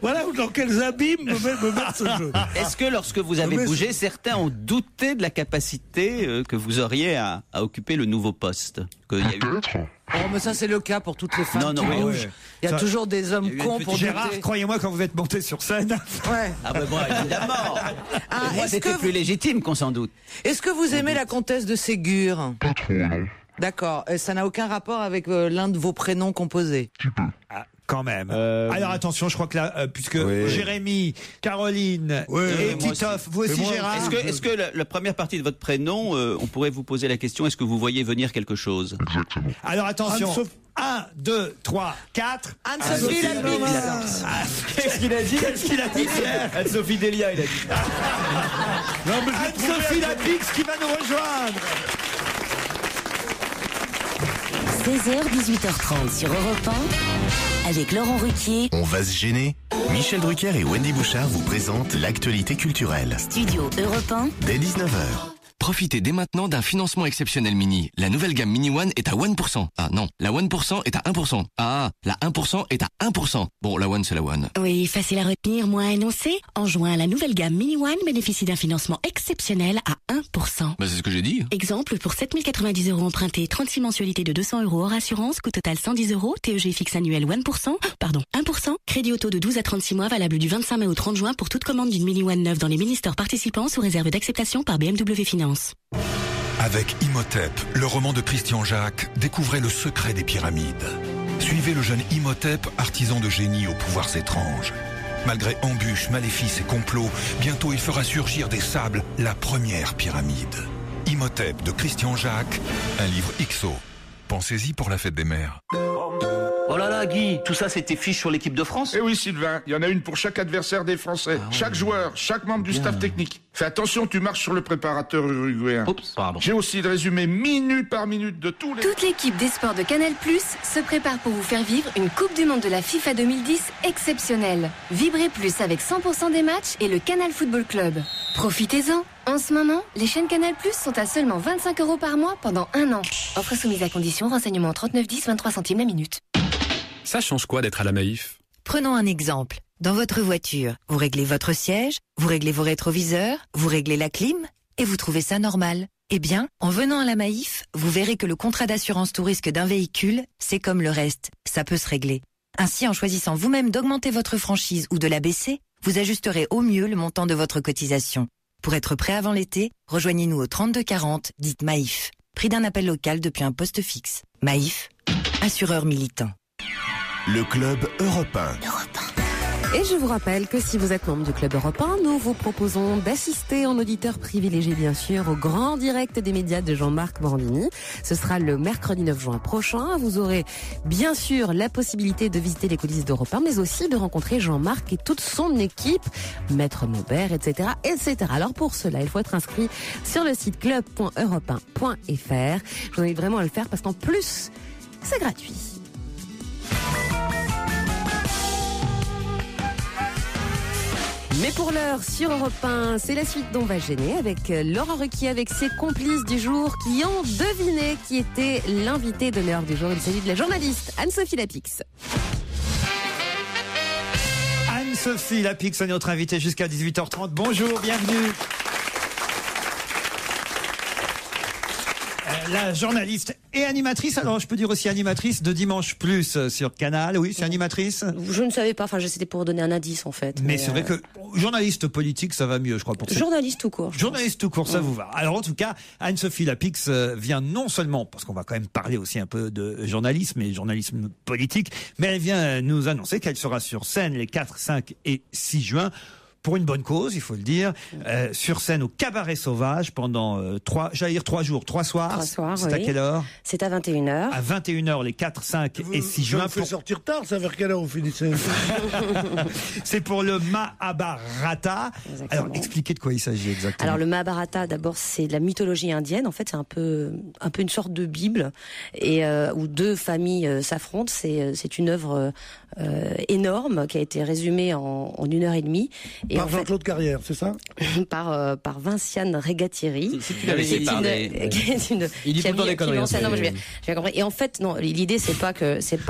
Voilà dans quels abîmes me met ce jeu. Est-ce que lorsque vous avez bougé, certains ont douté de la capacité que vous auriez à occuper le nouveau poste? Mais ça c'est le cas pour toutes les femmes qui bougent. Il y a toujours des hommes cons pour Gérard, croyez-moi, quand vous êtes monté sur scène. Ouais. Ah ben bon, évidemment. Moi, c'était plus légitime qu'on s'en doute. Est-ce que vous aimez la comtesse de Ségur? Pas trop, non. D'accord. Ça n'a aucun rapport avec l'un de vos prénoms composés? Petit peu. Quand même. Alors attention, je crois que là, puisque Jérémy, Caroline et Titoff, vous aussi Gérard. Est-ce que la première partie de votre prénom, on pourrait vous poser la question, est-ce que vous voyez venir quelque chose? Exactement. Alors attention. 1, 2, 3, 4. Anne-Sophie Lapix. Qu'est-ce qu'il a dit? Anne-Sophie Delia, il a dit. Anne-Sophie Lapix qui va nous rejoindre. 16h, 18h30 sur Europe 1, avec Laurent Ruquier. On va se gêner. Michel Drucker et Wendy Bouchard vous présentent l'actualité culturelle. Studio Europe 1. Dès 19h. Profitez dès maintenant d'un financement exceptionnel Mini. La nouvelle gamme Mini One est à 1%. Ah non, la 1% est à 1%. Ah, la 1% est à 1%. Bon, la One, c'est la One. Oui, facile à retenir, moins à énoncer. En juin, la nouvelle gamme Mini One bénéficie d'un financement exceptionnel à 1%. Bah, c'est ce que j'ai dit. Exemple, pour 7090 € empruntés, 36 mensualités de 200 € hors assurance, coût total 110 €, TEG fixe annuel 1%, crédit auto de 12 à 36 mois, valable du 25 mai au 30 juin pour toute commande d'une Mini One neuve dans les mini-stores participants sous réserve d'acceptation par BMW Finance. Avec Imhotep, le roman de Christian Jacques, découvrez le secret des pyramides. Suivez le jeune Imhotep, artisan de génie aux pouvoirs étranges. Malgré embûches, maléfices et complots, bientôt il fera surgir des sables la première pyramide. Imhotep de Christian Jacques, un livre XO. Pensez-y pour la fête des mères. Oh là là, Guy, tout ça, c'est tes fiches sur l'équipe de France? Eh oui, Sylvain, il y en a une pour chaque adversaire des Français. Chaque joueur, chaque membre du staff technique. Fais attention, tu marches sur le préparateur uruguayen. Oups, pardon. J'ai aussi le résumé minute par minute de tous les... Toute l'équipe des sports de Canal+ se prépare pour vous faire vivre une Coupe du Monde de la FIFA 2010 exceptionnelle. Vibrez plus avec 100% des matchs et le Canal Football Club. Profitez-en. En ce moment, les chaînes Canal+ sont à seulement 25 € par mois pendant 1 an. Offre soumise à condition, renseignement 3910, 23 centimes la minute. Ça change quoi d'être à la Maïf? Prenons un exemple. Dans votre voiture, vous réglez votre siège, vous réglez vos rétroviseurs, vous réglez la clim, et vous trouvez ça normal. Eh bien, en venant à la Maïf, vous verrez que le contrat d'assurance tout risque d'un véhicule, c'est comme le reste, ça peut se régler. Ainsi, en choisissant vous-même d'augmenter votre franchise ou de la baisser, vous ajusterez au mieux le montant de votre cotisation. Pour être prêt avant l'été, rejoignez-nous au 32 40, dites Maïf. Prix d'un appel local depuis un poste fixe. Maïf, assureur militant. Le Club Européen. Et je vous rappelle que si vous êtes membre du Club Européen, nous vous proposons d'assister en auditeur privilégié, bien sûr, au grand direct des médias de Jean-Marc Morandini. Ce sera le mercredi 9 juin prochain. Vous aurez bien sûr la possibilité de visiter les coulisses d'Europe 1, mais aussi de rencontrer Jean-Marc et toute son équipe, Maître Maubert, etc., etc. Alors pour cela, il faut être inscrit sur le site club.europe1.fr. Je vous invite vraiment à le faire parce qu'en plus, c'est gratuit. Mais pour l'heure, sur Europe 1, c'est la suite d'On va gêner avec Laura Ruquier, avec ses complices du jour qui ont deviné qui était l'invité d'honneur du jour. Il s'agit de la journaliste Anne-Sophie Lapix. Anne-Sophie Lapix est notre invitée jusqu'à 18h30. Bonjour, bienvenue. La journaliste et animatrice, alors je peux dire aussi animatrice de Dimanche Plus sur Canal, oui, c'est animatrice. Je ne savais pas, enfin c'était pour donner un indice en fait. Mais c'est vrai que journaliste politique, ça va mieux, je crois. Pour journaliste tout court. Journaliste tout court, ça vous va. Alors en tout cas, Anne-Sophie Lapix vient non seulement, parce qu'on va quand même parler aussi un peu de journalisme et journalisme politique, mais elle vient nous annoncer qu'elle sera sur scène les 4, 5 et 6 juin. Pour une bonne cause, il faut le dire, sur scène au Cabaret Sauvage pendant 3 jours, 3 soirs. 3 soirs, c'est à quelle heure? C'est à 21h. À 21h les 4, 5 et 6 juin. Ça vous fait sortir tard, ça vers quelle heure vous finissez? C'est pour le Mahabharata. Exactement. Alors, expliquez de quoi il s'agit exactement. Alors le Mahabharata, d'abord, c'est de la mythologie indienne. En fait, c'est un peu une sorte de Bible et où 2 familles s'affrontent. C'est une œuvre énorme qui a été résumée en 1h30. Et par Jean-Claude Carrière, c'est ça? Par Vinciane Regatieri. Il dit tout le temps des conneries. Non, mais j'ai compris. Et en fait, non, l'idée c'est pas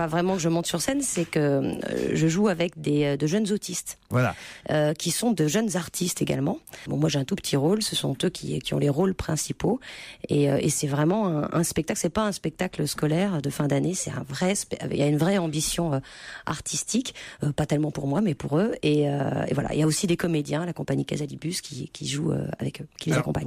vraiment que je monte sur scène, c'est que je joue avec de jeunes autistes. Voilà. Qui sont de jeunes artistes également. Bon, moi j'ai un tout petit rôle, ce sont eux qui ont les rôles principaux. Et c'est vraiment un spectacle, c'est pas un spectacle scolaire de fin d'année, c'est il y a une vraie ambition artistique, pas tellement pour moi, mais pour eux. Et voilà, il y a aussi des comédiens, la compagnie Casalibus qui joue avec eux, qui les accompagnent.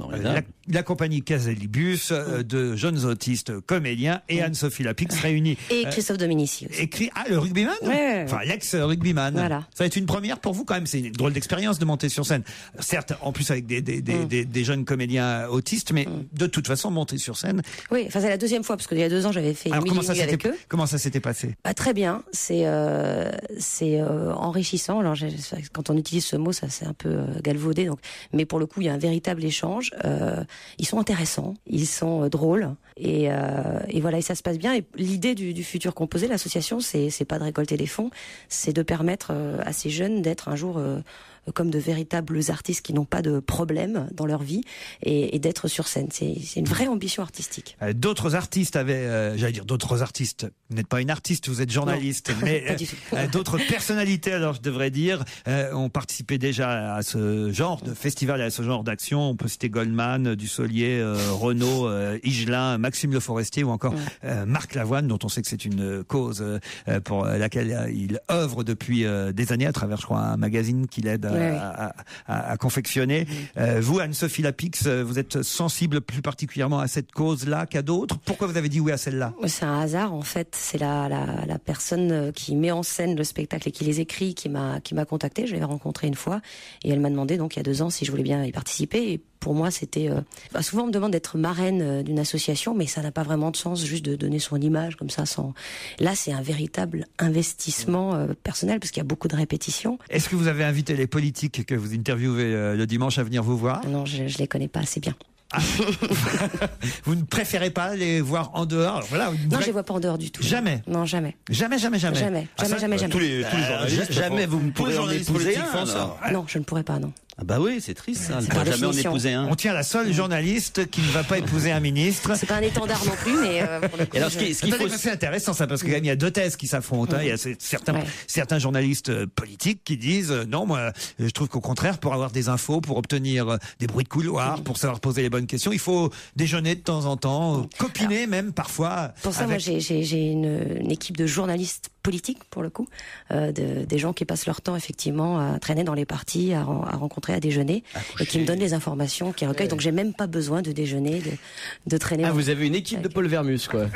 La compagnie Casalibus de jeunes autistes comédiens et Anne-Sophie Lapix réunis. Et Christophe Dominici aussi. Le rugbyman? Ouais. Enfin, l'ex-rugbyman. Voilà. Ça va être une première pour vous quand même, c'est une drôle d'expérience de monter sur scène. Certes, en plus avec des jeunes comédiens autistes, mais de toute façon, monter sur scène. Oui, enfin c'est la deuxième fois, parce qu'il y a 2 ans, j'avais fait une mini avec eux. Comment ça s'était passé? Très bien, c'est enrichissant. Alors, quand on utilise ce mot, ça c'est un peu galvaudé, donc. Mais pour le coup, il y a un véritable échange. Ils sont intéressants, ils sont drôles, et voilà, et ça se passe bien. Et l'idée du futur composé, l'association, c'est pas de récolter des fonds, c'est de permettre à ces jeunes d'être un jour comme de véritables artistes qui n'ont pas de problème dans leur vie et d'être sur scène. C'est une vraie ambition artistique. D'autres artistes avaient, j'allais dire d'autres artistes, vous n'êtes pas une artiste, vous êtes journaliste, non, mais d'autres personnalités, alors je devrais dire, ont participé déjà à ce genre de festival, à ce genre d'action. On peut citer Goldman, Dussolier, Renaud, Higelin, Maxime Le Forestier ou encore Marc Lavoine, dont on sait que c'est une cause pour laquelle il œuvre depuis des années à travers, je crois, un magazine qu'il aide à confectionner. Vous, Anne-Sophie Lapix, vous êtes sensible plus particulièrement à cette cause-là qu'à d'autres. Pourquoi vous avez dit oui à celle-là? C'est un hasard, en fait. C'est la personne qui met en scène le spectacle et qui les écrit qui m'a contacté. Je l'avais rencontrée une fois et elle m'a demandé donc il y a 2 ans si je voulais bien y participer. Et pour moi, c'était... souvent, on me demande d'être marraine d'une association, mais ça n'a pas vraiment de sens juste de donner son image comme ça. Là, c'est un véritable investissement personnel parce qu'il y a beaucoup de répétitions. Est-ce que vous avez invité les politiques que vous interviewez le dimanche à venir vous voir? Non, je les connais pas assez bien. Ah. Vous ne préférez pas les voir en dehors? Alors, voilà, non, je les vois pas en dehors du tout. Jamais? Non, jamais. Jamais. Jamais. Tous les journalistes. Jamais vous ne pourrez en épouser un. Non, je ne pourrais pas, non. Ah bah oui, c'est triste ça. On ne jamais en épouser un. On tient la seule journaliste qui ne va pas épouser un ministre. C'est pas un étendard non plus, mais. Et alors, c'est intéressant ça, parce qu'il y a 2 thèses qui s'affrontent. Il y a certains journalistes politiques qui disent non, moi, je trouve qu'au contraire, pour avoir des infos, pour obtenir des bruits de couloir, pour savoir poser les bonnes questions, il faut déjeuner de temps en temps, copiner même parfois. Pour ça, moi, j'ai une équipe de journalistes politiques pour le coup, des gens qui passent leur temps effectivement à traîner dans les partis, à rencontrer, à déjeuner, et qui me donnent les informations, qui recueillent. Donc j'ai même pas besoin de déjeuner, de traîner. Ah, vous avez une équipe de Paul Vermus, quoi.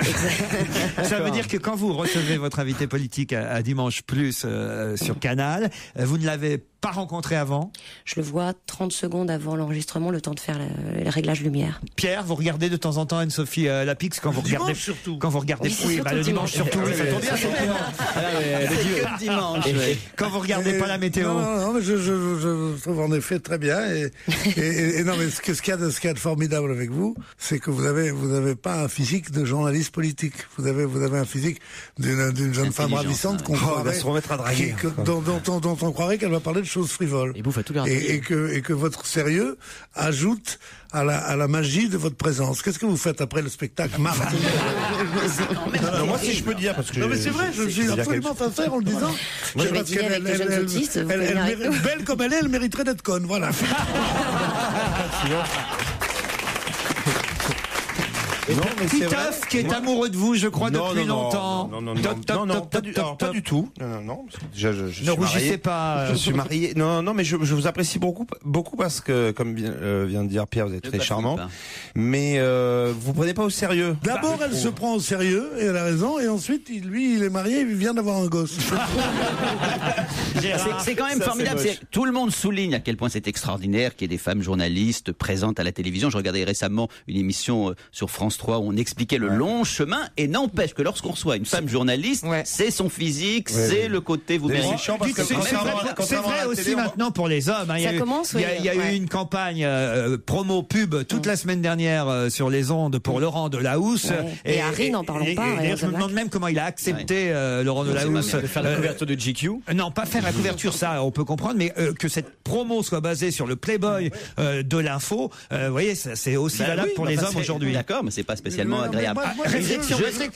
Ça veut dire que quand vous recevez votre invité politique à Dimanche Plus sur Canal, vous ne l'avez pas rencontré avant? Je le vois 30 secondes avant l'enregistrement, le temps de faire les réglages lumière. Pierre, vous regardez de temps en temps Anne-Sophie Lapix quand vous regardez surtout. Quand vous regardez oui, le dimanche surtout, ça tombe bien, c'est le dimanche. Quand vous regardez pas la météo. Non, mais je trouve en effet très bien et non, mais ce qu'il y a de formidable avec vous, c'est que vous avez pas un physique de journaliste politique. Vous avez un physique d'une jeune femme ravissante qu'on croirait, se remettre à draguer, dont on croirait qu'elle va parler de choses frivoles. Et que votre sérieux ajoute à la magie de votre présence. Qu'est-ce que vous faites après le spectacle, Marc? Non, moi, si je peux dire, parce que... Non, mais c'est vrai, je suis absolument sincère en le disant. Moi, je vais dîner avec les jeunes autistes. Belle comme elle mériterait d'être conne, voilà. Non, mais Titoff qui est amoureux de vous, je crois, depuis longtemps. Non, pas du tout. Non. Déjà, je suis ne rougissez pas. Je suis marié. Non, mais je vous apprécie beaucoup parce que, comme vient de dire Pierre, vous êtes très charmant. Mais vous prenez pas au sérieux. D'abord, elle se prend au sérieux et elle a raison. Et ensuite, lui, il est marié, il vient d'avoir un gosse. C'est quand même formidable. Tout le monde souligne à quel point c'est extraordinaire qu'il y ait des femmes journalistes présentes à la télévision. Je regardais récemment une émission sur France 3 où on expliquait le long chemin, et n'empêche que lorsqu'on reçoit une femme journaliste, c'est son physique, c'est le côté vous méritez. C'est vrai aussi maintenant pour les hommes. Ça commence, oui. Il y a eu une campagne promo pub toute la semaine dernière sur les ondes pour Laurent Delahousse. Et Harry, n'en parlons pas. D'ailleurs, je me demande même comment il a accepté Laurent Delahousse de faire la couverture de GQ. Non, pas faire la couverture, ça on peut comprendre, mais que cette promo soit basée sur le Playboy de l'info, vous voyez, c'est aussi valable pour les hommes aujourd'hui. D'accord, mais c'est pas spécialement agréable.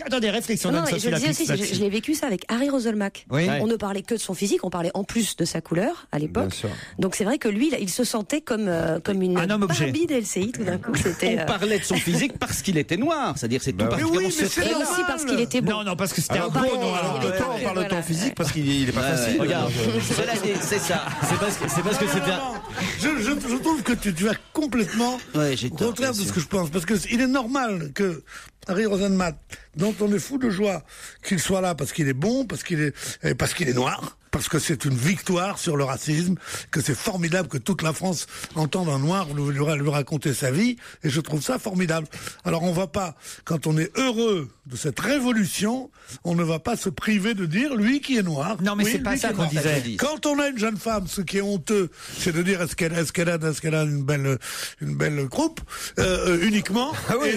Attendez, réflexion. Non, je disais aussi, je l'ai vécu ça avec Harry Roselmack. On ne parlait que de son physique, on parlait en plus de sa couleur à l'époque. Donc c'est vrai que lui, il se sentait comme une Barbie d'LCI tout d'un coup. On parlait de son physique parce qu'il était noir, c'est-à-dire c'est tout particulièrement. Et aussi parce qu'il était beau. Non, parce que c'était un beau noir. On parle de ton physique parce qu'il est pas facile. Regarde, cela dit, c'est ça. C'est parce que c'était un... Je trouve que tu vas complètement au contraire de ce que je pense, parce que il est normal que Harry Roselmack, dont on est fou de joie qu'il soit là parce qu'il est bon, parce qu'il est noir, parce que c'est une victoire sur le racisme, que c'est formidable que toute la France entende un noir lui raconter sa vie, et je trouve ça formidable. Alors on va pas, quand on est heureux de cette révolution, on ne va pas se priver de dire lui qui est noir. Non, mais c'est pas ça qu'on disait. Quand on a une jeune femme, ce qui est honteux, c'est de dire est-ce qu'elle a une belle croupe uniquement. Ah oui,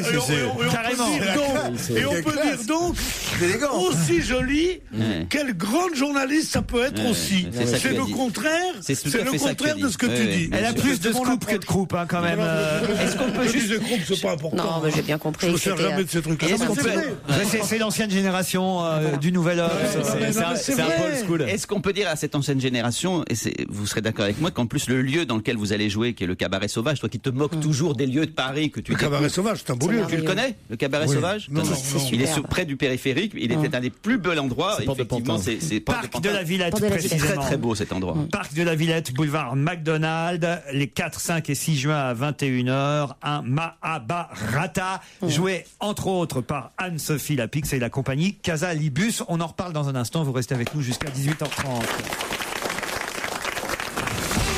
carrément. Et on peut dire donc aussi jolie, quelle grande journaliste ça peut peut être aussi. C'est le contraire. C'est le contraire de ce que tu dis. Elle a plus de scoop que de croupe, hein, quand même. Est-ce qu'on peut juste... croupe, c'est pas important. Non, mais j'ai bien compris. Je me sers jamais de ces trucs-là. C'est l'ancienne génération du Nouvel Obs. C'est un peu old school. Est-ce qu'on peut dire à cette ancienne génération, et vous serez d'accord avec moi, qu'en plus le lieu dans lequel vous allez jouer, qui est le Cabaret Sauvage, toi qui te moques toujours des lieux de Paris que tu Le Cabaret Sauvage, c'est un beau lieu. Tu le connais, le Cabaret Sauvage? Non, il est près du périphérique. Il était un des plus beaux endroits. Effectivement, c'est Parc de la Villette, précisément. Très très beau cet endroit. Parc de la Villette, boulevard McDonald, les 4, 5 et 6 juin à 21h, un Mahabharata, joué entre autres par Anne-Sophie Lapix et la compagnie Casa Libus. On en reparle dans un instant, vous restez avec nous jusqu'à 18h30.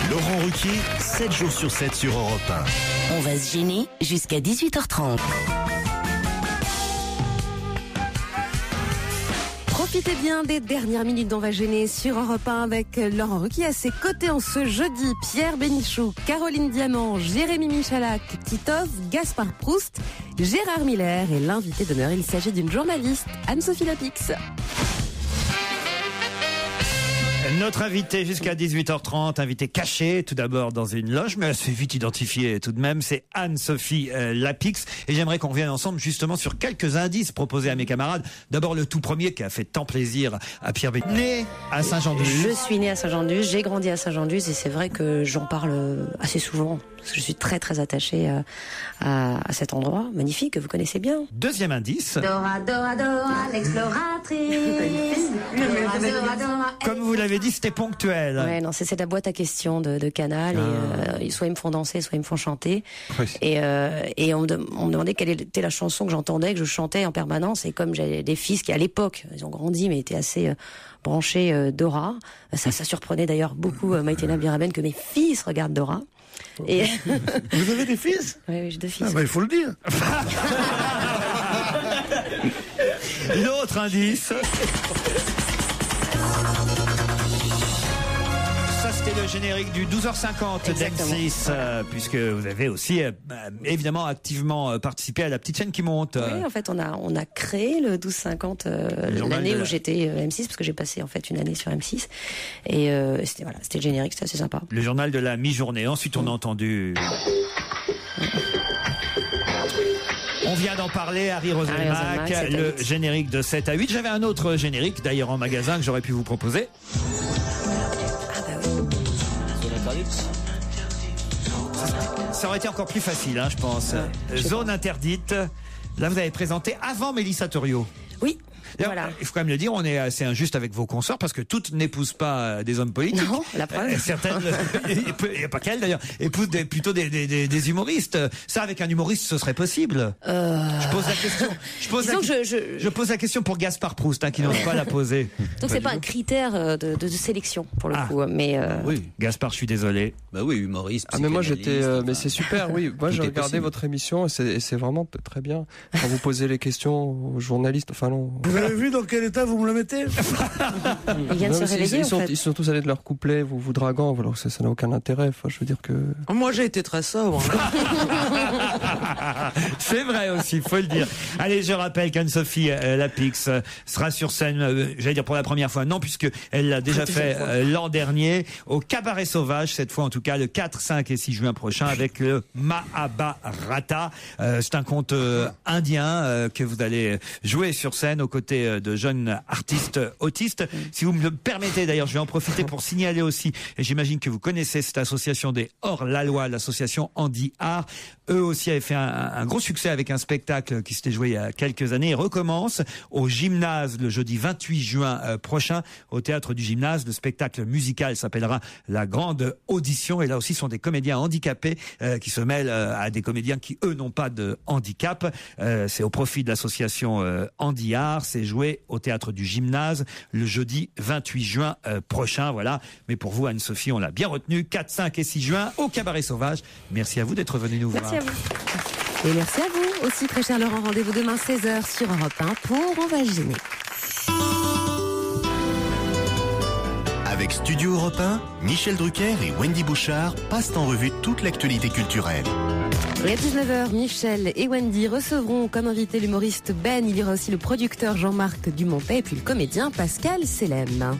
Laurent Ruquier, 7 jours sur 7 sur Europe 1. On va se gêner jusqu'à 18h30. Profitez bien des dernières minutes d'On va gêner sur Europe 1 avec Laurent Ruquier. À ses côtés en ce jeudi, Pierre Bénichou, Caroline Diamant, Jérémy Michalak, Titov, Gaspard Proust, Gérard Miller et l'invité d'honneur. Il s'agit d'une journaliste, Anne-Sophie Lapix. Notre invité jusqu'à 18h30, invité caché tout d'abord dans une loge, mais assez vite identifiée tout de même, c'est Anne-Sophie Lapix. Et j'aimerais qu'on revienne ensemble justement sur quelques indices proposés à mes camarades. D'abord le tout premier qui a fait tant plaisir à Pierre Bénichou. Né à Saint-Jean-d'Uz. Je suis née à Saint-Jean-d'Uz, j'ai grandi à Saint-Jean-d'Uz et c'est vrai que j'en parle assez souvent. Parce que je suis très très attachée à cet endroit magnifique que vous connaissez bien. Deuxième indice. Dora, Dora, Dora, l'exploratrice. Dora, Dora, Dora. Comme vous l'avez dit, c'était ponctuel. Ouais, non, c'est la boîte à questions de Canal. Et, soit ils me font danser, soit ils me font chanter. Oui. Et on me demandait quelle était la chanson que j'entendais, que je chantais en permanence. Et comme j'ai des fils qui à l'époque, ils ont grandi, mais étaient assez branchés Dora. Ça surprenait d'ailleurs beaucoup Maïtena Biraben que mes fils regardent Dora. Et... Vous avez des fils? Oui, j'ai 2 fils. Ah bah, il faut le dire. L'autre indice. Ça, c'était le générique du 12h50 d'M6, puisque vous avez aussi évidemment activement participé à la petite chaîne qui monte. Oui, en fait, on a créé le 12h50 l'année où j'étais M6, parce que j'ai passé en fait une année sur M6, et c'était le générique, c'était assez sympa. Le journal de la mi-journée. Ensuite, on a entendu. On vient d'en parler, Harry Roselmack, le générique de 7 à 8. J'avais un autre générique, d'ailleurs en magasin, que j'aurais pu vous proposer. Ça aurait été encore plus facile, hein, je pense. Zone interdite. Là, vous avez présenté avant Mélissa Torio. Oui. Voilà. Il faut quand même le dire, on est assez injuste avec vos consorts parce que toutes n'épousent pas des hommes politiques. Non, la preuve. Certaines, il n'y a pas qu'elles d'ailleurs, épousent plutôt des humoristes. Ça, avec un humoriste, ce serait possible. Je pose la question. Je pose la question pour Gaspard Proust, hein, qui n'ose pas la poser. Donc c'est pas un critère de sélection pour le coup, mais. Oui, Gaspard, je suis désolé. Bah oui, humoriste. Ah mais moi j'étais, mais c'est super, oui. Moi j'ai regardé votre émission et c'est vraiment très bien. Quand vous posez les questions aux journalistes, enfin non. Vous avez vu dans quel état vous me le mettez? Il vient de se réveiller, ils sont tous allés de leur couplet, vous draguant, voilà, ça n'a aucun intérêt. Enfin, je veux dire que. Moi j'ai été très sobre. C'est vrai aussi, faut le dire. Allez, je rappelle qu'Anne-Sophie Lapix sera sur scène, j'allais dire pour la première fois, non, puisque elle l'a déjà fait l'an dernier, au Cabaret Sauvage, cette fois en tout cas, le 4, 5 et 6 juin prochain, avec le Mahabharata. C'est un conte indien que vous allez jouer sur scène aux côtés de jeunes artistes autistes. Si vous me le permettez, d'ailleurs, je vais en profiter pour signaler aussi, et j'imagine que vous connaissez cette association des hors-la-loi, l'association Handi Art. Eux aussi avaient fait un gros succès avec un spectacle qui s'était joué il y a quelques années. Ils recommencent au gymnase le jeudi 28 juin prochain au théâtre du gymnase. Le spectacle musical s'appellera La Grande Audition, et là aussi ce sont des comédiens handicapés qui se mêlent à des comédiens qui eux n'ont pas de handicap. C'est au profit de l'association Handi Art. C'est joué au théâtre du gymnase le jeudi 28 juin prochain. Voilà. Mais pour vous, Anne-Sophie, on l'a bien retenu. 4, 5 et 6 juin au Cabaret Sauvage. Merci à vous d'être venu nous voir. Merci à vous. Et merci à vous aussi, très cher Laurent. Rendez-vous demain 16h sur Europe 1 pour On va gêner. Avec Studio Europe 1, Michel Drucker et Wendy Bouchard passent en revue toute l'actualité culturelle. Et à 19h, Michel et Wendy recevront comme invité l'humoriste Ben. Il y aura aussi le producteur Jean-Marc Dumontet et puis le comédien Pascal Selem.